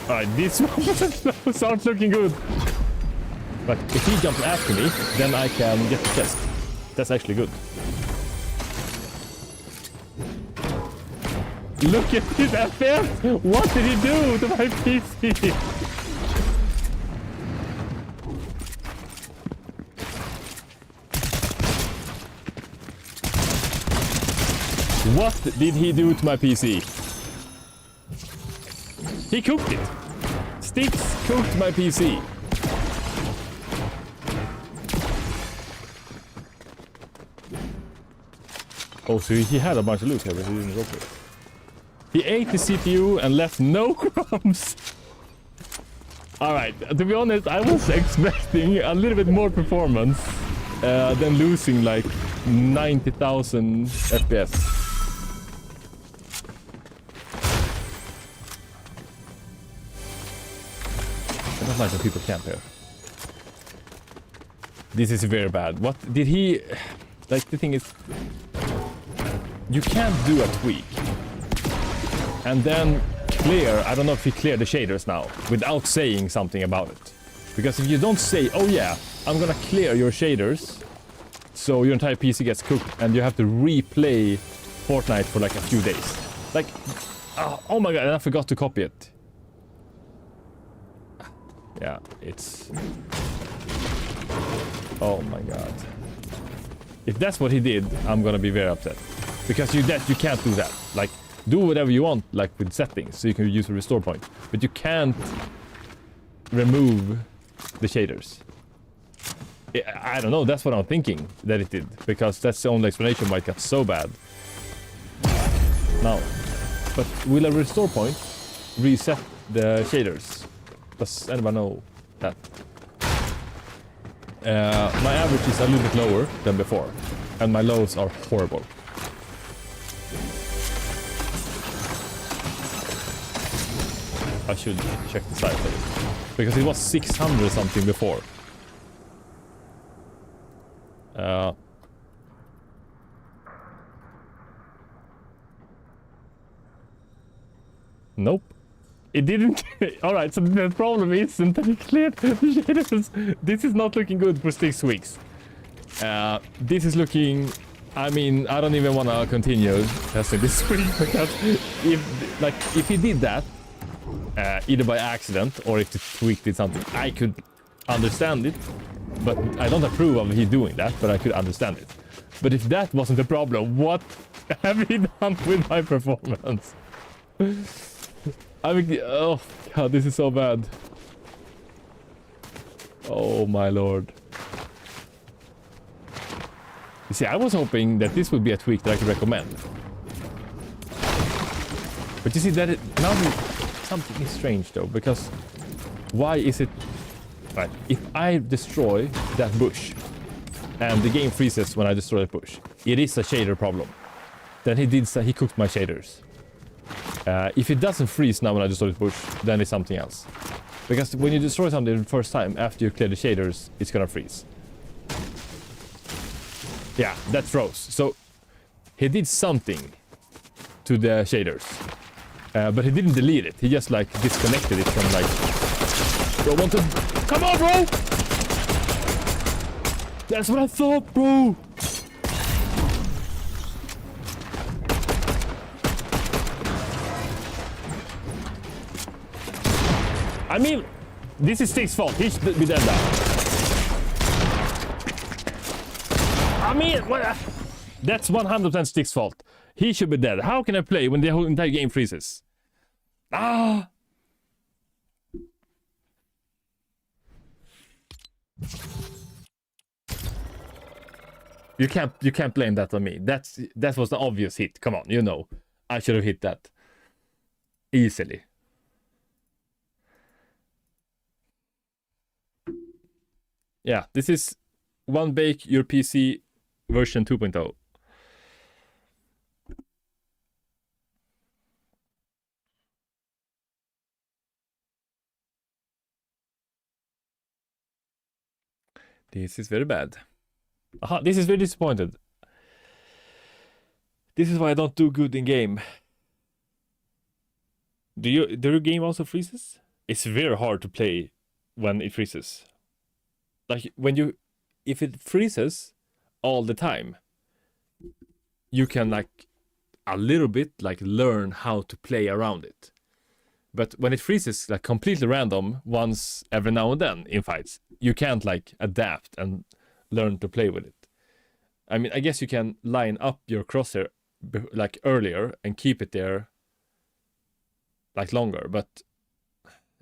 Alright, this one sounds looking good. But if he jumps after me, then I can get the chest. That's actually good. Look at this FPS! What did he do to my PC? What did he do to my PC? He cooked it. Stix cooked my PC. Oh, so he had a bunch of loot here, but he didn't drop it. He ate the CPU and left no crumbs. Alright, to be honest, I was expecting a little bit more performance than losing like 90,000 FPS. I don't like when people camp here. This is very bad. What did he... Like, the thing is... You can't do a tweak. And then clear... I don't know if he cleared the shaders now. Without saying something about it. Because if you don't say, oh yeah, I'm gonna clear your shaders. So your entire PC gets cooked and you have to replay Fortnite for like a few days. Like... Oh my god, and I forgot to copy it. Yeah, it's... Oh my god. If that's what he did, I'm gonna be very upset. Because you can't do that. Like, do whatever you want, like with settings, so you can use a restore point. But you can't remove the shaders. I don't know, that's what I'm thinking that it did. Because that's the only explanation why it got so bad. Now, but will a restore point reset the shaders? Does anyone know that? My average is a little bit lower than before, and my lows are horrible. I should check the size of it, because it was 600 something before. Nope. It didn't... Alright, so the problem isn't that it cleared the shaders. This is not looking good for 6 weeks. This is looking... I mean, I don't even want to continue testing this week, because if he did that, either by accident or if the tweak did something, I could understand it. But I don't approve of he doing that, but I could understand it. But if that wasn't the problem, what have he done with my performance? I mean, oh god, this is so bad. Oh my lord. You see, I was hoping that this would be a tweak that I could recommend. But you see that now something is strange though, because why is it... Right, if I destroy that bush and the game freezes when I destroy that bush, it is a shader problem. Then he cooked my shaders. If it doesn't freeze now when I destroy the bush, then it's something else. Because when you destroy something the first time after you clear the shaders, it's gonna freeze. Yeah, that froze. So he did something to the shaders, but he didn't delete it. He just like disconnected it from like. Bro, want to? Come on, bro! That's what I thought, bro. I mean, this is Stix's fault. He should be dead now. I mean, what? That's 100% Stix's fault. He should be dead. How can I play when the whole entire game freezes? Ah! You can't blame that on me. That was the obvious hit. Come on, you know. I should have hit that easily. Yeah, this is One Bake Your PC version 2.0. This is very bad. Aha, this is very disappointed. This is why I don't do good in game. Do your game also freezes? It's very hard to play when it freezes. Like if it freezes all the time, you can like a little bit, like learn how to play around it. But when it freezes like completely random once every now and then in fights, you can't like adapt and learn to play with it. I mean, I guess you can line up your crosshair like earlier and keep it there like longer, but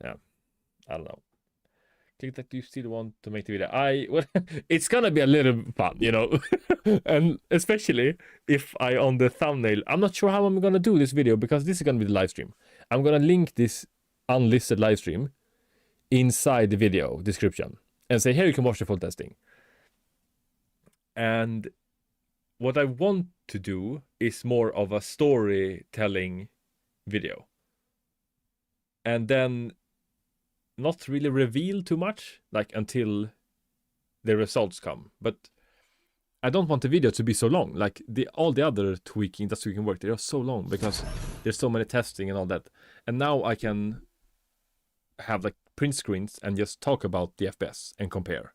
yeah, I don't know. Click that you still want to make the video. Well, it's gonna be a little fun, you know, and especially if I on the thumbnail, I'm not sure how I'm gonna do this video because this is gonna be the live stream. I'm gonna link this unlisted live stream inside the video description and say here you can watch the full testing. And what I want to do is more of a storytelling video, and then not really reveal too much, like until the results come. But I don't want the video to be so long. Like all the other tweaking work, they are so long because there's so many testing and all that. And now I can have like print screens and just talk about the FPS and compare.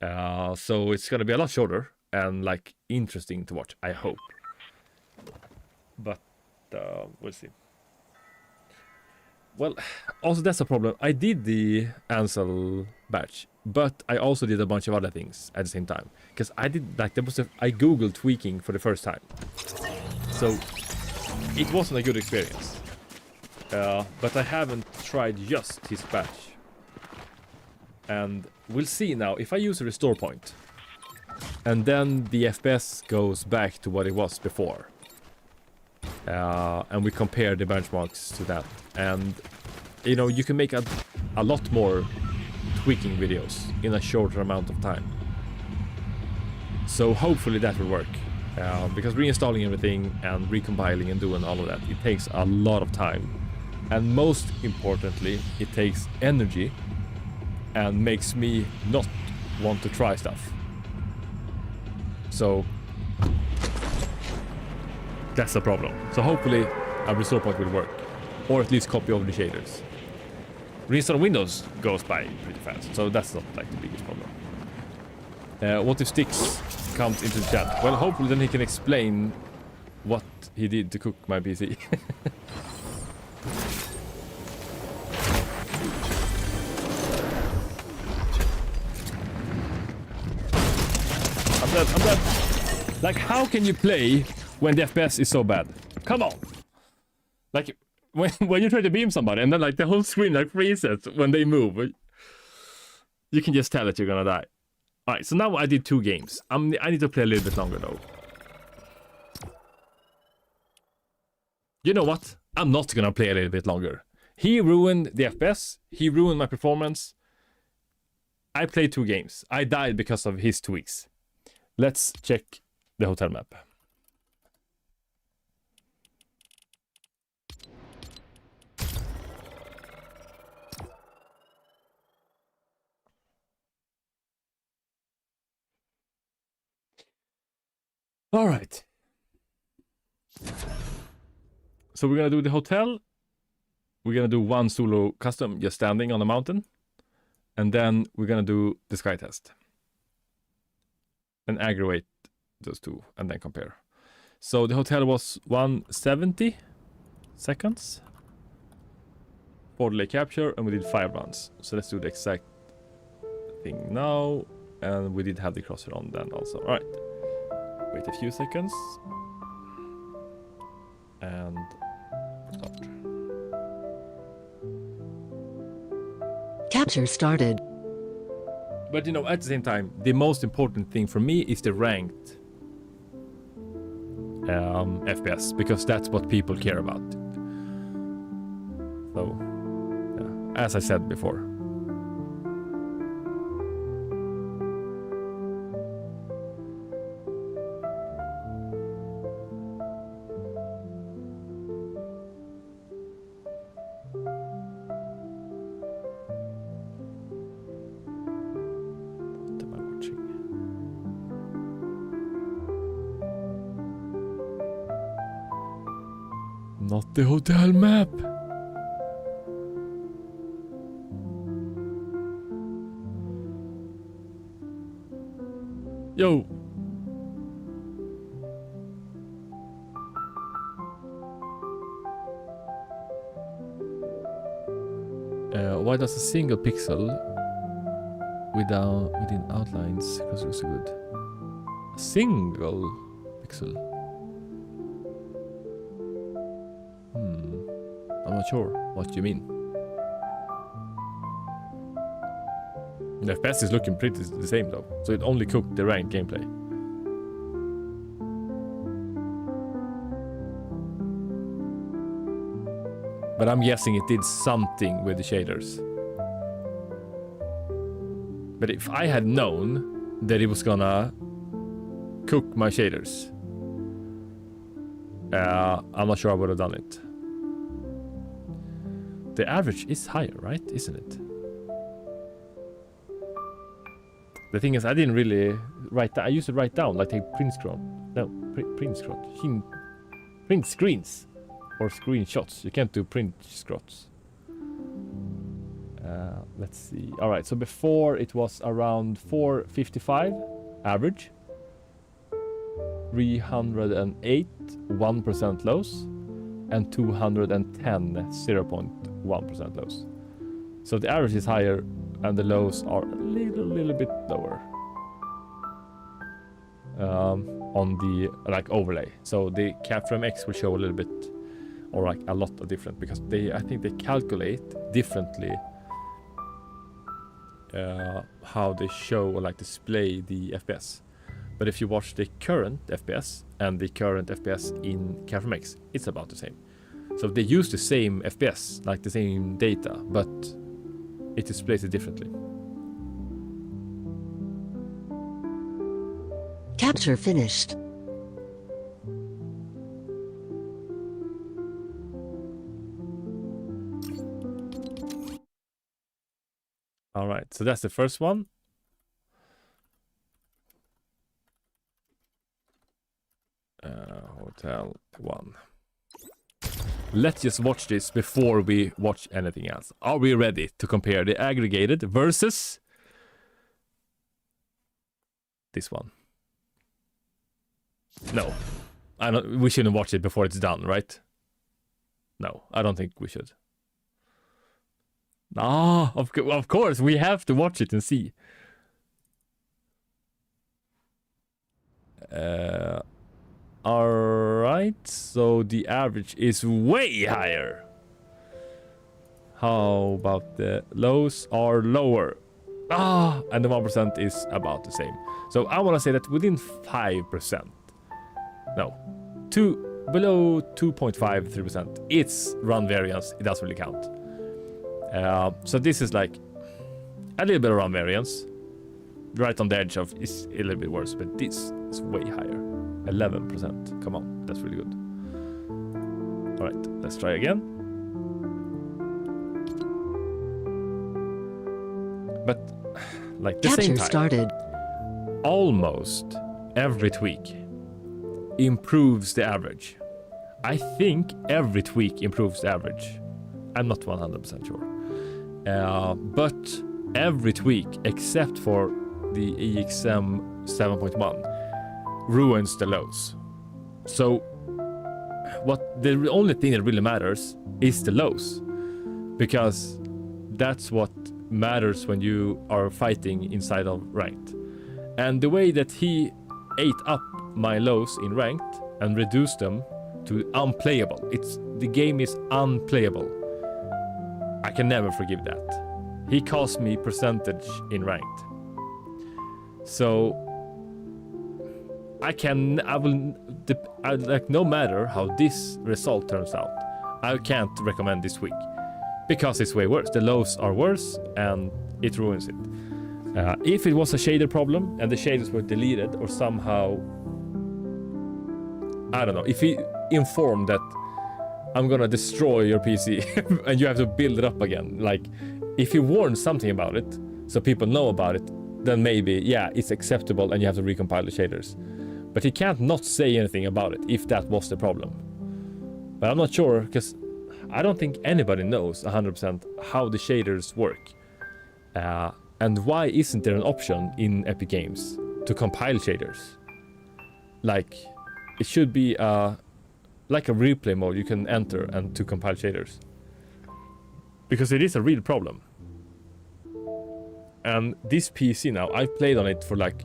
So it's gonna be a lot shorter and like interesting to watch, I hope. But we'll see. Well, also that's a problem. I did the Ansel batch, but I also did a bunch of other things at the same time. Because I did like I googled tweaking for the first time, so it wasn't a good experience. But I haven't tried just his batch, and we'll see now if I use a restore point, and then the FPS goes back to what it was before. And we compare the benchmarks to that, and you know, you can make a lot more tweaking videos in a shorter amount of time. So hopefully that will work, because reinstalling everything and recompiling and doing all of that, it takes a lot of time, and most importantly it takes energy and makes me not want to try stuff. So that's the problem. So hopefully a restore point will work, or at least copy over the shaders. Reinstall Windows goes by pretty fast, so that's not like the biggest problem. What if Stix comes into the chat? Well, hopefully then he can explain what he did to cook my PC. I'm dead. Like, how can you play when the FPS is so bad? Come on! Like, when you try to beam somebody and then like the whole screen like freezes when they move, you can just tell that you're gonna die. Alright, so now I did 2 games. I need to play a little bit longer though. You know what? I'm not gonna play a little bit longer. He ruined the FPS, he ruined my performance. I played 2 games. I died because of his tweaks. Let's check the hotel map. All right. So we're gonna do the hotel. We're gonna do 1 solo custom, just standing on the mountain. And then we're gonna do the sky test. And aggravate those 2 and then compare. So the hotel was 170 seconds for delay capture, and we did 5 runs. So let's do the exact thing now. And we did have the crosshair on then also. All right. Wait a few seconds. And start. Capture started. But you know, at the same time, the most important thing for me is the ranked FPS, because that's what people care about. So, yeah, as I said before. Not the hotel map. Yo. Why does a single pixel within outlines because it was so good? A single pixel. I'm not sure what you mean. The FPS is looking pretty the same though, so it only cooked the ranked gameplay. But I'm guessing it did something with the shaders. But if I had known that it was gonna cook my shaders, I'm not sure I would have done it. The average is higher, right? Isn't it? The thing is, I didn't really write down. I used to write down, like take print screen. No, print screen. Print screens. Or screenshots. You can't do print scrots. Let's see. Alright, so before it was around 455 average. 308 1% lows. And 210 0.1% lows. So the average is higher and the lows are a little bit lower. On the like overlay. So the Capframe X will show a little bit or like a lot of different because I think they calculate differently how they show or like display the FPS. But if you watch the current FPS and the current FPS in Capframe X, it's about the same. So they use the same FPS, like the same data, but it displays it differently. Capture finished. All right, so that's the first one. Hotel 1. Let's just watch this before we watch anything else. Are we ready to compare the aggregated versus this one? No. We shouldn't watch it before it's done, right? No, I don't think we should. Ah, of course, we have to watch it and see. Alright, so the average is way higher. How about the lows are lower? Ah, and the 1% is about the same. So I want to say that within 5%, no, below 2.53%, it's run variance, it doesn't really count. So this is like a little bit of run variance, right on the edge of is a little bit worse, but this is way higher. 11%. Come on, that's really good. All right, let's try again. But like the same time, started. Almost every tweak improves the average. I think every tweak improves the average. I'm not 100% sure. But every tweak except for the EXM 7.1 ruins the lows. So the only thing that really matters is the lows, because that's what matters when you are fighting inside of ranked. And the way that he ate up my lows in ranked and reduced them to unplayable, the game is unplayable. I can never forgive that. He cost me percentage in ranked. So like no matter how this result turns out, I can't recommend this week because it's way worse. The lows are worse and it ruins it. If it was a shader problem and the shaders were deleted or somehow, I don't know, if he informed that I'm gonna destroy your PC and you have to build it up again, like if he warned something about it so people know about it, then maybe, yeah, it's acceptable and you have to recompile the shaders. But he can't not say anything about it if that was the problem. But I'm not sure, because I don't think anybody knows 100% how the shaders work. And why isn't there an option in Epic Games to compile shaders? Like, it should be like a replay mode you can enter and to compile shaders. Because it is a real problem. And this PC now, I've played on it for like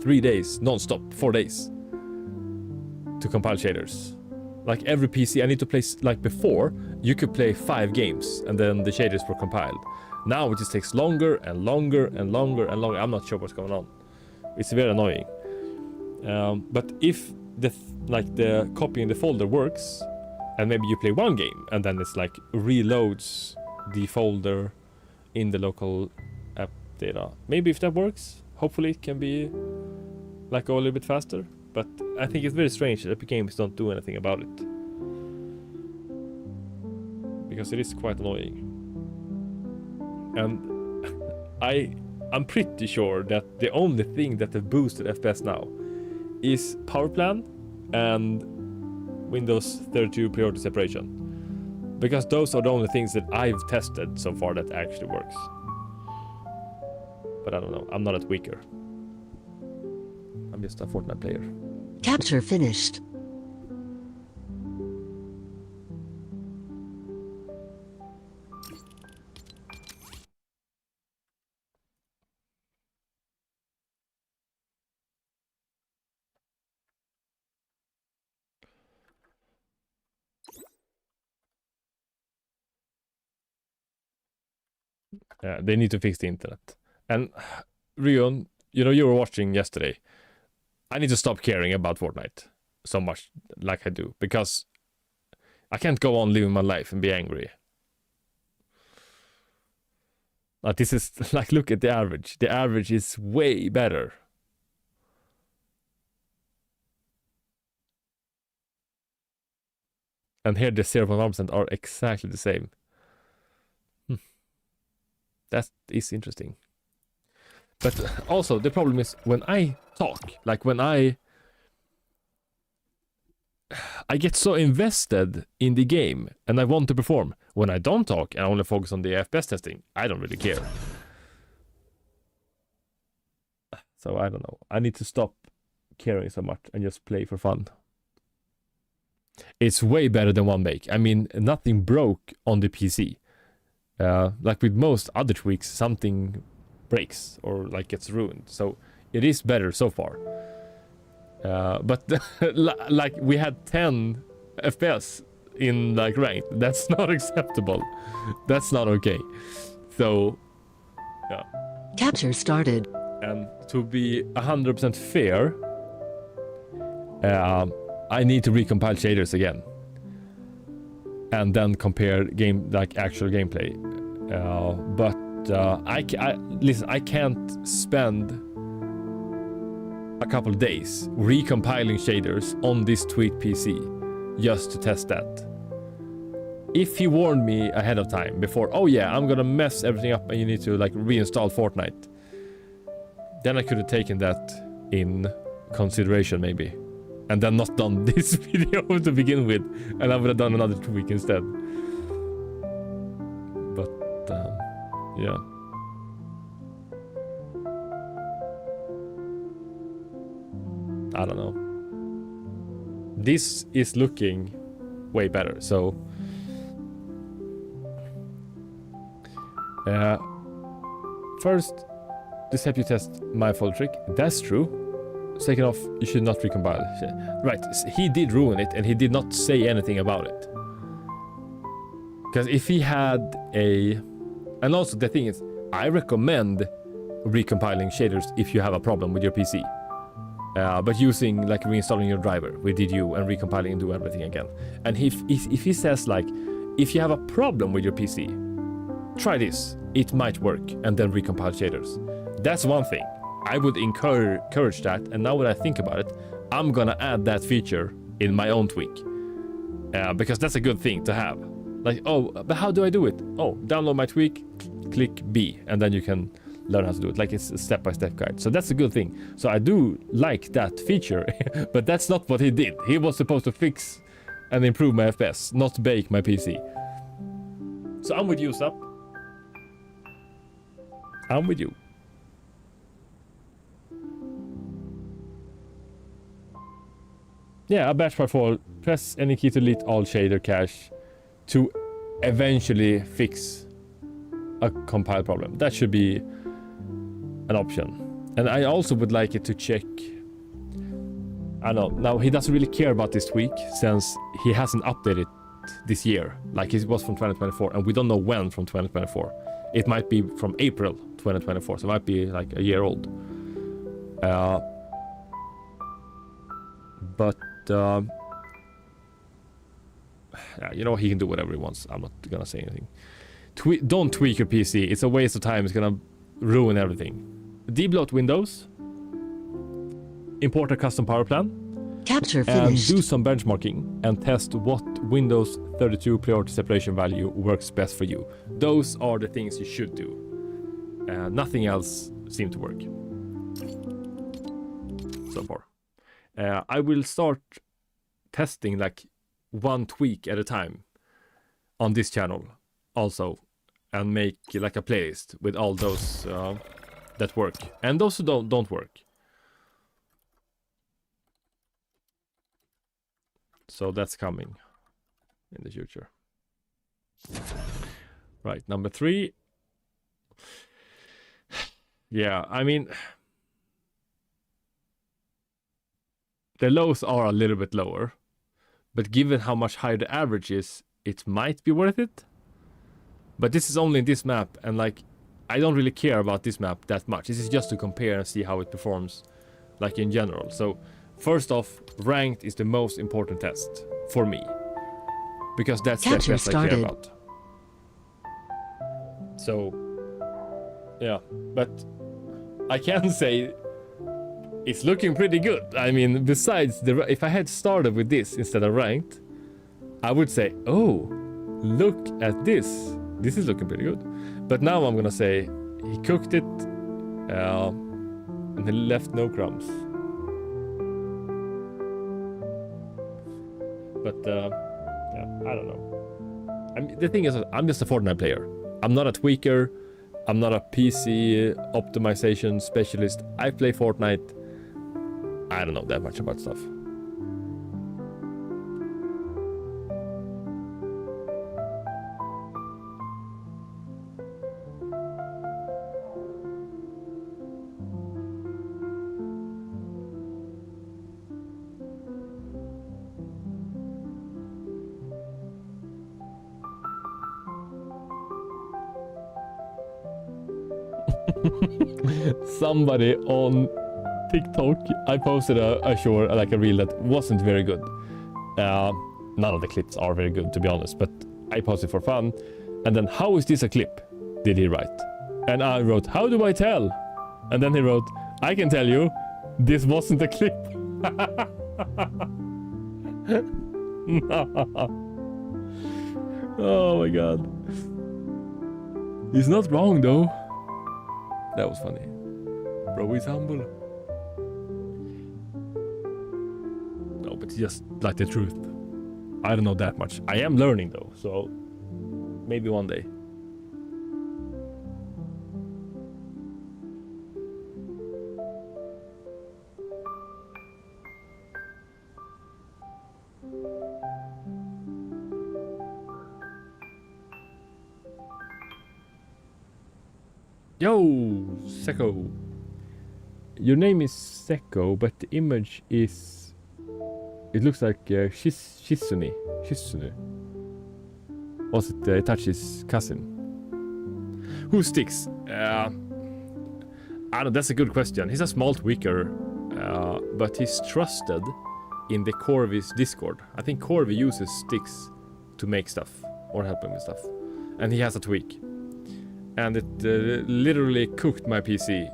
3 days, non-stop, 4 days. To compile shaders. Like every PC, I need to play, like before, you could play 5 games and then the shaders were compiled. Now it just takes longer and longer and longer and longer. I'm not sure what's going on. It's very annoying. But if the copying the folder works, and maybe you play 1 game and then it's like reloads the folder in the local app data. Maybe if that works, hopefully it can be like go a little bit faster. But I think it's very strange that Epic Games don't do anything about it. Because it is quite annoying. And I'm pretty sure that the only thing that have boosted FPS now is power plan and Windows 32 priority separation. Because those are the only things that I've tested so far that actually works. But I don't know, I'm not a tweaker. I'm just a Fortnite player. Capture finished. Yeah, they need to fix the internet. And Rion, you know, you were watching yesterday. I need to stop caring about Fortnite so much like I do, because I can't go on living my life and be angry. Like this is like, look at the average. The average is way better. And here the 0.1% are exactly the same. That is interesting. But also the problem is when I talk, like when I get so invested in the game and I want to perform. When I don't talk and I only focus on the FPS testing, I don't really care. So I don't know. I need to stop caring so much and just play for fun. It's way better than one make. I mean, nothing broke on the PC. Like with most other tweaks, something breaks or like gets ruined. So it is better so far. But like we had 10 FPS in like ranked. That's not acceptable. That's not okay. So yeah. Capture started. And to be 100% fair, I need to recompile shaders again. And then compare actual gameplay. But listen, I can't spend a couple of days recompiling shaders on this tweaked PC just to test that. If he warned me ahead of time before, oh yeah, I'm gonna mess everything up and you need to like reinstall Fortnite, then I could have taken that in consideration maybe. And then not done this video to begin with, and I would have done another tweak instead. But yeah. I don't know. This is looking way better, so first, this help you test my folder trick. That's true. Second off, you should not recompile. Right, he did ruin it and he did not say anything about it. Because if he had a... And also the thing is, I recommend recompiling shaders if you have a problem with your PC. But using like reinstalling your driver with DDU and recompiling and do everything again. And if he says like, if you have a problem with your PC, try this, it might work, and then recompile shaders. That's one thing. I would encourage that, and now that I think about it, I'm gonna add that feature in my own tweak. Because that's a good thing to have. Like, oh, but how do I do it? Oh, download my tweak, click B, and then you can learn how to do it. Like it's a step-by-step guide. So that's a good thing. So I do like that feature, but that's not what he did. He was supposed to fix and improve my FPS, not bake my PC. So I'm with you, Sup. I'm with you. Yeah, a batch by fall. Press any key to delete all shader cache to eventually fix a compile problem. That should be an option. And I also would like it to check. I don't know. Now he doesn't really care about this tweak since he hasn't updated this year. Like it was from 2024, and we don't know when from 2024. It might be from April 2024, so it might be like a year old. But you know, he can do whatever he wants. I'm not gonna say anything. Don't tweak your PC. It's a waste of time. It's gonna ruin everything. Debloat Windows. Import a custom power plan. Capture And finished. do some benchmarking and test what Windows 32 priority separation value works best for you. Those are the things you should do. Nothing else seemed to work so far. I will start testing like one tweak at a time on this channel also, and make like a playlist with all those that work and those who don't work. So that's coming in the future. Right, number 3. Yeah, I mean, the lows are a little bit lower, but given how much higher the average is, it might be worth it. But this is only in this map, and like, I don't really care about this map that much. This is just to compare and see how it performs, like in general. So, first off, ranked is the most important test for me, because that's the best I care about. So, yeah, but I can say it's looking pretty good. I mean, besides if I had started with this instead of ranked, I would say, oh, look at this. This is looking pretty good. But now I'm gonna say he cooked it and he left no crumbs. But yeah, I don't know. I mean, the thing is, I'm just a Fortnite player. I'm not a tweaker. I'm not a PC optimization specialist. I play Fortnite. I don't know that much about stuff. Somebody on TikTok, I posted a reel that wasn't very good. None of the clips are very good, to be honest, but I posted for fun. And then, how is this a clip? Did he write? And I wrote, how do I tell? And then he wrote, I can tell you, this wasn't a clip. Oh my god. He's not wrong though. That was funny. Bro, he's humble. No, but it's just like the truth. I don't know that much. I am learning though, so maybe one day. Yo, Seko. Your name is Seko, but the image is... It looks like Shizune. Was it Itachi's cousin? Who Stix? I don't know, that's a good question. He's a small tweaker, but he's trusted in the Corvy's Discord. I think Corvy uses Stix to make stuff, or help him with stuff. And he has a tweak. And it literally cooked my PC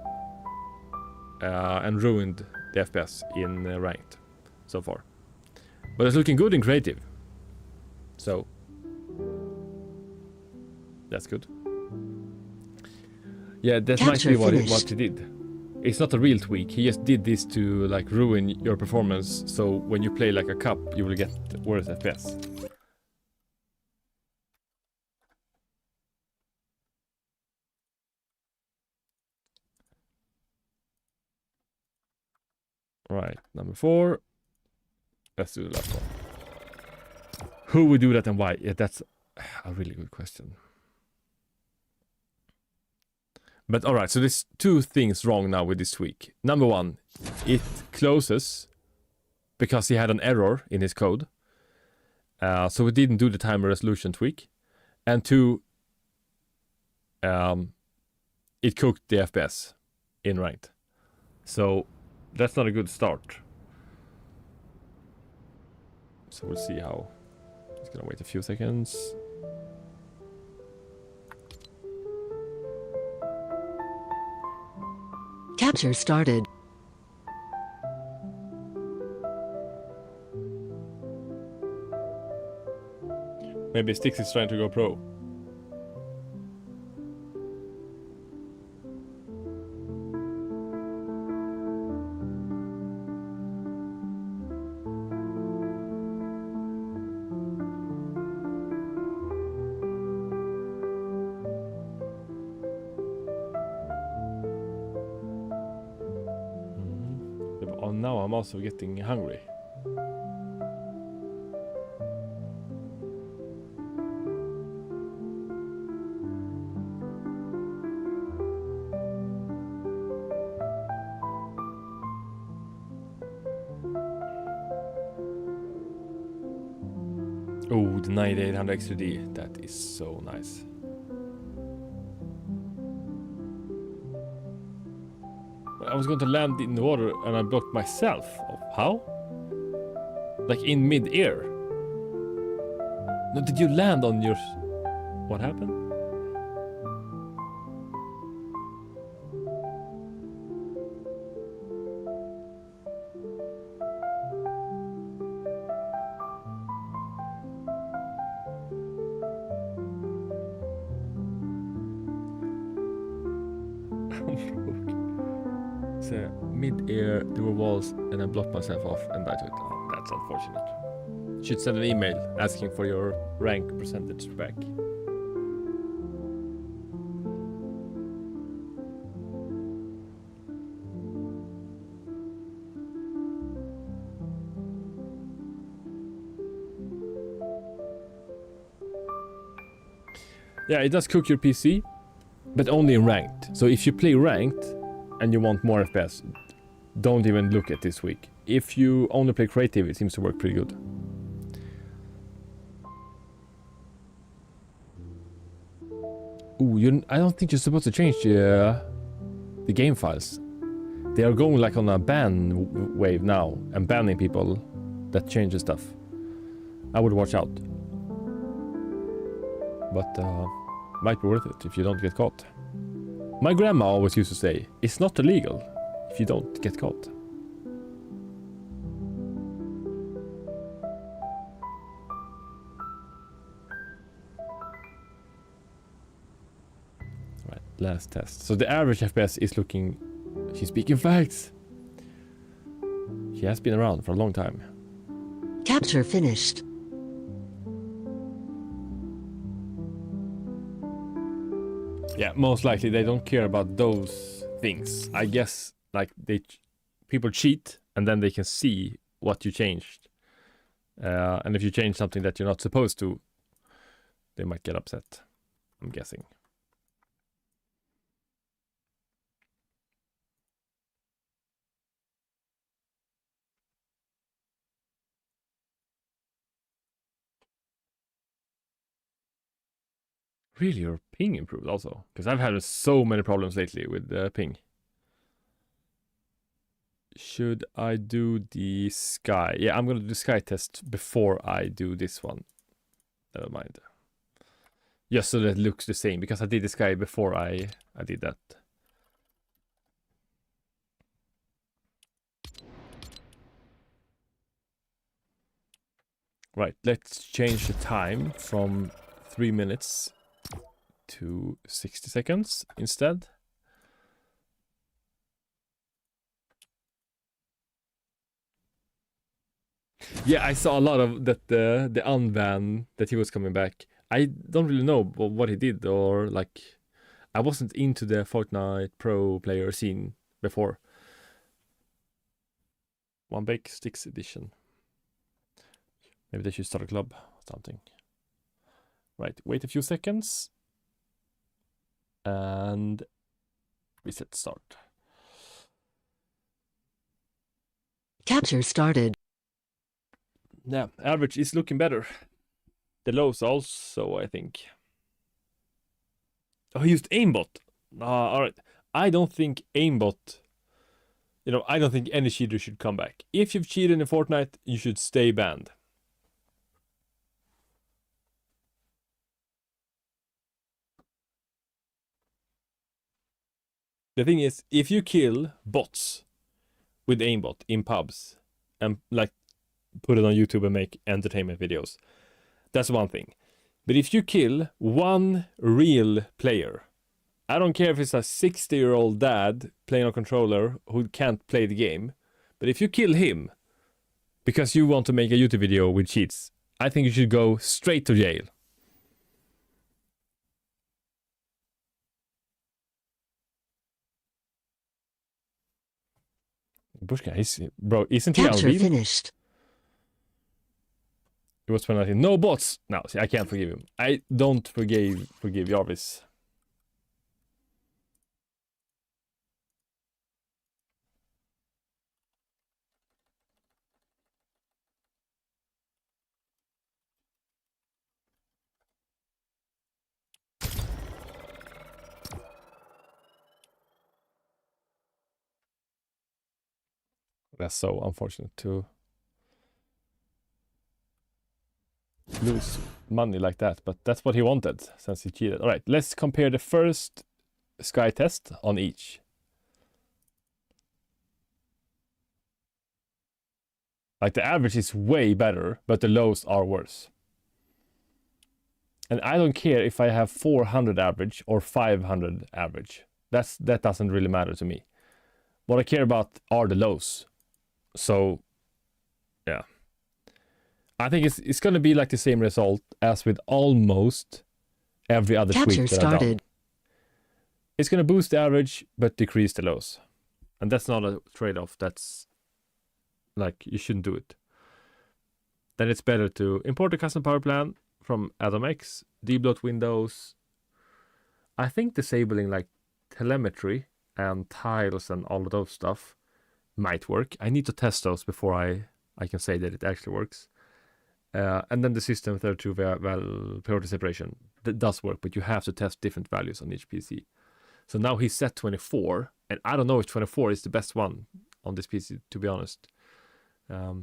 and ruined the FPS in ranked so far. But it's looking good in creative. So that's good. Yeah, that might be what he did. It's not a real tweak. He just did this to like ruin your performance. So when you play like a cup, you will get worse FPS. Right, number 4. Let's do the last one. Who would do that and why? Yeah, that's... a really good question. But all right, so there's two things wrong now with this tweak. Number one, it closes because he had an error in his code. So it didn't do the timer resolution tweak. And two, it cooked the FPS in ranked. So that's not a good start. So we'll see how. Just gonna wait a few seconds. Capture started. Maybe Stix is trying to go pro. Oh, now I'm also getting hungry. Oh, the 9800 XTD, that is so nice. I was going to land in the water and I blocked myself. How? Like in mid-air? No, did you land on your... What happened? So mid-air, there were walls, and I blocked myself off and died to it. Oh, that's unfortunate. Should send an email asking for your rank percentage back. Yeah, it does cook your PC, but only in ranked. So if you play ranked and you want more FPS, don't even look at this week. If you only play creative, it seems to work pretty good. Ooh, I don't think you're supposed to change the game files. They are going like on a ban wave now and banning people that changes stuff. I would watch out. But might be worth it if you don't get caught. My grandma always used to say, it's not illegal if you don't get caught. Right, last test. So the average FPS is looking... She's speaking facts. She has been around for a long time. Capture finished. Yeah, most likely they don't care about those things. I guess like people cheat and then they can see what you changed. And if you change something that you're not supposed to, they might get upset. I'm guessing. Really, your ping improved also? Because I've had so many problems lately with ping. Should I do the sky? Yeah, I'm gonna do the sky test before I do this one. Never mind. Just so that it looks the same, because I did the sky before I did that. Right, let's change the time from 3 minutes to 60 seconds instead. Yeah, I saw a lot of that the unban that he was coming back. I don't really know what he did, or like I wasn't into the Fortnite pro player scene before. One Bake Stix edition. Maybe they should start a club or something. Right, wait a few seconds. And reset start. Capture started. Yeah, average is looking better. The lows also, I think. Oh, he used aimbot. Alright. I don't think aimbot... I don't think any cheater should come back. If you've cheated in Fortnite, you should stay banned. The thing is, if you kill bots with aimbot in pubs and like put it on YouTube and make entertainment videos, that's one thing. But if you kill one real player, I don't care if it's a 60-year-old dad playing a controller who can't play the game, but if you kill him because you want to make a YouTube video with cheats, I think you should go straight to jail. Bushka, isn't he Capture unreal? finished. It was 2019. No bots! No, see, I can't forgive him. I don't forgive Jarvis. That's so unfortunate to lose money like that, but that's what he wanted since he cheated. Alright, let's compare the first sky test on each. Like the average is way better, but the lows are worse. And I don't care if I have 400 average or 500 average. That doesn't really matter to me. What I care about are the lows. So, yeah. I think it's going to be like the same result as with almost every other tweak that I've done. It's going to boost the average, but decrease the lows. And that's not a trade-off. That's like, you shouldn't do it. Then it's better to import a custom power plan from AtomX, debloat windows. I think disabling like telemetry and tiles and all of those stuff might work. I need to test those before I can say that it actually works. And then the system 32 priority separation, that does work, but you have to test different values on each PC. So now he's set 24, and I don't know if 24 is the best one on this PC, to be honest. Yeah.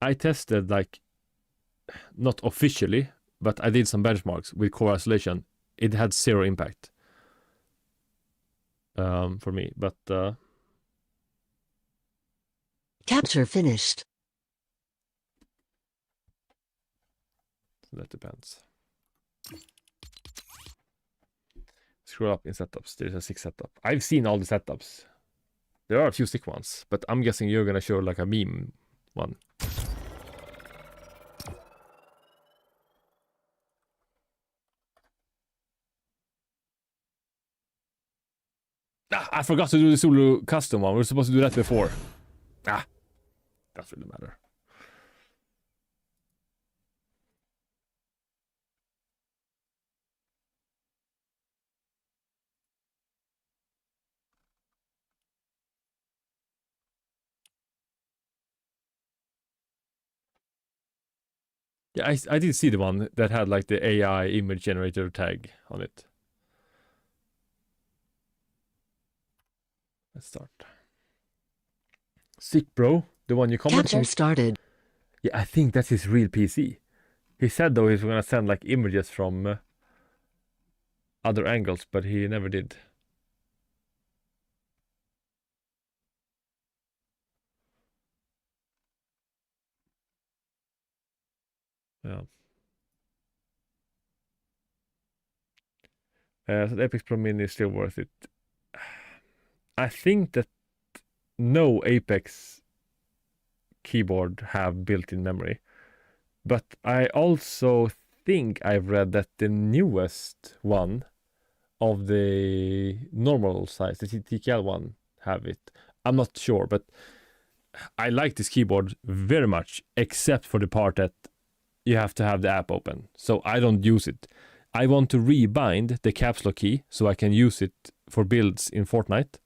I tested, like, not officially, but I did some benchmarks with core isolation. It had zero impact for me, but capture finished. That depends. Scroll up in setups. There's a sick setup. I've seen all the setups. There are a few sick ones, but I'm guessing you're gonna show like a meme one. I forgot to do the solo custom one. We were supposed to do that before. Doesn't really matter. Yeah, I did see the one that had like the AI image generator tag on it. Let's start. Sick, bro. The one you commented Capture on? started. Yeah, I think that's his real PC. He said though he's gonna send like images from other angles, but he never did. Yeah. So the Apex Pro Mini is still worth it. I think that no Apex keyboard have built-in memory, but I also think I've read that the newest one of the normal size, the TKL one, have it. I'm not sure, but I like this keyboard very much, except for the part that you have to have the app open. So I don't use it. I want to rebind the caps lock key so I can use it for builds in Fortnite.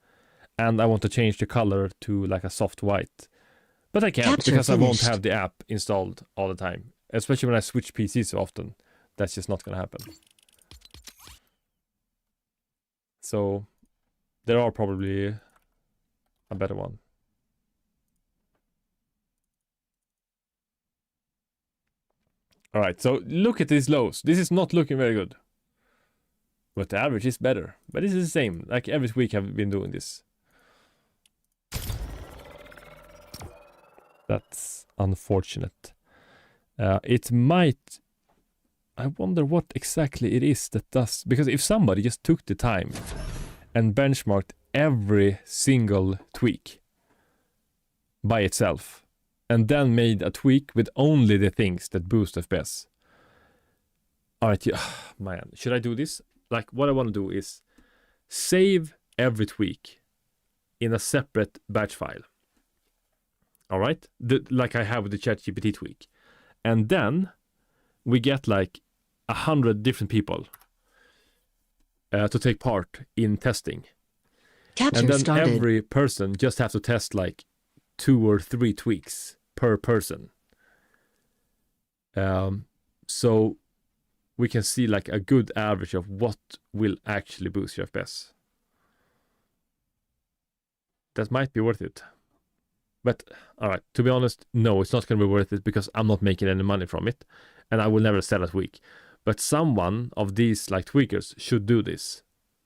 And I want to change the color to like a soft white. But I can't Capture because finished. I won't have the app installed all the time. Especially when I switch PCs so often. That's just not going to happen. So there are probably a better one. Alright, so look at these lows. This is not looking very good. But the average is better. But this is the same. Like every week I've been doing this. That's unfortunate. It might... I wonder what exactly it is that does... Because if somebody just took the time and benchmarked every single tweak by itself and then made a tweak with only the things that boost FPS. Alright, yeah, man. Should I do this? Like, what I want to do is save every tweak in a separate batch file. Alright? Like I have with the ChatGPT tweak. And then we get like 100 different people to take part in testing. Capture And then started. every person just has to test like 2 or 3 tweaks per person. So we can see like a good average of what will actually boost your FPS. That might be worth it. But, alright, to be honest, no, it's not going to be worth it because I'm not making any money from it. And I will never sell a tweak. But someone of these like tweakers should do this.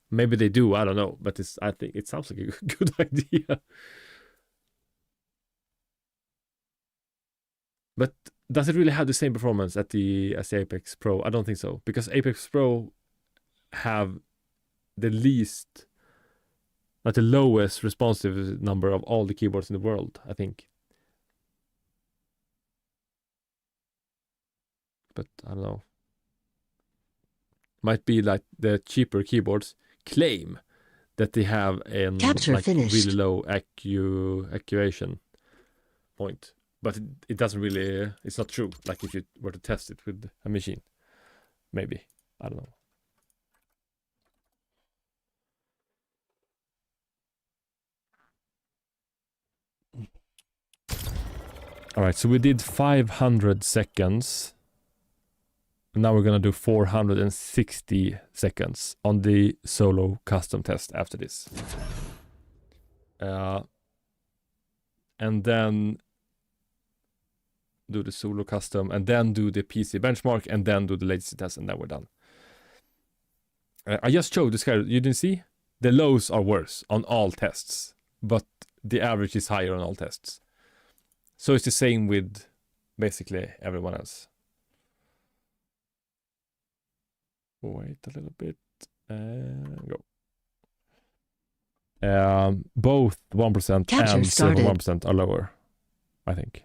Maybe they do, I don't know. But I think it sounds like a good idea. But does it really have the same performance as the Apex Pro? I don't think so. Because Apex Pro have the least... Like the lowest responsive number of all the keyboards in the world, I think. But I don't know. Might be like the cheaper keyboards claim that they have a Capture like finished. really low activation point. But it doesn't really, it's not true. Like if you were to test it with a machine. Maybe. I don't know. Alright, so we did 500 seconds. Now we're gonna do 460 seconds on the solo custom test after this. And then do the solo custom, and then do the PC benchmark, and then do the latency test, and then we're done. I just showed this guy, you didn't see? The lows are worse on all tests, but the average is higher on all tests. So it's the same with basically everyone else. Wait a little bit. Go. Both 1% Capture and started. 7% are lower, I think.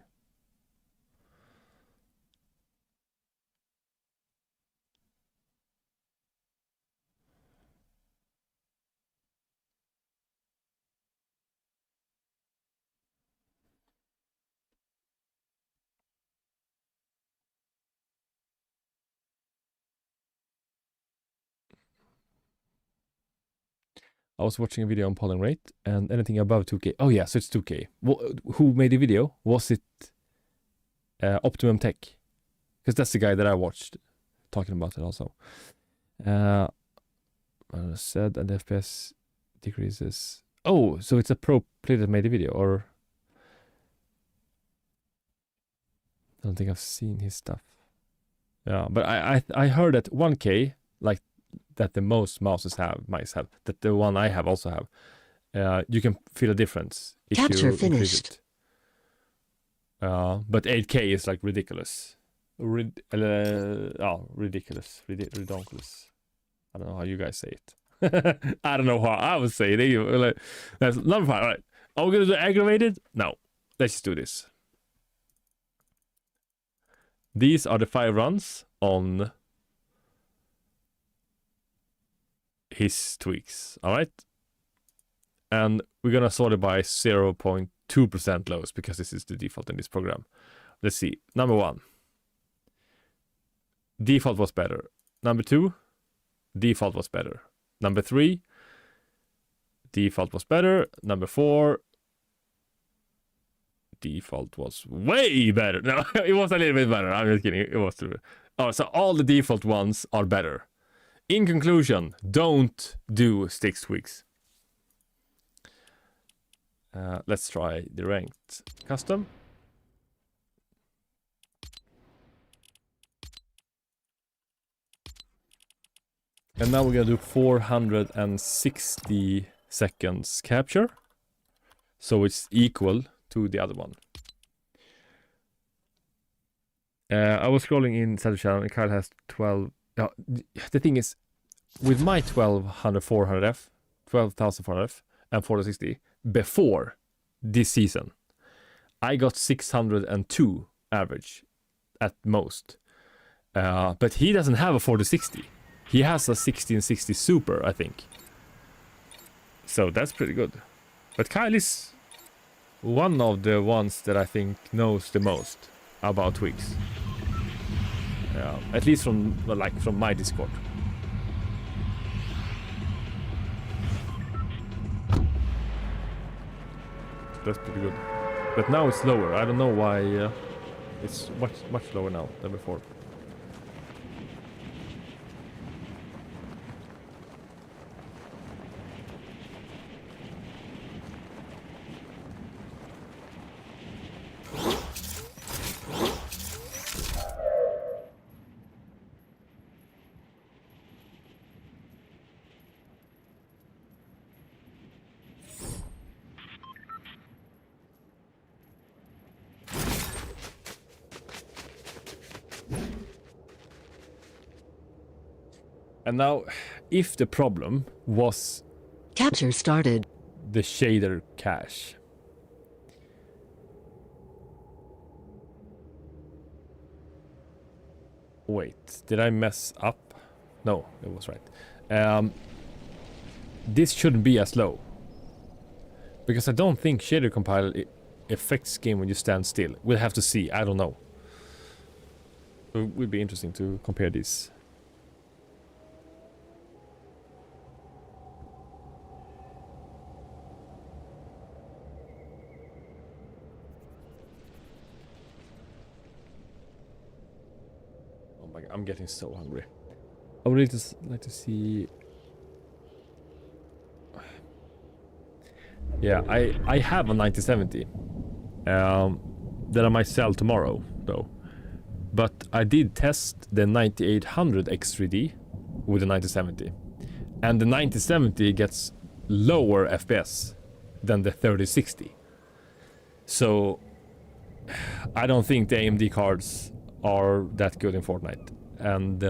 I was watching a video on polling rate, and anything above 2K. Oh yeah, so it's 2K. Who made the video? Was it Optimum Tech? Because that's the guy that I watched talking about it also. I said, and the FPS decreases. Oh, so it's a pro player that made the video, or I don't think I've seen his stuff. Yeah, but I heard that 1K, like that the most mice have, that the one I have also have. You can feel a difference if Capture you increase finished. it. But 8K is like ridiculous. Ridiculous. Redonkulous. I don't know how you guys say it. I don't know how I would say it. That's number 5. All right. Are we going to do aggravated? No. Let's just do this. These are the 5 runs on his tweaks. All right. And we're gonna sort it by 0.2% lowest because this is the default in this program. Let's see. Number 1. Default was better. Number 2. Default was better. Number 3. Default was better. Number 4. Default was way better. No, it was a little bit better. I'm just kidding. It was true. Oh, so all the default ones are better. In conclusion, don't do stix tweaks. Let's try the ranked custom. And now we're gonna do 460 seconds capture. So it's equal to the other one. I was scrolling inside the channel and Kyle has 12. Now, the thing is, with my 12,400F, 12,400F and 460 before this season, I got 602 average at most. But he doesn't have a 4060. He has a 1660 Super, I think. So that's pretty good. But Kyle is one of the ones that I think knows the most about tweaks. At least from my Discord. That's pretty good. But now it's lower. I don't know why it's much lower now than before. And now, if the problem was Capture started. the shader cache. Wait, did I mess up? No, it was right. This shouldn't be as low. Because I don't think shader compile affects game when you stand still. We'll have to see, I don't know. It would be interesting to compare these. I'm getting so hungry. I would really just like to see. Yeah, I have a 9070 that I might sell tomorrow though. But I did test the 9800 X3D with the 9070, and the 9070 gets lower FPS than the 3060. So I don't think the AMD cards are that good in Fortnite. And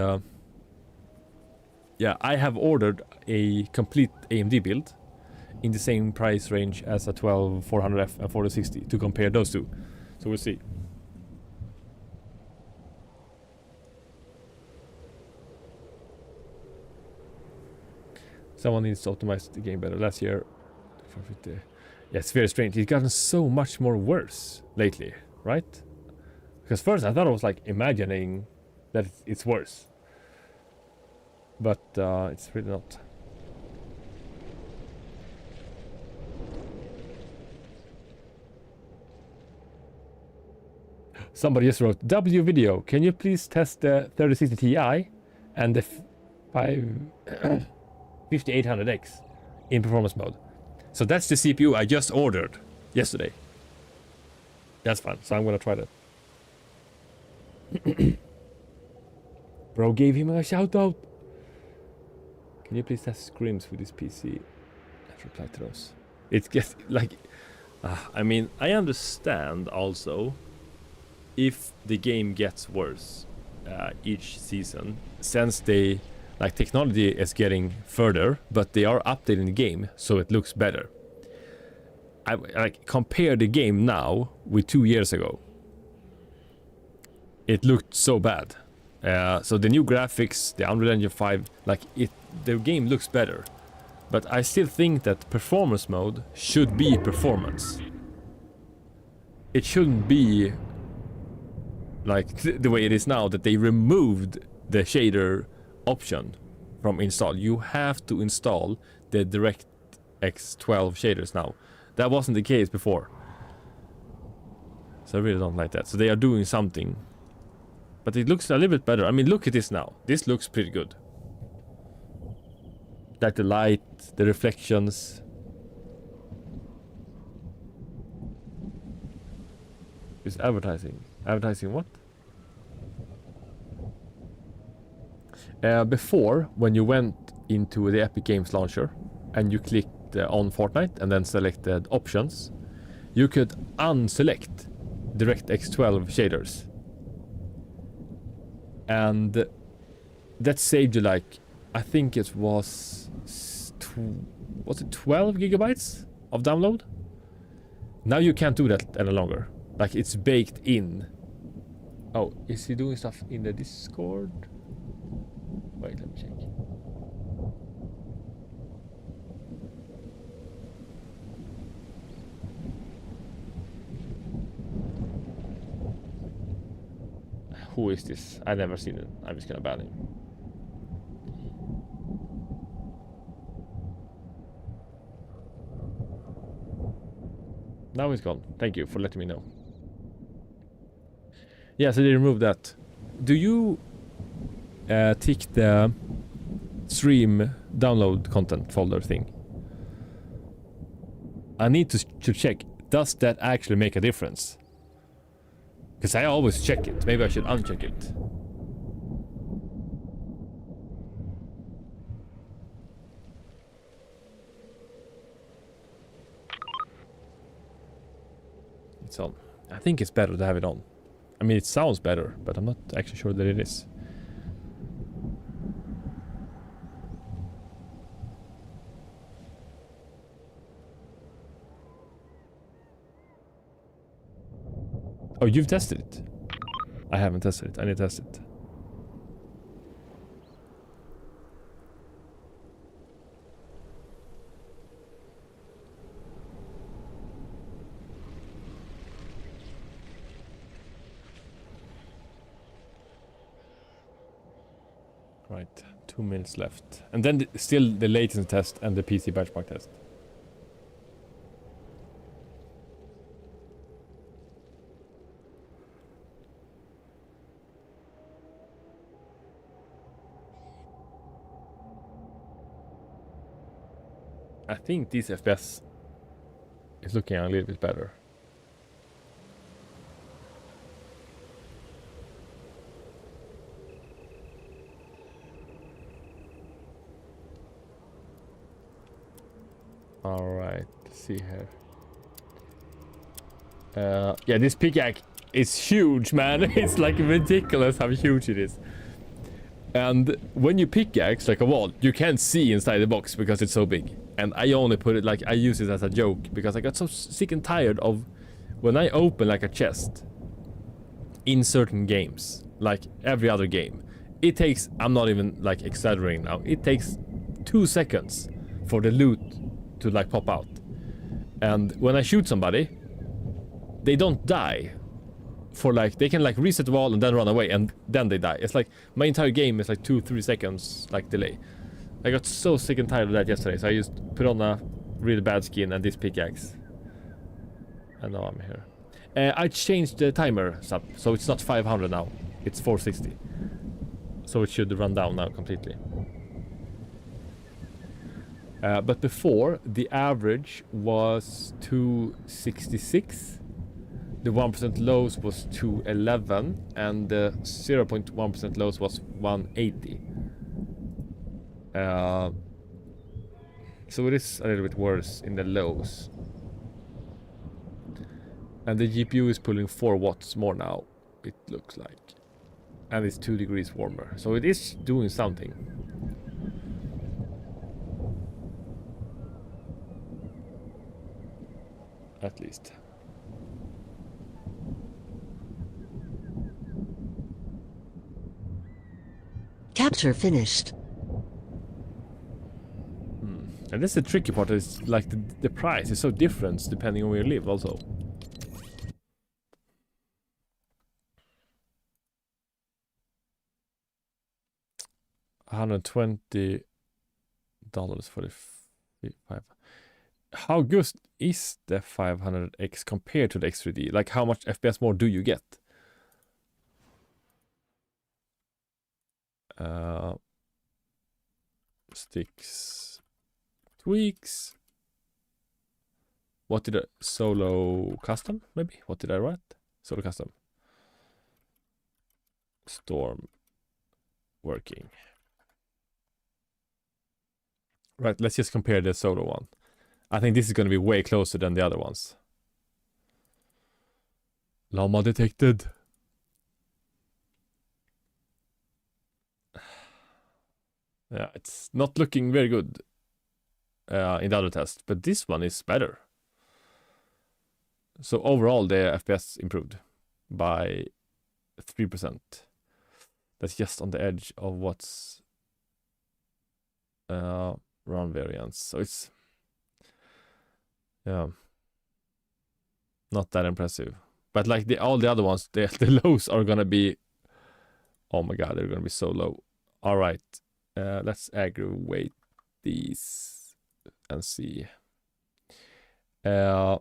yeah, I have ordered a complete AMD build in the same price range as a 12400F and 4060 to compare those two. So we'll see. Someone needs to optimize the game better. Last year, 450. Yeah, it's very strange. It's gotten so much more worse lately, right? Because first I thought I was like imagining that it's worse. But it's really not. Somebody just wrote, W video, can you please test the 3060 Ti and the 5800X in performance mode? So that's the CPU I just ordered yesterday. That's fine, so I'm gonna try that. Bro gave him a shout out. Can you please test scrims with this PC? Let's reply to those. It gets like, I mean, I understand also if the game gets worse each season, since they like technology is getting further, but they are updating the game so it looks better. I like compare the game now with 2 years ago. It looked so bad. So the new graphics, the Unreal Engine 5, like the game looks better. But I still think that performance mode should be performance. It shouldn't be like the way it is now, that they removed the shader option from install. You have to install the DirectX 12 shaders now. That wasn't the case before. So I really don't like that. So they are doing something. But it looks a little bit better. I mean, look at this now. This looks pretty good. Like the light, the reflections. It's advertising. Advertising what? Before, when you went into the Epic Games launcher and you clicked on Fortnite and then selected options, you could unselect DirectX 12 shaders. And that saved you like, I think it was it 12 gigabytes of download? Now you can't do that any longer. Like, it's baked in. Oh, is he doing stuff in the Discord? Wait, let me check. Who is this? I've never seen it. I'm just gonna ban him. Now he's gone. Thank you for letting me know. Yeah, so they removed that. Do you tick the stream download content folder thing? I need to check. Does that actually make a difference? Because I always check it. Maybe I should uncheck it. It's on. I think it's better to have it on. I mean, it sounds better, but I'm not actually sure that it is. Oh, you've tested it? I haven't tested it. I need to test it. Right, 2 minutes left. And then still the latency test and the PC benchmark test. I think this FPS is looking a little bit better. Alright, let's see here. Yeah, this pickaxe is huge, man. It's like ridiculous how huge it is. And when you pickaxe like a wall, you can't see inside the box because it's so big. And I only put it like, I use it as a joke because I got so sick and tired of when I open like a chest in certain games, like every other game. It takes, I'm not even like exaggerating now, it takes 2 seconds for the loot to like pop out. And when I shoot somebody, they don't die for like, they can like reset the wall and then run away and then they die. It's like my entire game is like 2-3 seconds like delay. I got so sick and tired of that yesterday, so I just put on a really bad skin and this pickaxe. And now I'm here. I changed the timer up, so it's not 500 now, it's 460. So it should run down now completely. But before, the average was 266. The 1% lows was 211, and the 0.1% lows was 180. So it is a little bit worse in the lows. And the GPU is pulling 4 watts more now, it looks like. And it's 2 degrees warmer. So it is doing something. At least. Capture finished. And And that's the tricky part, is like the price is so different depending on where you live also. $120 for the 5. How good is the 500X compared to the X3D? Like, how much FPS more do you get? Stix tweaks. What did I... Solo custom, maybe? What did I write? Solo custom. Storm working. Right, let's just compare the solo one. I think this is going to be way closer than the other ones. Llama detected. Yeah, it's not looking very good in the other test, but this one is better. So overall, the FPS improved by 3%. That's just on the edge of what's run variance. So it's not that impressive. But like all the other ones, the lows are gonna be, oh my god, they're gonna be so low. All right, let's aggregate these and see. Yes,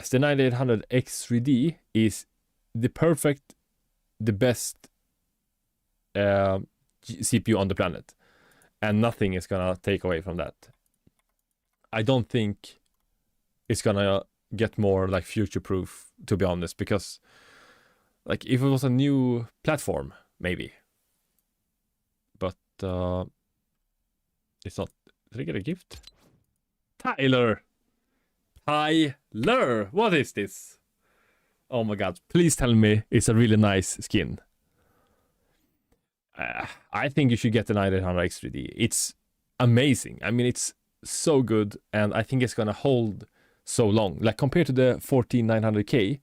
the 9800 X3D is the best CPU on the planet, and nothing is gonna take away from that. I don't think it's gonna get more like future-proof, to be honest, because like if it was a new platform, maybe, but it's not. Did I get a gift? Tyler, what is this? Oh my god, please tell me it's a really nice skin. I think you should get the 9800 X3D. It's amazing. I mean, it's so good, and I think it's gonna hold so long. Like compared to the 14900K,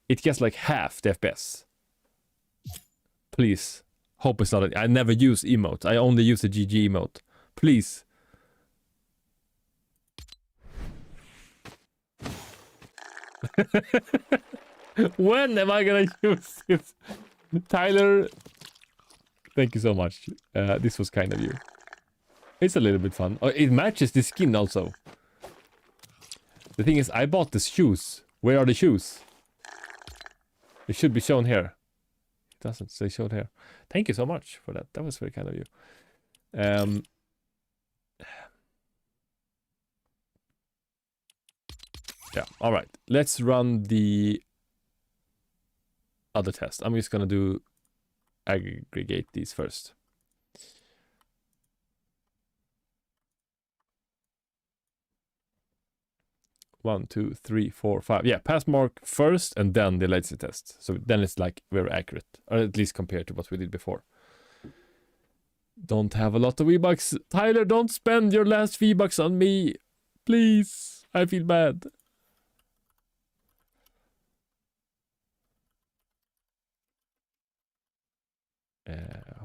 it gets like half the FPS. Please, hope it's not. I never use emote. I only use the GG emote. Please. When am I gonna use it? Tyler, thank you so much. This was kind of you. It's a little bit fun. Oh, it matches the skin also. The thing is, I bought the shoes. Where are the shoes? It should be shown here. It doesn't say shown here. Thank you so much for that. That was very kind of you. Yeah, all right. Let's run the other test. I'm just gonna do aggregate these first. One, two, three, four, five. Yeah, pass mark first and then the latency test. So then it's like very accurate, or at least compared to what we did before. Don't have a lot of V-Bucks. Tyler, don't spend your last V-Bucks on me. Please. I feel bad.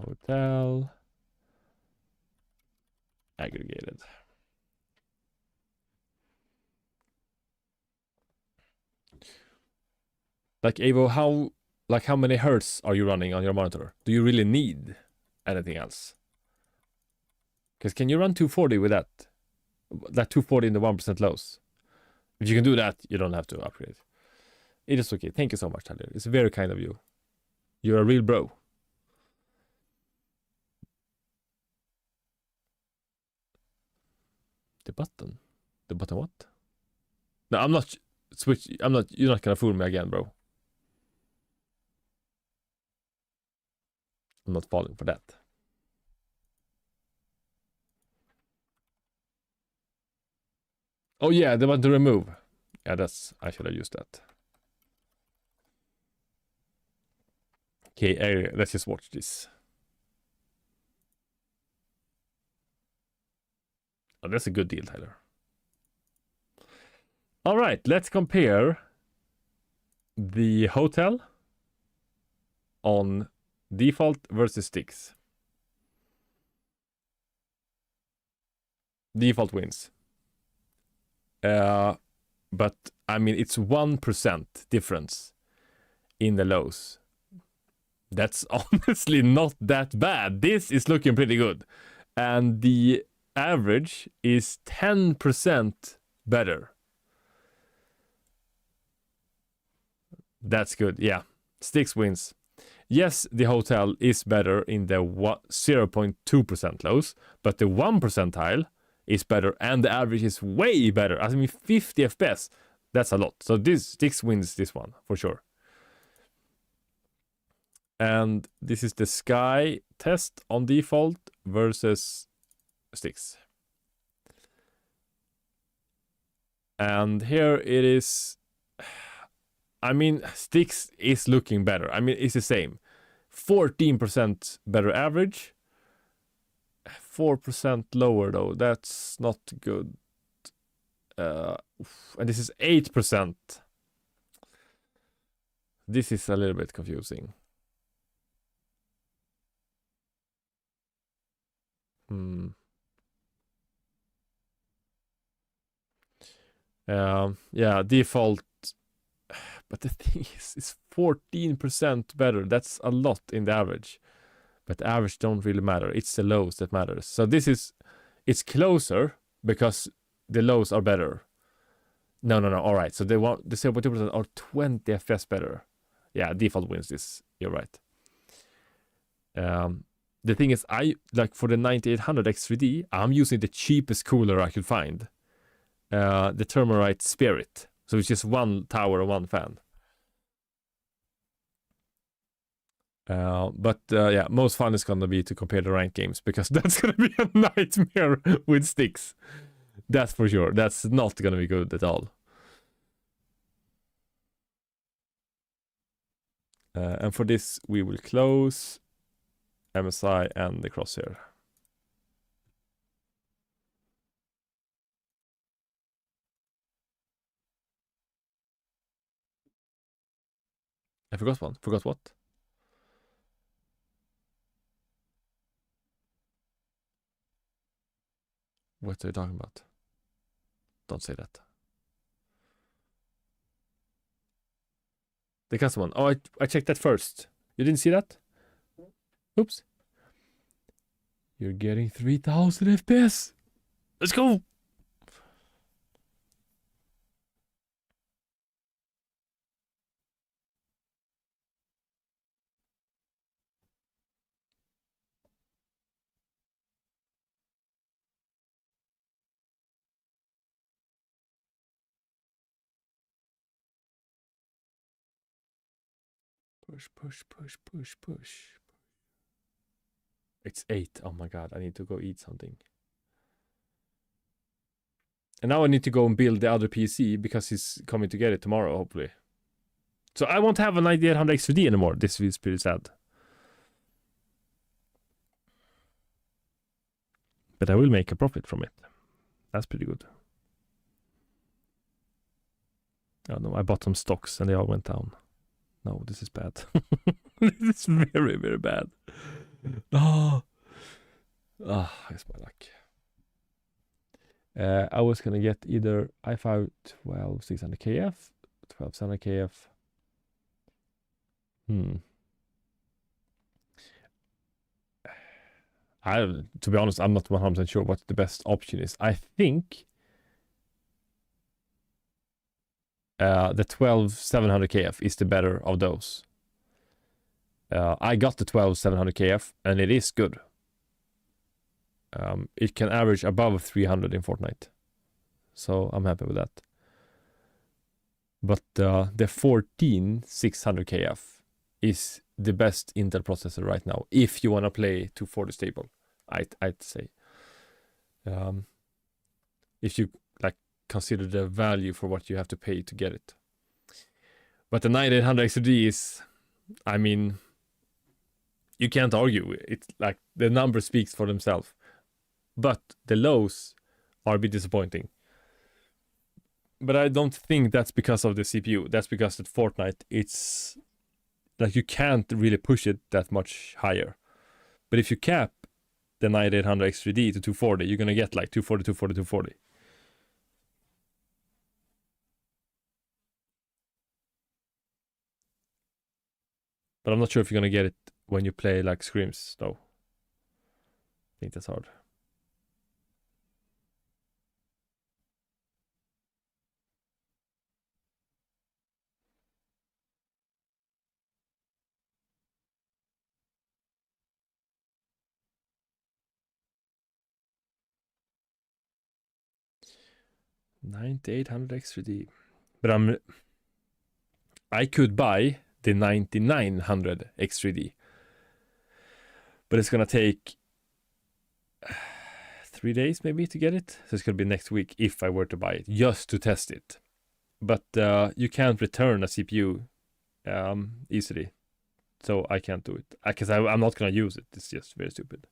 Hotel. Aggregated. Like Evo, how many hertz are you running on your monitor? Do you really need anything else? Because can you run 240 with that? That 240 in the 1% lows. If you can do that, you don't have to upgrade. It is okay. Thank you so much, Tyler. It's very kind of you. You're a real bro. The button? The button what? No, I'm not you're not gonna fool me again, bro. I'm not falling for that. Oh yeah, the one to remove. Yeah, I should have used that. Okay, let's just watch this. Oh, that's a good deal, Tyler. All right, let's compare the hotel on default versus stix. Default wins. But I mean, it's 1% difference in the lows. That's honestly not that bad. This is looking pretty good. And the average is 10% better. That's good. Yeah. Stix wins. Yes, the hotel is better in the 0.2% lows, but the 1 percentile is better and the average is way better. I mean, 50 FPS. That's a lot. So this Stix wins this one for sure. And this is the Sky test on default versus Stix. And here it is. I mean, Stix is looking better. I mean, it's the same. 14% better average. 4% lower though. That's not good. And this is 8%. This is a little bit confusing. Yeah, default. But the thing is, it's 14% better. That's a lot in the average. But the average don't really matter. It's the lows that matters. So this is, it's closer because the lows are better. No. All right. So the 0.2% are 20 FPS better. Yeah, default wins this. You're right. The thing is, I like for the 9800 X3D, I'm using the cheapest cooler I could find. The Thermarite Spirit. So it's just one tower and one fan. Yeah, most fun is gonna be to compare the ranked games because that's gonna be a nightmare with Stix. That's for sure. That's not gonna be good at all. And for this, we will close MSI and the crosshair. I forgot one. Forgot what? What are you talking about? Don't say that. The custom one. Oh, I checked that first. You didn't see that? Oops. You're getting 3000 FPS. Let's go. Push. It's 8. Oh my god, I need to go eat something. And now I need to go and build the other PC because he's coming to get it tomorrow, hopefully. So I won't have a 9800 X3D anymore. This is pretty sad. But I will make a profit from it. That's pretty good. Oh no, I bought some stocks and they all went down. No, this is bad. This is very, very bad. It's my luck. I was gonna get either i5 12600KF, 12700KF. To be honest, I'm not 100% sure what the best option is. I think the 12700KF is the better of those. I got the 12700KF and it is good. It can average above 300 in Fortnite. So I'm happy with that. But the 14600KF is the best Intel processor right now if you want to play 240 stable, I'd say. If you like consider the value for what you have to pay to get it. But the 9800 XD is, I mean, you can't argue. It's like the number speaks for themselves. But the lows are a bit disappointing. But I don't think that's because of the CPU. That's because at Fortnite, it's like you can't really push it that much higher. But if you cap the 9800 X3D to 240, you're gonna get like 240, 240, 240. But I'm not sure if you're gonna get it when you play like scrims, though. I think that's hard. $9,800 X3D. But I could buy the 9900 X3D. But it's gonna take 3 days maybe to get it. So it's gonna be next week if I were to buy it, just to test it. But you can't return a CPU easily. So I can't do it. Because I'm not gonna use it. It's just very stupid.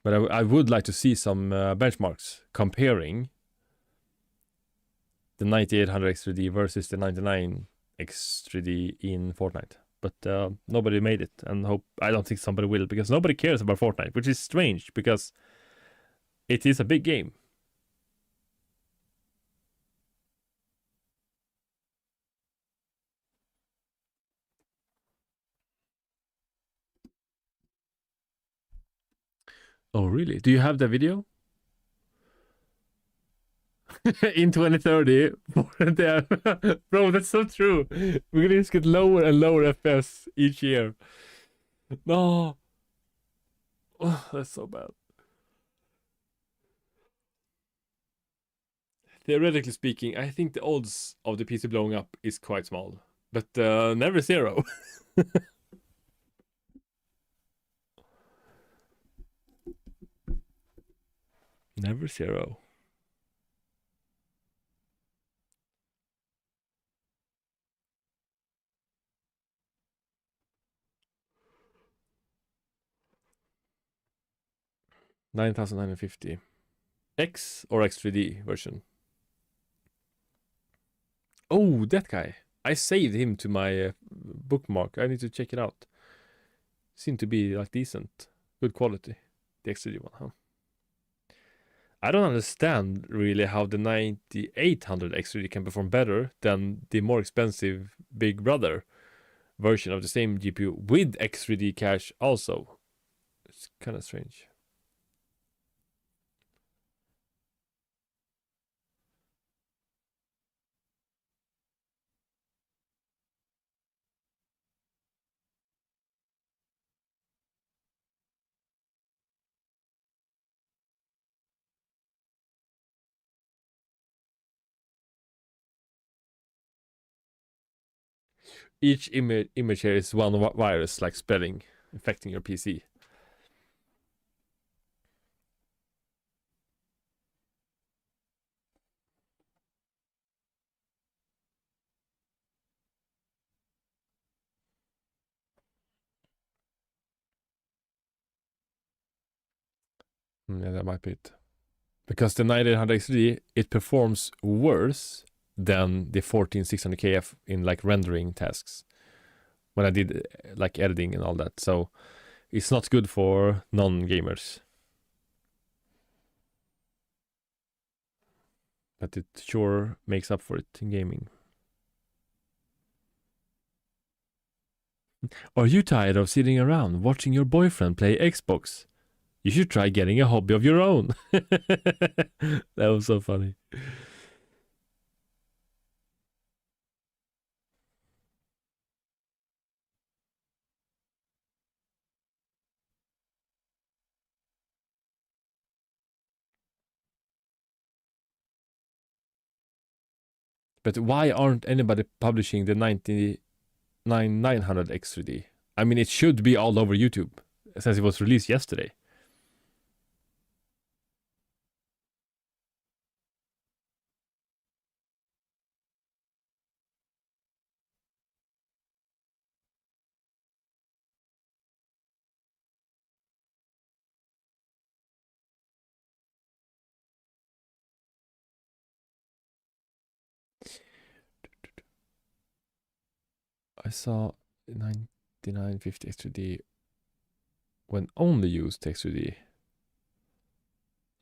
But I would like to see some benchmarks comparing the 9800 X3D versus the 99 X3D in Fortnite. But nobody made it, and I don't think somebody will, because nobody cares about Fortnite, which is strange because it is a big game. Oh, really? Do you have the video? In 2030, bro, that's so true. We're gonna just get lower and lower FPS each year. No, oh, that's so bad. Theoretically speaking, I think the odds of the PC blowing up is quite small, but never zero. Never zero. $9,950. X or X3D version? Oh, that guy. I saved him to my bookmark. I need to check it out. Seemed to be like decent. Good quality. The X3D one, huh? I don't understand really how the 9800 X3D can perform better than the more expensive Big Brother version of the same GPU with X3D cache also. It's kind of strange. Each image here is one virus, like spelling, affecting your PC. Yeah, that might be it. Because the 9800 XD, it performs worse than the 14600 KF in like rendering tasks when I did like editing and all that. So it's not good for non-gamers. But it sure makes up for it in gaming. Are you tired of sitting around watching your boyfriend play Xbox? You should try getting a hobby of your own. That was so funny. But why aren't anybody publishing the 900 X3D? I mean, it should be all over YouTube since it was released yesterday. I saw 90 5950 XTD when only used XTD.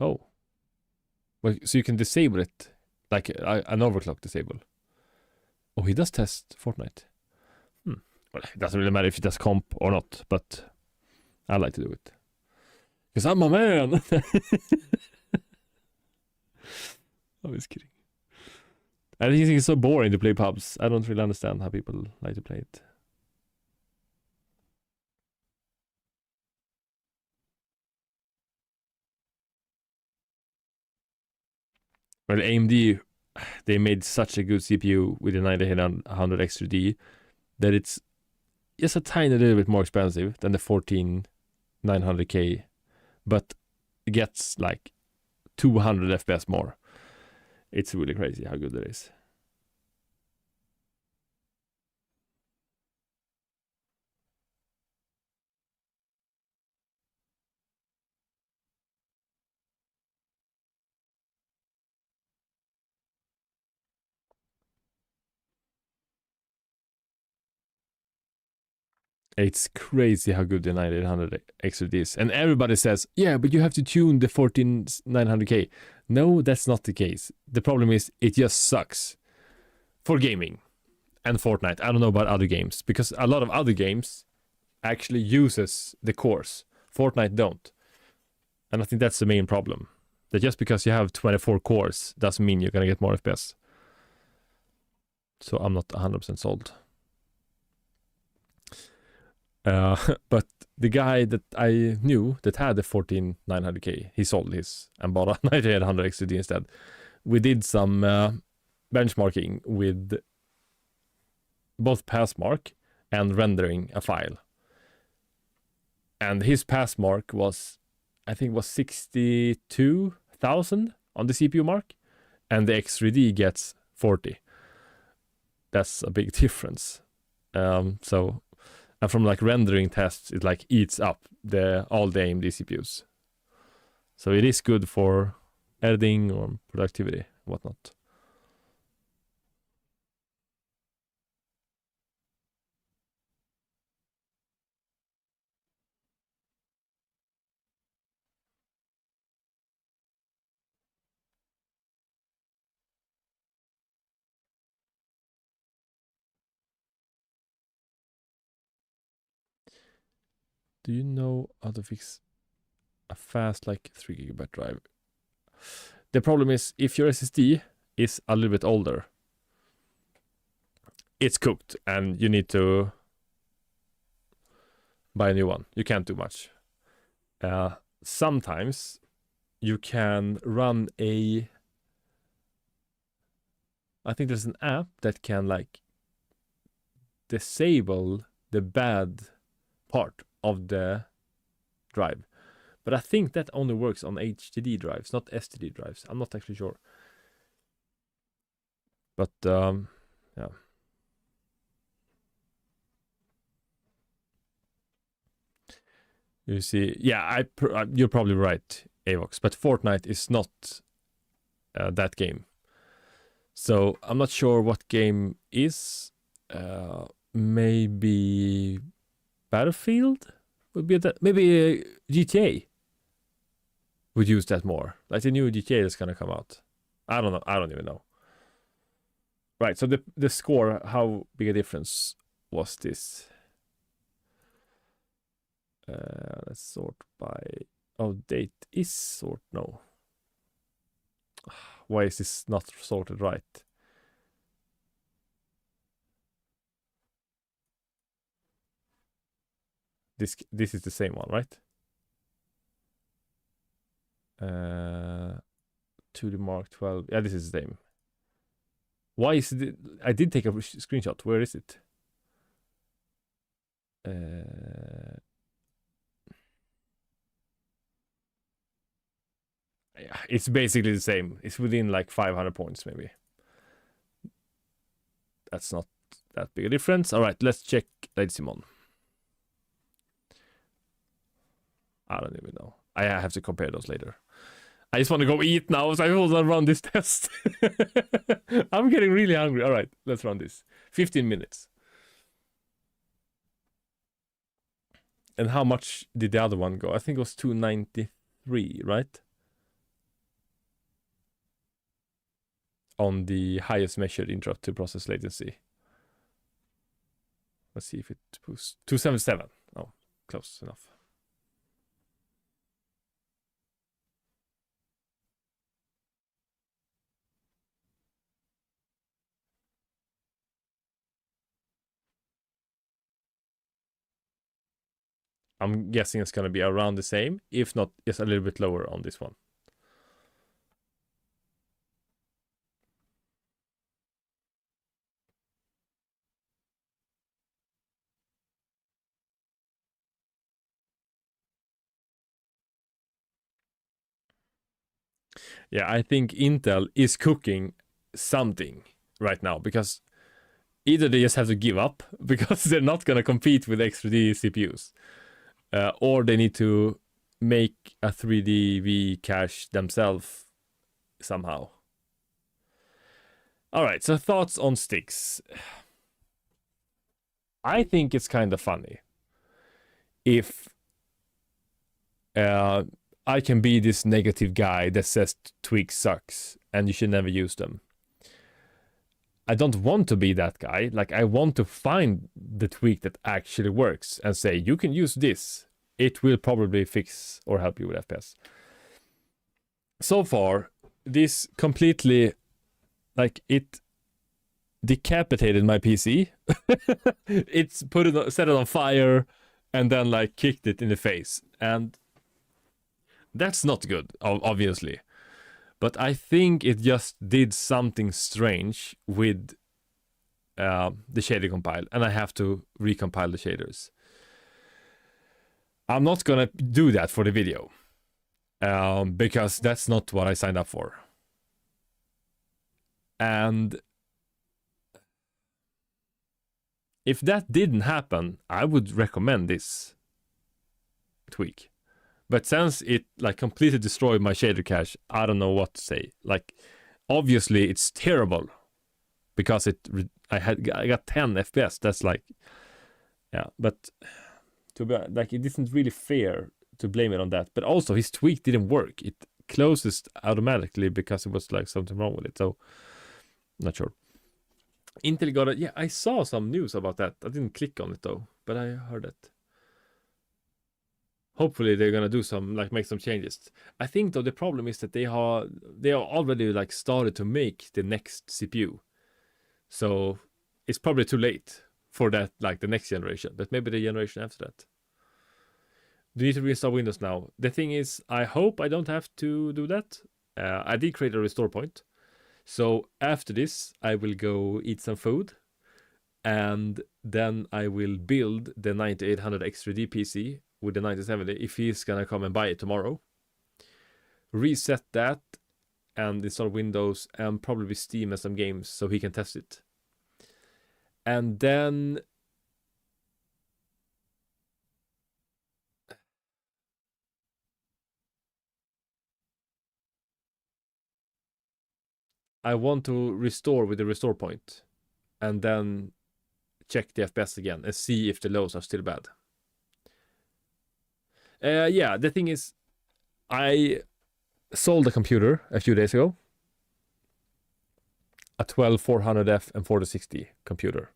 Oh. Well, so you can disable it like an overclock disable. Oh, he does test Fortnite. Well, it doesn't really matter if he does comp or not, but I like to do it. Because I'm a man! I'm just kidding. I think it's so boring to play pubs. I don't really understand how people like to play it. Well, AMD, they made such a good CPU with the 9800 XTD that it's just a tiny little bit more expensive than the 14900K, but it gets like 200 FPS more. It's really crazy how good it is. It's crazy how good the 9800 XTD is. And everybody says, yeah, but you have to tune the 14900K. No, that's not the case. The problem is it just sucks for gaming and Fortnite. I don't know about other games, because a lot of other games actually uses the cores. Fortnite don't. And I think that's the main problem. That just because you have 24 cores doesn't mean you're going to get more FPS. So I'm not 100% sold. But the guy that I knew that had the 14900K, he sold his and bought a 9800 XTD instead. We did some benchmarking with both passmark and rendering a file. And his passmark was, I think, was 62,000 on the CPU mark, and the XTD gets 40. That's a big difference. So. And from like rendering tests, it like eats up all the AMD CPUs. So it is good for editing or productivity, whatnot. Do you know how to fix a fast like 3GB drive? The problem is if your SSD is a little bit older, it's cooked and you need to buy a new one. You can't do much. Sometimes you can run I think there's an app that can like disable the bad part of the drive. But I think that only works on HDD drives, not SSD drives. I'm not actually sure. But yeah. You see, yeah, you're probably right, Avox. But Fortnite is not that game. So I'm not sure what game is. Maybe Battlefield would be that. Maybe GTA would use that more. Like the new GTA that's gonna come out. I don't know. I don't even know. Right. So the score, how big a difference was this? Let's sort by. Oh, date is sort. No. Why is this not sorted right? This is the same one, right? To the Mark 12. Yeah, this is the same. Why is it? I did take a screenshot. Where is it? Yeah, it's basically the same. It's within like 500 points, maybe. That's not that big a difference. All right, let's check Lady Simon. I don't even know. I have to compare those later. I just want to go eat now, so I will run this test. I'm getting really hungry. All right, let's run this. 15 minutes. And how much did the other one go? I think it was 293, right? On the highest measured interrupt to process latency. Let's see if it was 277. Oh, close enough. I'm guessing it's going to be around the same, if not just a little bit lower on this one. Yeah, I think Intel is cooking something right now, because either they just have to give up because they're not going to compete with X3D CPUs, or they need to make a 3D cache themselves somehow. All right, so thoughts on stix. I think it's kind of funny if I can be this negative guy that says tweaks sucks and you should never use them. I don't want to be that guy. Like, I want to find the tweak that actually works and say, you can use this. It will probably fix or help you with FPS. So far, this completely, like, it decapitated my PC. It's set it on fire and then, like, kicked it in the face. And that's not good, obviously. But I think it just did something strange with the shader compile, and I have to recompile the shaders. I'm not gonna do that for the video, because that's not what I signed up for. And if that didn't happen, I would recommend this tweak. But since it like completely destroyed my shader cache, I don't know what to say. Like, obviously it's terrible because I got 10 FPS. That's like, yeah. But to be like, it isn't really fair to blame it on that. But also his tweak didn't work. It closes automatically because it was like something wrong with it. So not sure. Intel got it. Yeah, I saw some news about that. I didn't click on it though, but I heard it. Hopefully they're gonna do some, like, make some changes. I think though the problem is that they are already like started to make the next CPU, so it's probably too late for that, like the next generation. But maybe the generation after that. Do you need to restart Windows now? The thing is, I hope I don't have to do that. I did create a restore point, so after this I will go eat some food, and then I will build the 9800 X3D PC with the 9070 if he's gonna come and buy it tomorrow. Reset that and install Windows and probably Steam and some games so he can test it. And then I want to restore with the restore point and then check the FPS again and see if the lows are still bad. Yeah, the thing is, I sold a computer a few days ago, a 12400F and 4060 computer,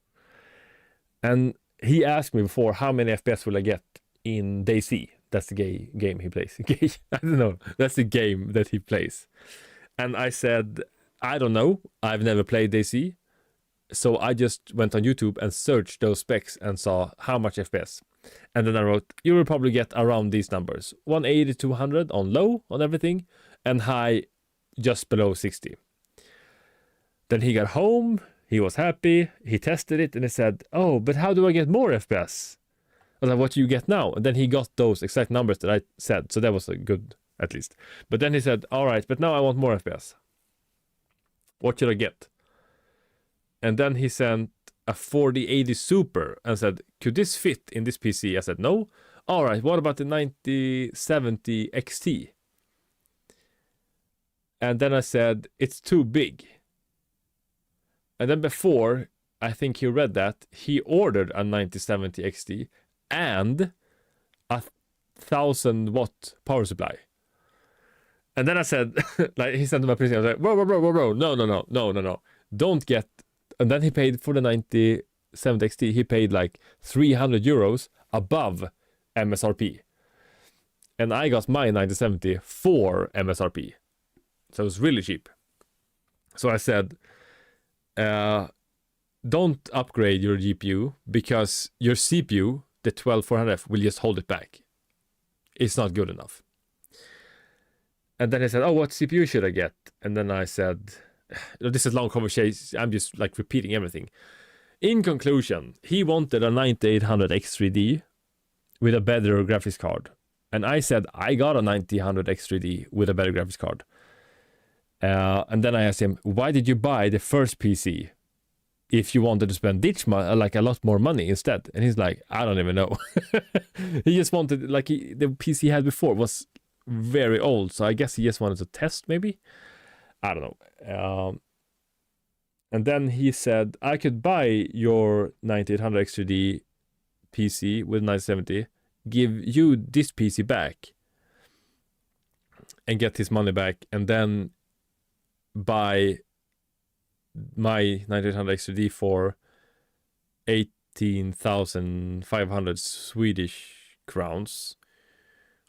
and he asked me before how many FPS will I get in DayZ. That's the game he plays. I don't know. That's the game that he plays. And I said, I don't know. I've never played DayZ. So I just went on YouTube and searched those specs and saw how much FPS. And then I wrote, you will probably get around these numbers. 180 to 200 on low on everything, and high just below 60. Then he got home, he was happy, he tested it, and he said, oh, but how do I get more FPS? I was like, what do you get now? And then he got those exact numbers that I said, so that was a good, at least. But then he said, all right, but now I want more FPS. What should I get? And then he sent a 4080 Super and said, could this fit in this PC? I said, no. All right, what about the 9070 XT? And then I said, it's too big. And then before, I think he read that, he ordered a 9070 XT and 1,000-watt power supply. And then I said, like, he sent to my PC, I was like, bro, no, don't get. And then he paid for the 9070 XT, he paid like 300 euros above MSRP. And I got my 9070 for MSRP. So it was really cheap. So I said, don't upgrade your GPU because your CPU, the 12400F, will just hold it back. It's not good enough. And then he said, oh, what CPU should I get? And then I said, this is long conversation. I'm just like repeating everything. In conclusion, he wanted a 9800 X3D with a better graphics card. And I said, I got a 9000 X3D with a better graphics card. And then I asked him, why did you buy the first PC if you wanted to spend like a lot more money instead? And he's like, I don't even know. He just wanted, like, the PC he had before was very old, so I guess he just wanted to test, maybe. I don't know. And then he said, I could buy your 9800 X3D PC with 970, give you this PC back, and get his money back, and then buy my 9800 X3D for 18,500 Swedish crowns,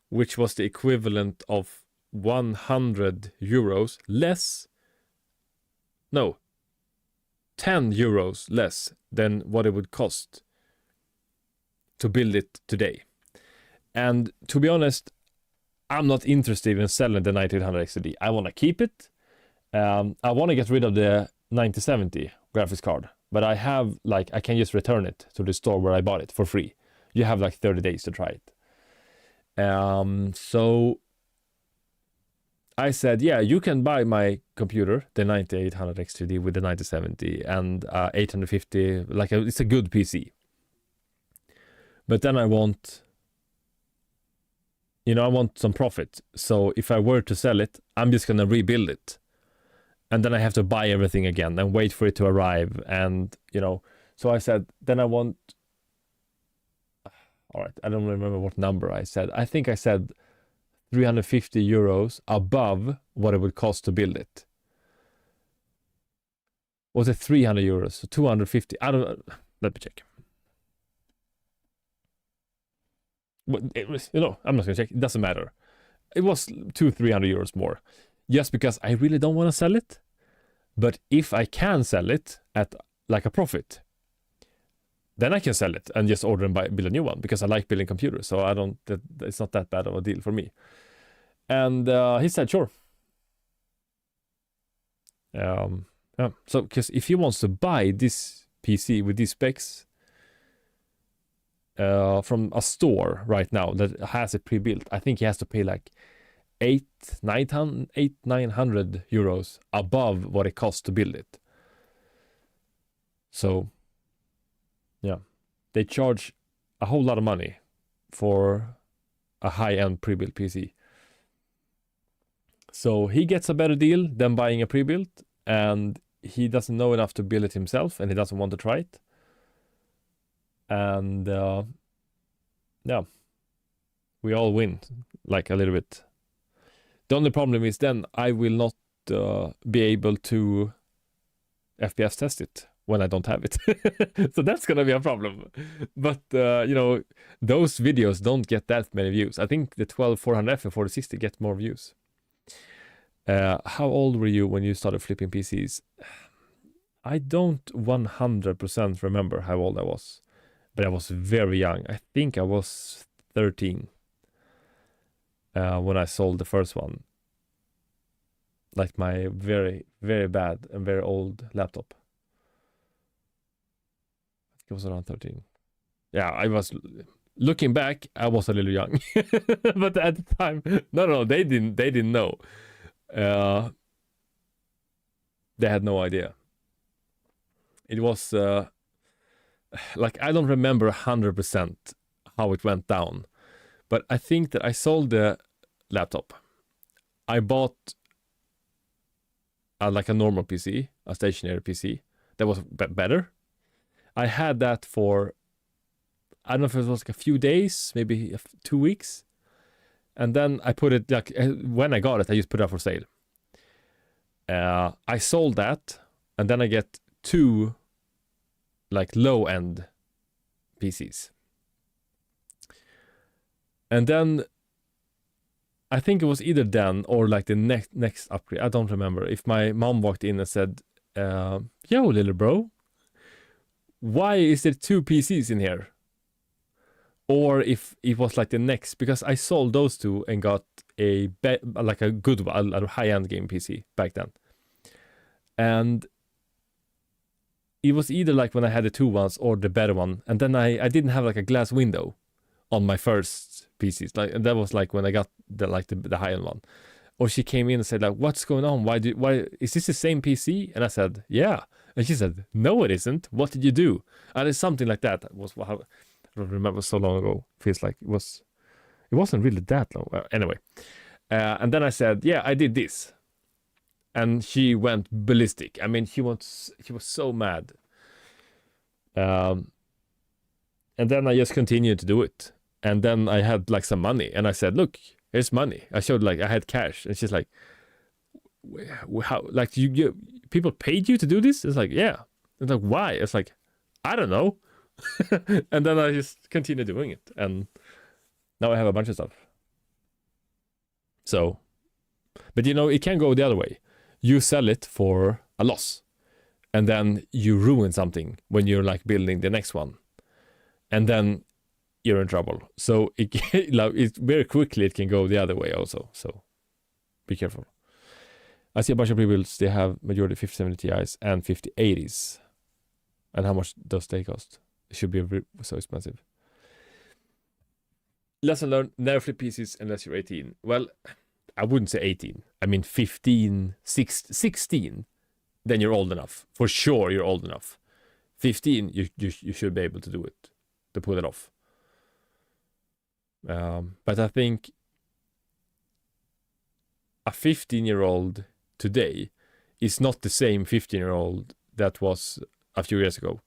which was the equivalent of 100 euros less. No, 10 euros less than what it would cost to build it today. And to be honest, I'm not interested in selling the 9800 XD. I want to keep it. I want to get rid of the 9070 graphics card, but I have, like, I can just return it to the store where I bought it for free. You have like 30 days to try it. So I said, yeah, you can buy my computer, the 9800 X2D with the 9070 and 850, like it's a good PC. But then I want, I want some profit. So if I were to sell it, I'm just going to rebuild it. And then I have to buy everything again and wait for it to arrive. And, so I said, then I want, all right, I don't remember what number I said. I think I said 350 euros above what it would cost to build it. Was it 300 euros? So 250. I don't know. Let me check. It was, I'm not going to check. It doesn't matter. It was 200-300 euros more. Just because I really don't want to sell it. But if I can sell it at like a profit, then I can sell it and just order and build a new one, because I like building computers. So it's not that bad of a deal for me. And he said, sure. Yeah. So, because if he wants to buy this PC with these specs from a store right now that has it pre-built, I think he has to pay like 900 euros above what it costs to build it. So, yeah, they charge a whole lot of money for a high-end pre-built PC. So he gets a better deal than buying a pre-built, and he doesn't know enough to build it himself, and he doesn't want to try it. And yeah, we all win, like a little bit. The only problem is then I will not be able to FPS test it when I don't have it. So that's gonna be a problem. But those videos don't get that many views. I think the 12400F and 4060 get more views. How old were you when you started flipping PCs? I don't 100% remember how old I was, but I was very young. I think I was 13 when I sold the first one. Like my very, very bad and very old laptop. I think it was around 13. Yeah, I was, looking back, I was a little young. But at the time, no, they didn't know. They had no idea. It was like, I don't remember 100% how it went down, but I think that I sold the laptop. I bought like a normal PC, a stationary PC that was better. I had that for I don't know if it was like a few days, maybe 2 weeks. And then I put it, like, when I got it, I just put it up for sale. I sold that, and then I get 2 like low-end PCs. And then I think it was either then or like the next upgrade. I don't remember. If my mom walked in and said, "Yo, little bro, why is there 2 PCs in here?" Or if it was like the next, because I sold those 2 and got like a good one, a high-end game PC back then. And it was either like when I had the 2 ones or the better one. And then I didn't have like a glass window on my first PCs. Like, and that was like when I got the high-end one. Or she came in and said like, "What's going on? Why is this the same PC?" And I said, "Yeah." And she said, "No, it isn't. What did you do?" And it's something like that. It was how, I don't remember, so long ago. Feels like it wasn't really that long. Anyway. And then I said, "Yeah, I did this." And she went ballistic. I mean, she was so mad. And then I just continued to do it. And then I had like some money, and I said, "Look, here's money." I showed like I had cash, and she's like, "How? Like you people paid you to do this?" It's like, "Yeah." It's like, "Why?" It's like, "I don't know." And then I just continued doing it, and now I have a bunch of stuff. So, but it can go the other way. You sell it for a loss, and then you ruin something when you're like building the next one, and then you're in trouble. So it very quickly it can go the other way also. So be careful. I see a bunch of pre-builds. They have majority 5070 Ti's and 5080s. And how much does they cost? It should be so expensive. Lesson learned: never flip PCs unless you're 18. Well, I wouldn't say 18. I mean 15, 16. Then you're old enough. For sure, you're old enough. 15, you should be able to do it, to pull it off. But I think a 15-year-old today is not the same 15-year-old that was a few years ago.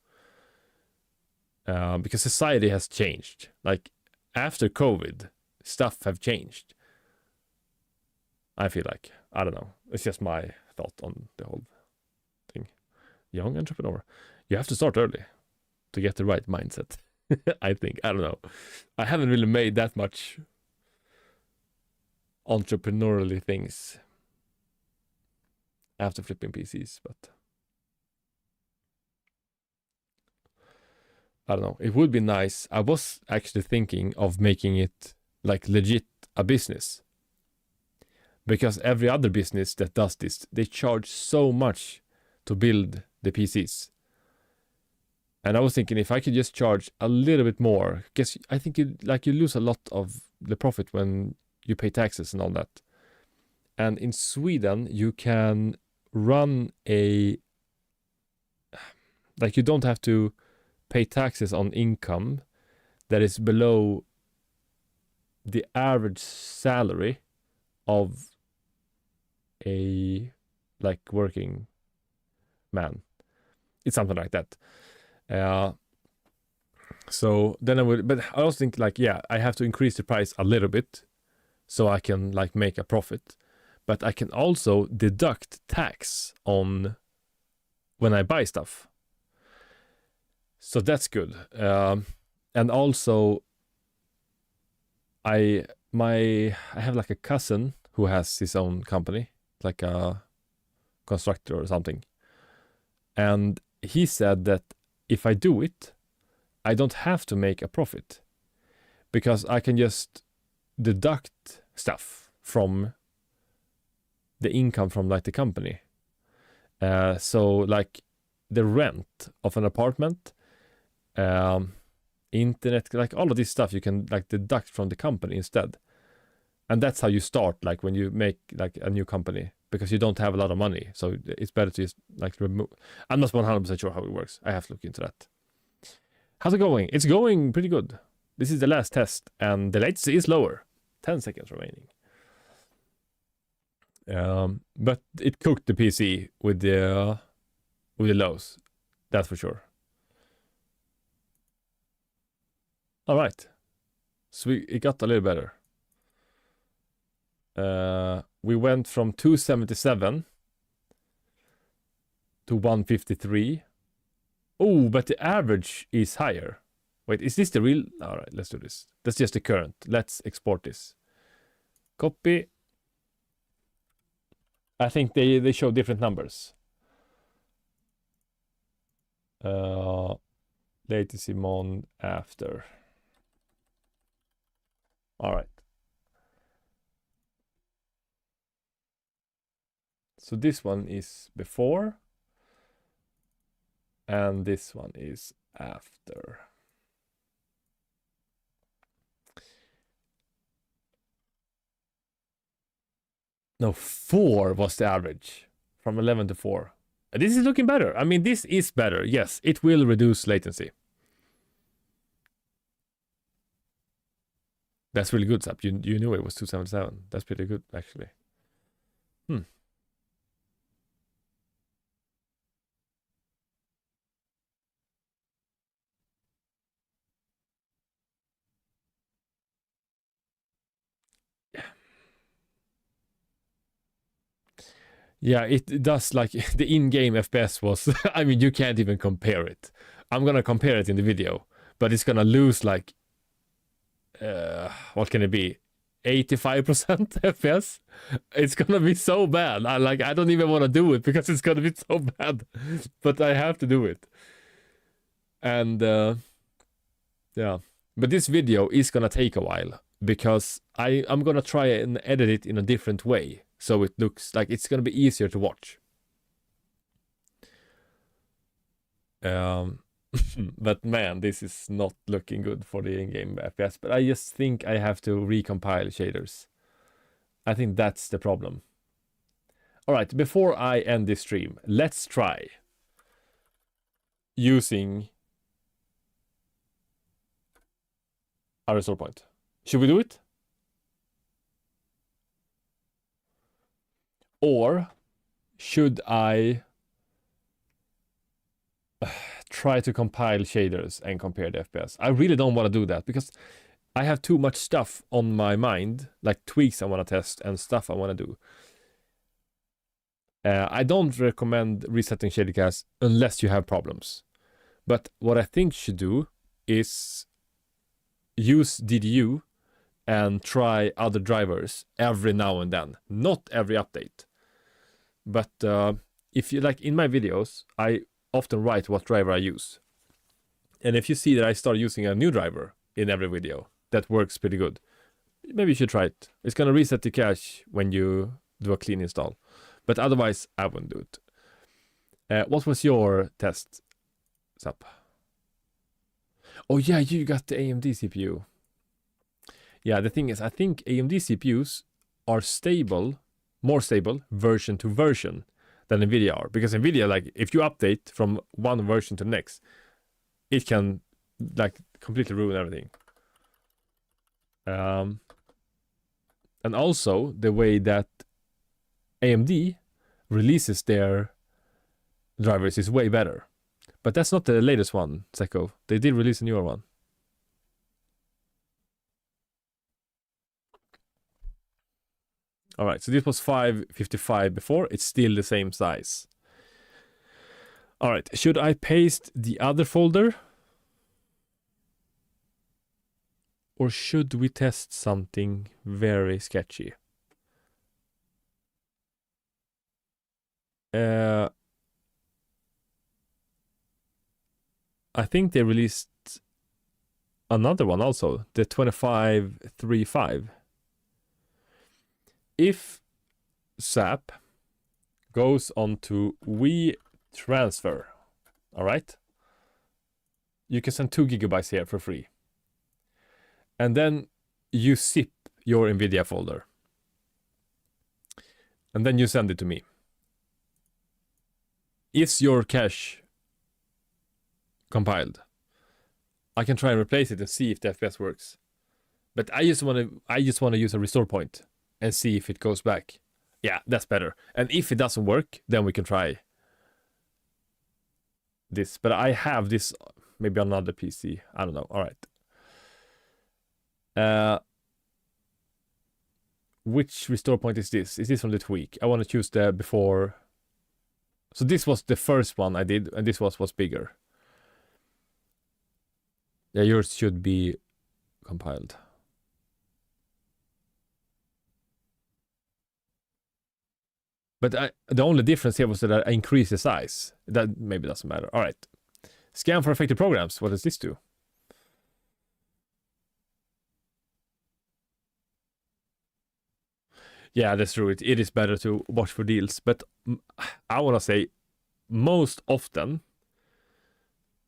Because society has changed. Like, after COVID, stuff have changed. I feel like. I don't know. It's just my thought on the whole thing. Young entrepreneur. You have to start early to get the right mindset. I think. I don't know. I haven't really made that much entrepreneurially things after flipping PCs, but I don't know. It would be nice. I was actually thinking of making it like legit a business, because every other business that does this, they charge so much to build the PCs. And I was thinking if I could just charge a little bit more, because I think you lose a lot of the profit when you pay taxes and all that. And in Sweden, you can run you don't have to pay taxes on income that is below the average salary of a working man. It's something like that. So then I would, but I also think I have to increase the price a little bit so I can make a profit, but I can also deduct tax on when I buy stuff. So that's good. And also I have a cousin who has his own company, like a constructor or something. And he said that if I do it, I don't have to make a profit, because I can just deduct stuff from the income from the company. So the rent of an apartment, internet, all of this stuff you can deduct from the company instead. And that's how you start when you make a new company, because you don't have a lot of money. So it's better to just remove. I'm not 100% sure how it works. I have to look into that. How's it going? It's going pretty good. This is the last test, and the latency is lower. 10 seconds remaining. But it cooked the PC with the lows. That's for sure. All right. So it got a little better. We went from 277 to 153. Oh, but the average is higher. Wait, is this the real? All right, let's do this. That's just the current. Let's export this. Copy. I think they show different numbers. Latency mon after. All right. So this one is before, and this one is after. No, 4 was the average, from 11 to 4. This is looking better. I mean, this is better. Yes, it will reduce latency. That's really good, Zap. You knew it was 277. That's pretty good, actually. Yeah, it does, like, the in-game FPS was, I mean, you can't even compare it. I'm gonna compare it in the video, but it's gonna lose, like, what can it be? 85% FPS? It's gonna be so bad. I don't even want to do it because it's gonna be so bad. But I have to do it. And, yeah. But this video is gonna take a while because I'm gonna try and edit it in a different way. So it looks like it's gonna be easier to watch. But man, this is not looking good for the in-game FPS. But I just think I have to recompile shaders. I think that's the problem. All right, before I end this stream, let's try using a restore point. Should we do it? Or should I try to compile shaders and compare the FPS? I really don't want to do that because I have too much stuff on my mind, like tweaks I want to test and stuff I want to do. I don't recommend resetting shadecast unless you have problems. But what I think you should do is use DDU and try other drivers every now and then. Not every update. But if you like, in my videos, I often write what driver I use. And if you see that I start using a new driver in every video, that works pretty good. Maybe you should try it. It's going to reset the cache when you do a clean install. But otherwise, I wouldn't do it. What was your test, Zap? Oh yeah, you got the AMD CPU. Yeah, the thing is, I think AMD CPUs are stable, more stable, version to version than NVIDIA are. Because NVIDIA, like, if you update from one version to the next, it can, like, completely ruin everything. And also, the way that AMD releases their drivers is way better. But that's not the latest one, Seko. They did release a newer one. All right, so this was 555 before. It's still the same size. All right, should I paste the other folder? Or should we test something very sketchy? I think they released another one also, the 2535. If SAP goes on to WeTransfer, all right, you can send 2 gigabytes here for free. And then you zip your NVIDIA folder. And then you send it to me. Is your cache compiled? I can try and replace it and see if the FPS works. But I just want to use a restore point and see if it goes back. Yeah, that's better. And if it doesn't work, then we can try this. But I have this maybe on another PC. I don't know. All right. Which restore point is this? Is this from the tweak? I want to choose the before. So this was the first one I did, and this was bigger. Yeah, yours should be compiled. But the only difference here was that I increased the size. That maybe doesn't matter. All right. Scan for affected programs. What does this do? Yeah, that's true. It is better to watch for deals. But I want to say most often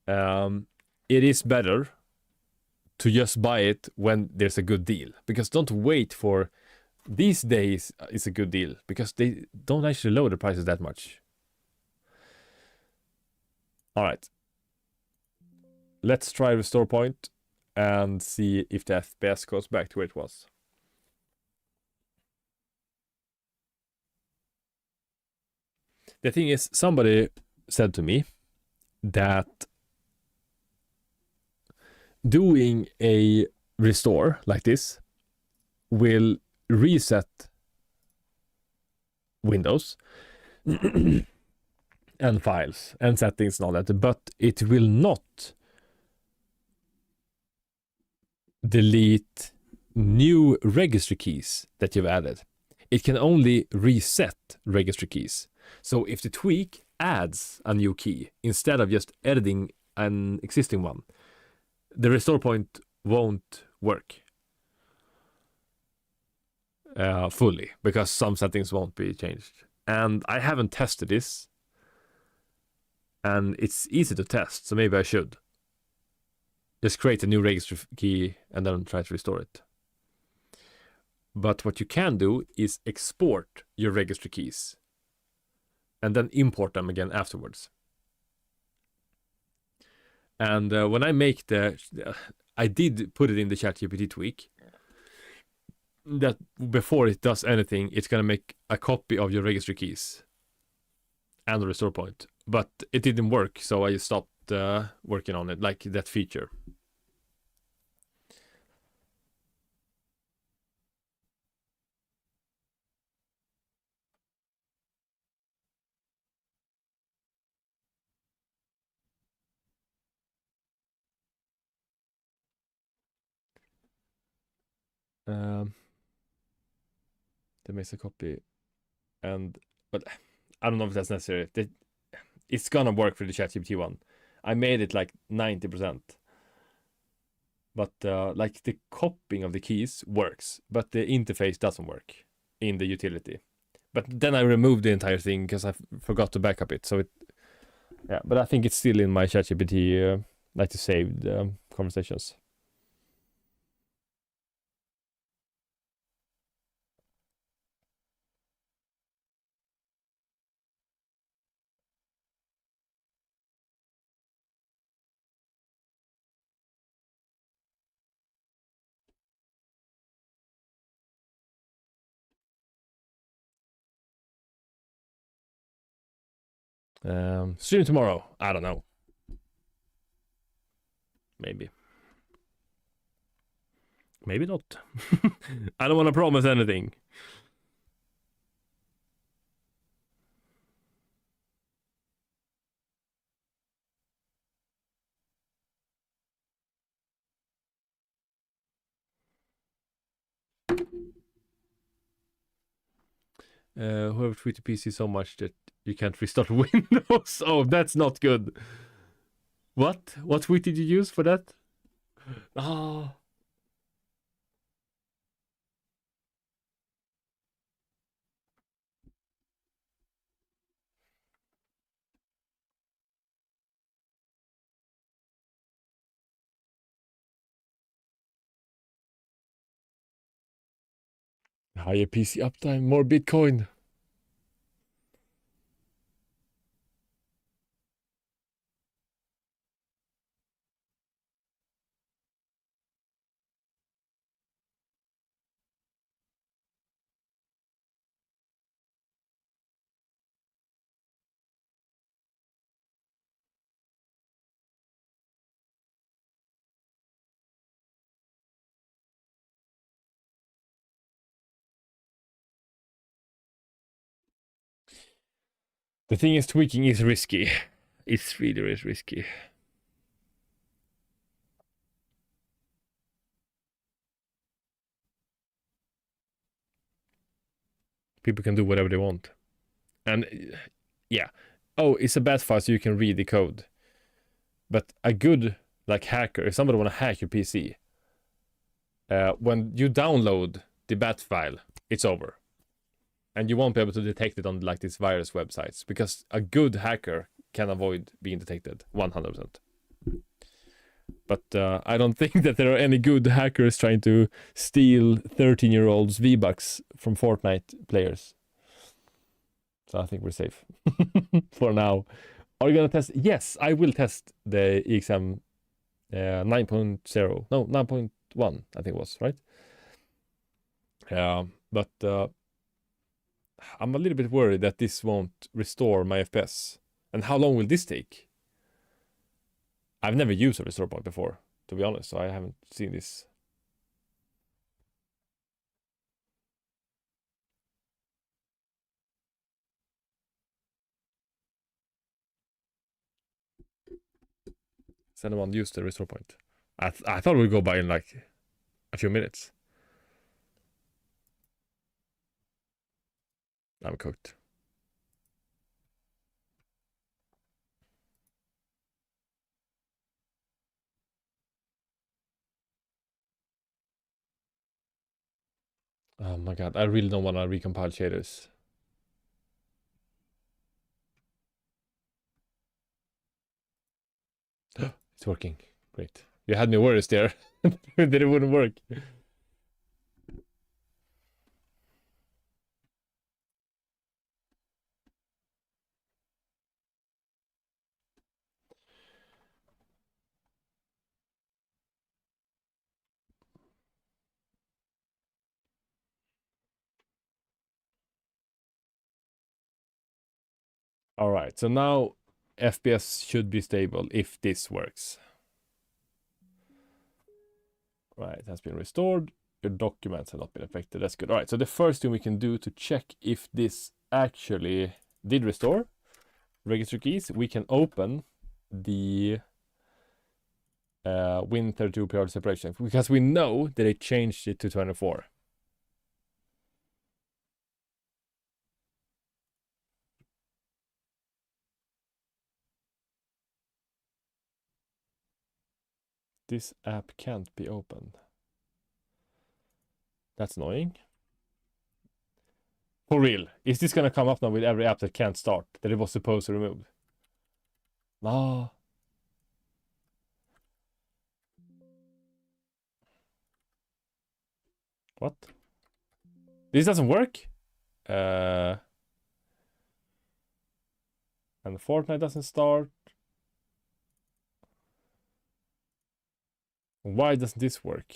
it is better to just buy it when there's a good deal. Because don't wait for these days it's a good deal. Because they don't actually lower the prices that much. All right. Let's try restore point and see if the FPS goes back to where it was. The thing is, somebody said to me that doing a restore like this will reset Windows and files and settings and all that, but it will not delete new registry keys that you've added. It can only reset registry keys. So if the tweak adds a new key instead of just editing an existing one, the restore point won't work fully because some settings won't be changed. And I haven't tested this, and it's easy to test, so maybe I should just create a new registry key and then try to restore it. But what you can do is export your registry keys and then import them again afterwards. And when I make I did put it in the ChatGPT tweak that before it does anything, it's gonna make a copy of your registry keys and the restore point. But it didn't work, so I stopped working on it, like that feature. That makes a copy, but I don't know if that's necessary. It's gonna work for the ChatGPT one. I made it like 90%, but like the copying of the keys works, but the interface doesn't work in the utility. But then I removed the entire thing because I forgot to backup it. So yeah. But I think it's still in my ChatGPT, like to save the conversations. Stream tomorrow. I don't know. Maybe. Maybe not. I don't want to promise anything. Whoever tweeted PC so much that you can't restart Windows. Oh, that's not good. What tweet did you use for that? Oh. Higher PC uptime, more Bitcoin. The thing is, tweaking is risky. It's really risky. People can do whatever they want. And yeah. Oh, it's a bat file so you can read the code. But a good like hacker, if somebody want to hack your PC, when you download the bat file, it's over. And you won't be able to detect it on like these virus websites because a good hacker can avoid being detected 100%. But I don't think that there are any good hackers trying to steal 13-year-olds V-Bucks from Fortnite players. So I think we're safe for now. Are you gonna test? Yes, I will test the EXM 9.0. No, 9.1, I think it was, right? But I'm a little bit worried that this won't restore my FPS. And how long will this take? I've never used a restore point before, to be honest, so I haven't seen this. Has anyone used the restore point? I thought it would go by in like a few minutes. I'm cooked. Oh my god, I really don't want to recompile shaders. It's working. Great. You had me worried there that it wouldn't work. All right, so now FPS should be stable if this works. Right, it has been restored. Your documents have not been affected. That's good. All right, so the first thing we can do to check if this actually did restore registry keys, we can open the Win32 periodic separation because we know that they changed it to 24. This app can't be opened. That's annoying. For real, is this gonna come up now with every app that can't start that it was supposed to remove? Ah. What? This doesn't work? And Fortnite doesn't start. Why doesn't this work?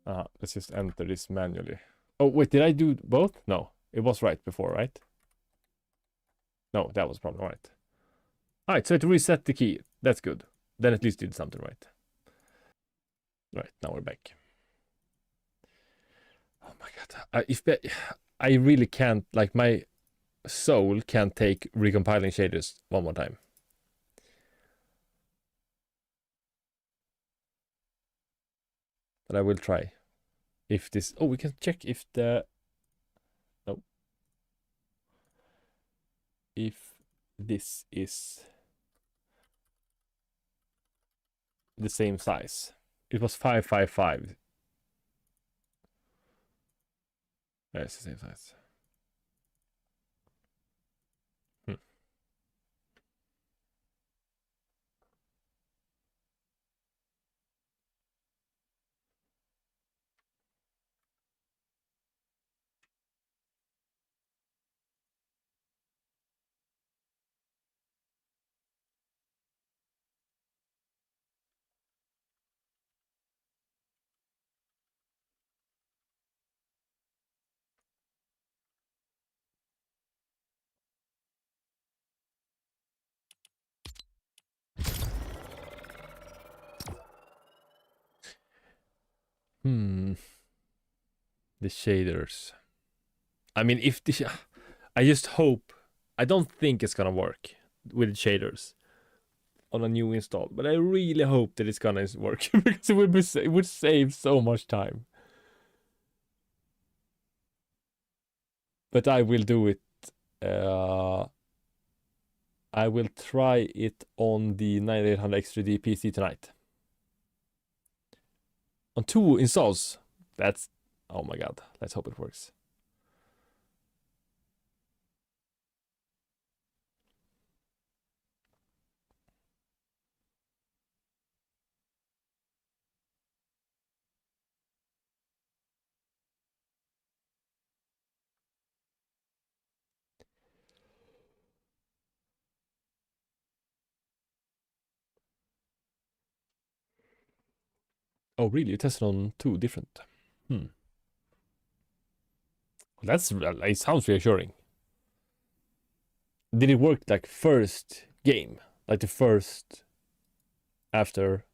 Let's just enter this manually. Oh, wait, did I do both? No, it was right before, right? No, that was probably right. All right, so it reset the key. That's good. Then at least did something right. Right, now we're back. Oh my god. I really can't, like, my soul can't take recompiling shaders one more time. But I will try. If this... Oh, we can check if the... No. If this is the same size. It was 555. Yeah, it's the same size. The shaders. I mean, if the, I just hope. I don't think it's gonna work with shaders on a new install, but I really hope that it's gonna work because it would save so much time. But I will do it. I will try it on the 9800 X3D PC tonight. On 2 installs. That's, oh my god. Let's hope it works. Oh, really? You tested on 2 different? Well, that's, it sounds reassuring. Did it work like first game? Like the first after?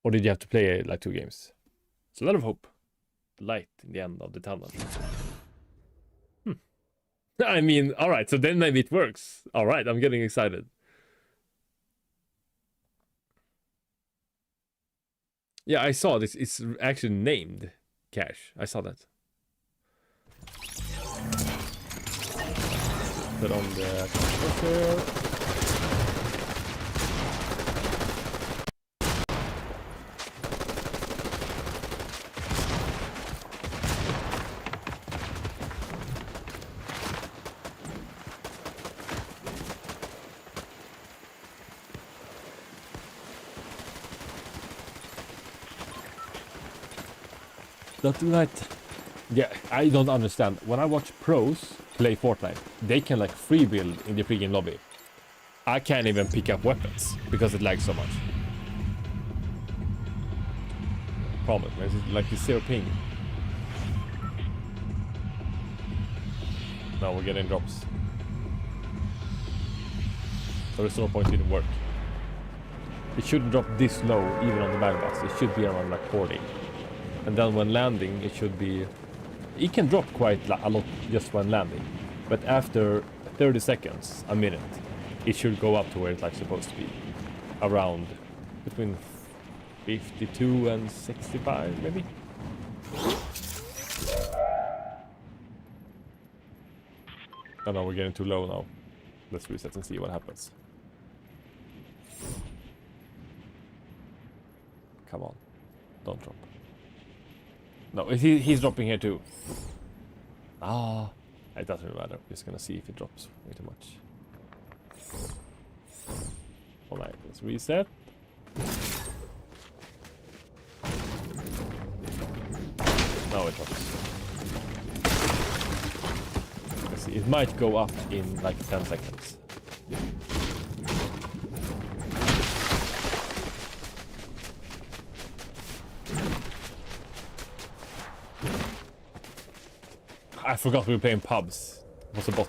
Or did you have to play like 2 games? It's a lot of hope. Light in the end of the tunnel. I mean, alright, so then maybe it works. Alright, I'm getting excited. Yeah, I saw this. It's actually named cache. I saw that. Put on the compressor. Yeah, I don't understand. When I watch pros play Fortnite, they can like free build in the pre-game lobby. I can't even pick up weapons because it lags so much. Problem is like the 0 ping. Now we're getting drops. So there's no point in work. It shouldn't drop this low even on the bag bus. It should be around like 40. And then when landing, it should be... It can drop quite a lot just when landing. But after 30 seconds, a minute, it should go up to where it's like supposed to be. Around between 52 and 65, maybe? Oh no, we're getting too low now. Let's reset and see what happens. Come on. Don't drop. No, he's dropping here too. Ah, it doesn't really matter. We're just gonna see if it drops way too much. Alright, let's reset. Now it drops. Let's see, it might go up in like 10 seconds. I forgot we were playing pubs. It was a bot.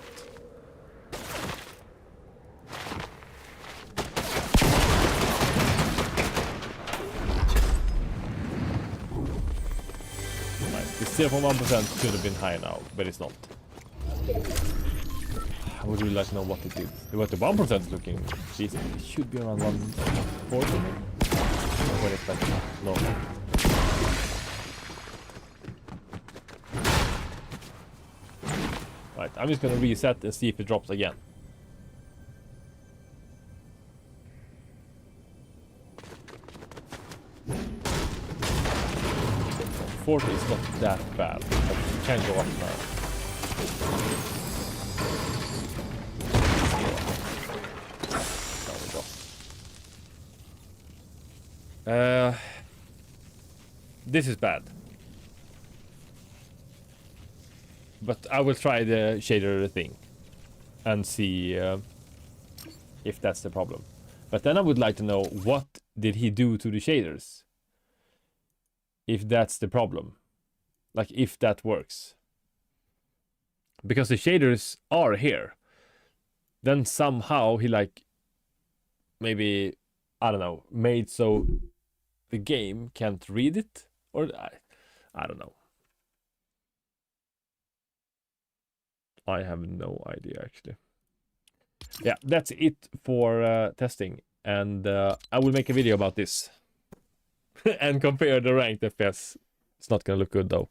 Nice. The 0.1% should have been higher now, but it's not. I would really like to know what it is. What the 1% is looking decent. It should be around 140 maybe. Or when it's like low. Right, I'm just gonna reset and see if it drops again. $40 is not that bad, but it can go up now. Now we drop. This is bad. But I will try the shader thing and see if that's the problem. But then I would like to know, what did he do to the shaders? If that's the problem. Like, if that works. Because the shaders are here. Then somehow he like, maybe, I don't know, made so the game can't read it? Or I don't know. I have no idea actually. Yeah, that's it for testing, and I will make a video about this and compare the ranked FPS. It's not gonna look good though.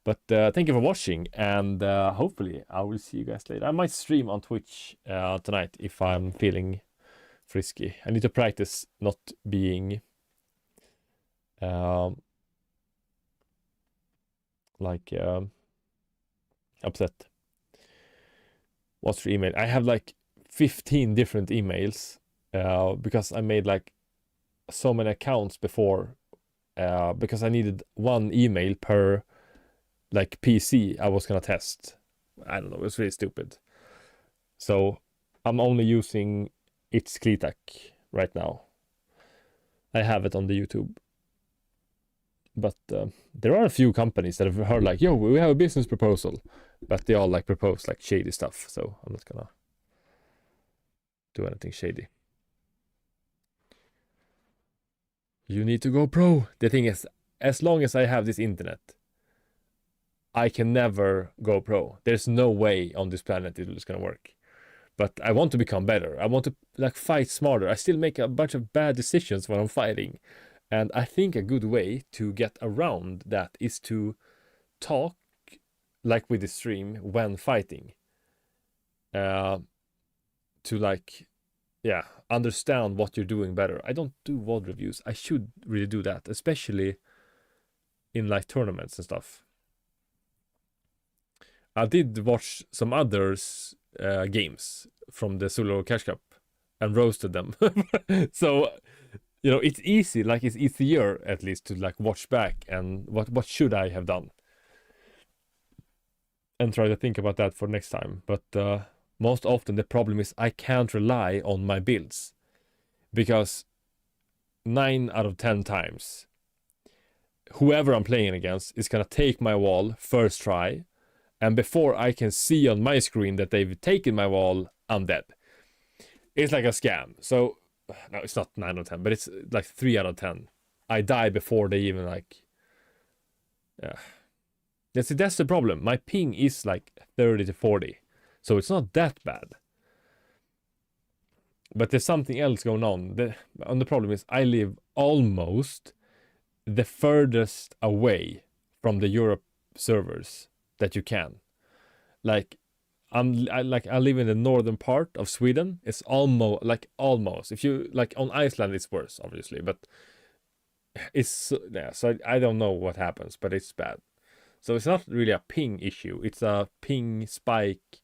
But thank you for watching, and hopefully I will see you guys later. I might stream on Twitch tonight if I'm feeling frisky. I need to practice not being upset. What's your email? I have like 15 different emails because I made like so many accounts before because I needed one email per like PC I was gonna test. I don't know, it was really stupid. So I'm only using It's Klitak right now. I have it on the YouTube. But there are a few companies that have heard like, yo, we have a business proposal. But they all like propose like shady stuff. So I'm not gonna do anything shady. You need to go pro. The thing is, as long as I have this internet, I can never go pro. There's no way on this planet it's gonna work. But I want to become better. I want to like fight smarter. I still make a bunch of bad decisions when I'm fighting. And I think a good way to get around that is to talk like with the stream when fighting. To like, yeah, understand what you're doing better. I don't do VOD reviews. I should really do that, especially in like tournaments and stuff. I did watch some others games from the Solo Cash Cup and roasted them. So, you know, it's easy, like it's easier at least to like watch back and what should I have done? And try to think about that for next time. But most often the problem is I can't rely on my builds. Because 9 out of 10 times, whoever I'm playing against is gonna take my wall first try. And before I can see on my screen that they've taken my wall, I'm dead. It's like a scam. So, no, it's not 9 out of 10, but it's like 3 out of 10. I die before they even like... Yeah. That's the problem. My ping is like 30 to 40. So it's not that bad. But there's something else going on. The problem is I live almost the furthest away from the Europe servers that you can. Like I live in the northern part of Sweden. It's almost. If you like on Iceland, it's worse, obviously. But it's yeah. So I don't know what happens, but it's bad. So it's not really a ping issue. It's a ping spike.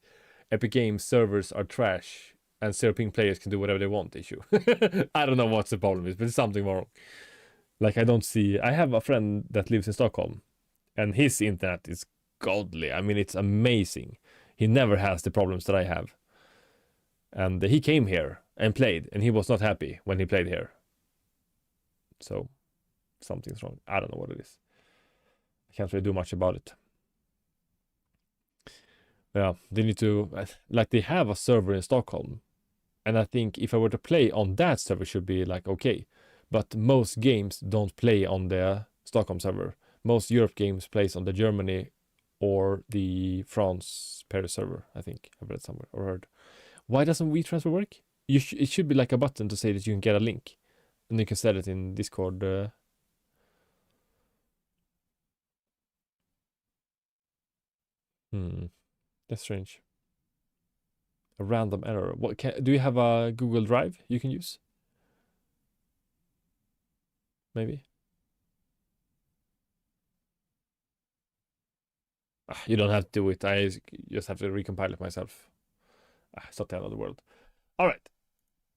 Epic Games servers are trash, and zero ping players can do whatever they want issue. I don't know what the problem is, but it's something wrong. Like I have a friend that lives in Stockholm, and his internet is godly. I mean, it's amazing. He never has the problems that I have. And he came here and played, and he was not happy when he played here. So, something's wrong. I don't know what it is. I can't really do much about it. Yeah, they need to... Like, they have a server in Stockholm. And I think if I were to play on that server, it should be, like, okay. But most games don't play on the Stockholm server. Most Europe games plays on the Germany or the France Paris server, I think. I've read somewhere or heard. Why doesn't WeTransfer work? It should be like a button to say that you can get a link. And you can set it in Discord. That's strange. A random error. Do you have a Google Drive you can use? Maybe. You don't have to do it. I just have to recompile it myself. It's not the end of the world. All right,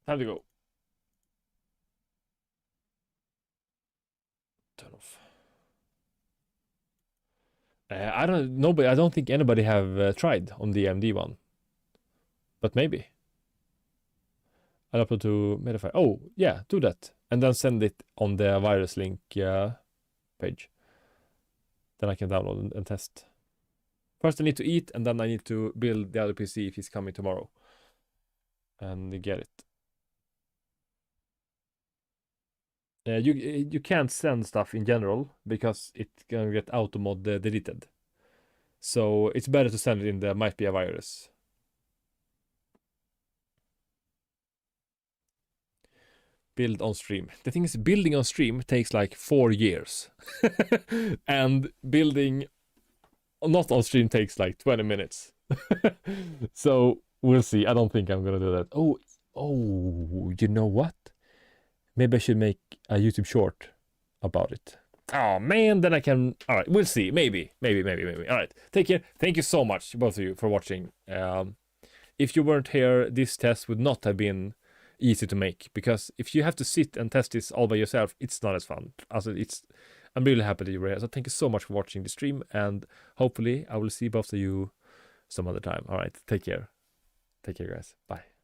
time to go. Turn off. I don't think anybody have tried on the AMD one, but maybe. I'll upload to Medify. Oh yeah, do that, and then send it on the virus link page. Then I can download and test. First I need to eat, and then I need to build the other PC if he's coming tomorrow. And get it. You can't send stuff in general because it's gonna get automod deleted. So it's better to send it in the might be a virus. Build on stream. The thing is, building on stream takes like 4 years. And building not on stream takes like 20 minutes. So we'll see. I don't think I'm gonna do that. Oh, you know what? Maybe I should make a YouTube short about it. Oh man, then I can. All right, we'll see. Maybe. All right, take care. Thank you so much, both of you, for watching. If you weren't here, this test would not have been easy to make, because if you have to sit and test this all by yourself, it's not as fun. Also, I'm really happy that you were here. So thank you so much for watching the stream, and hopefully I will see both of you some other time. All right, take care. Take care, guys. Bye.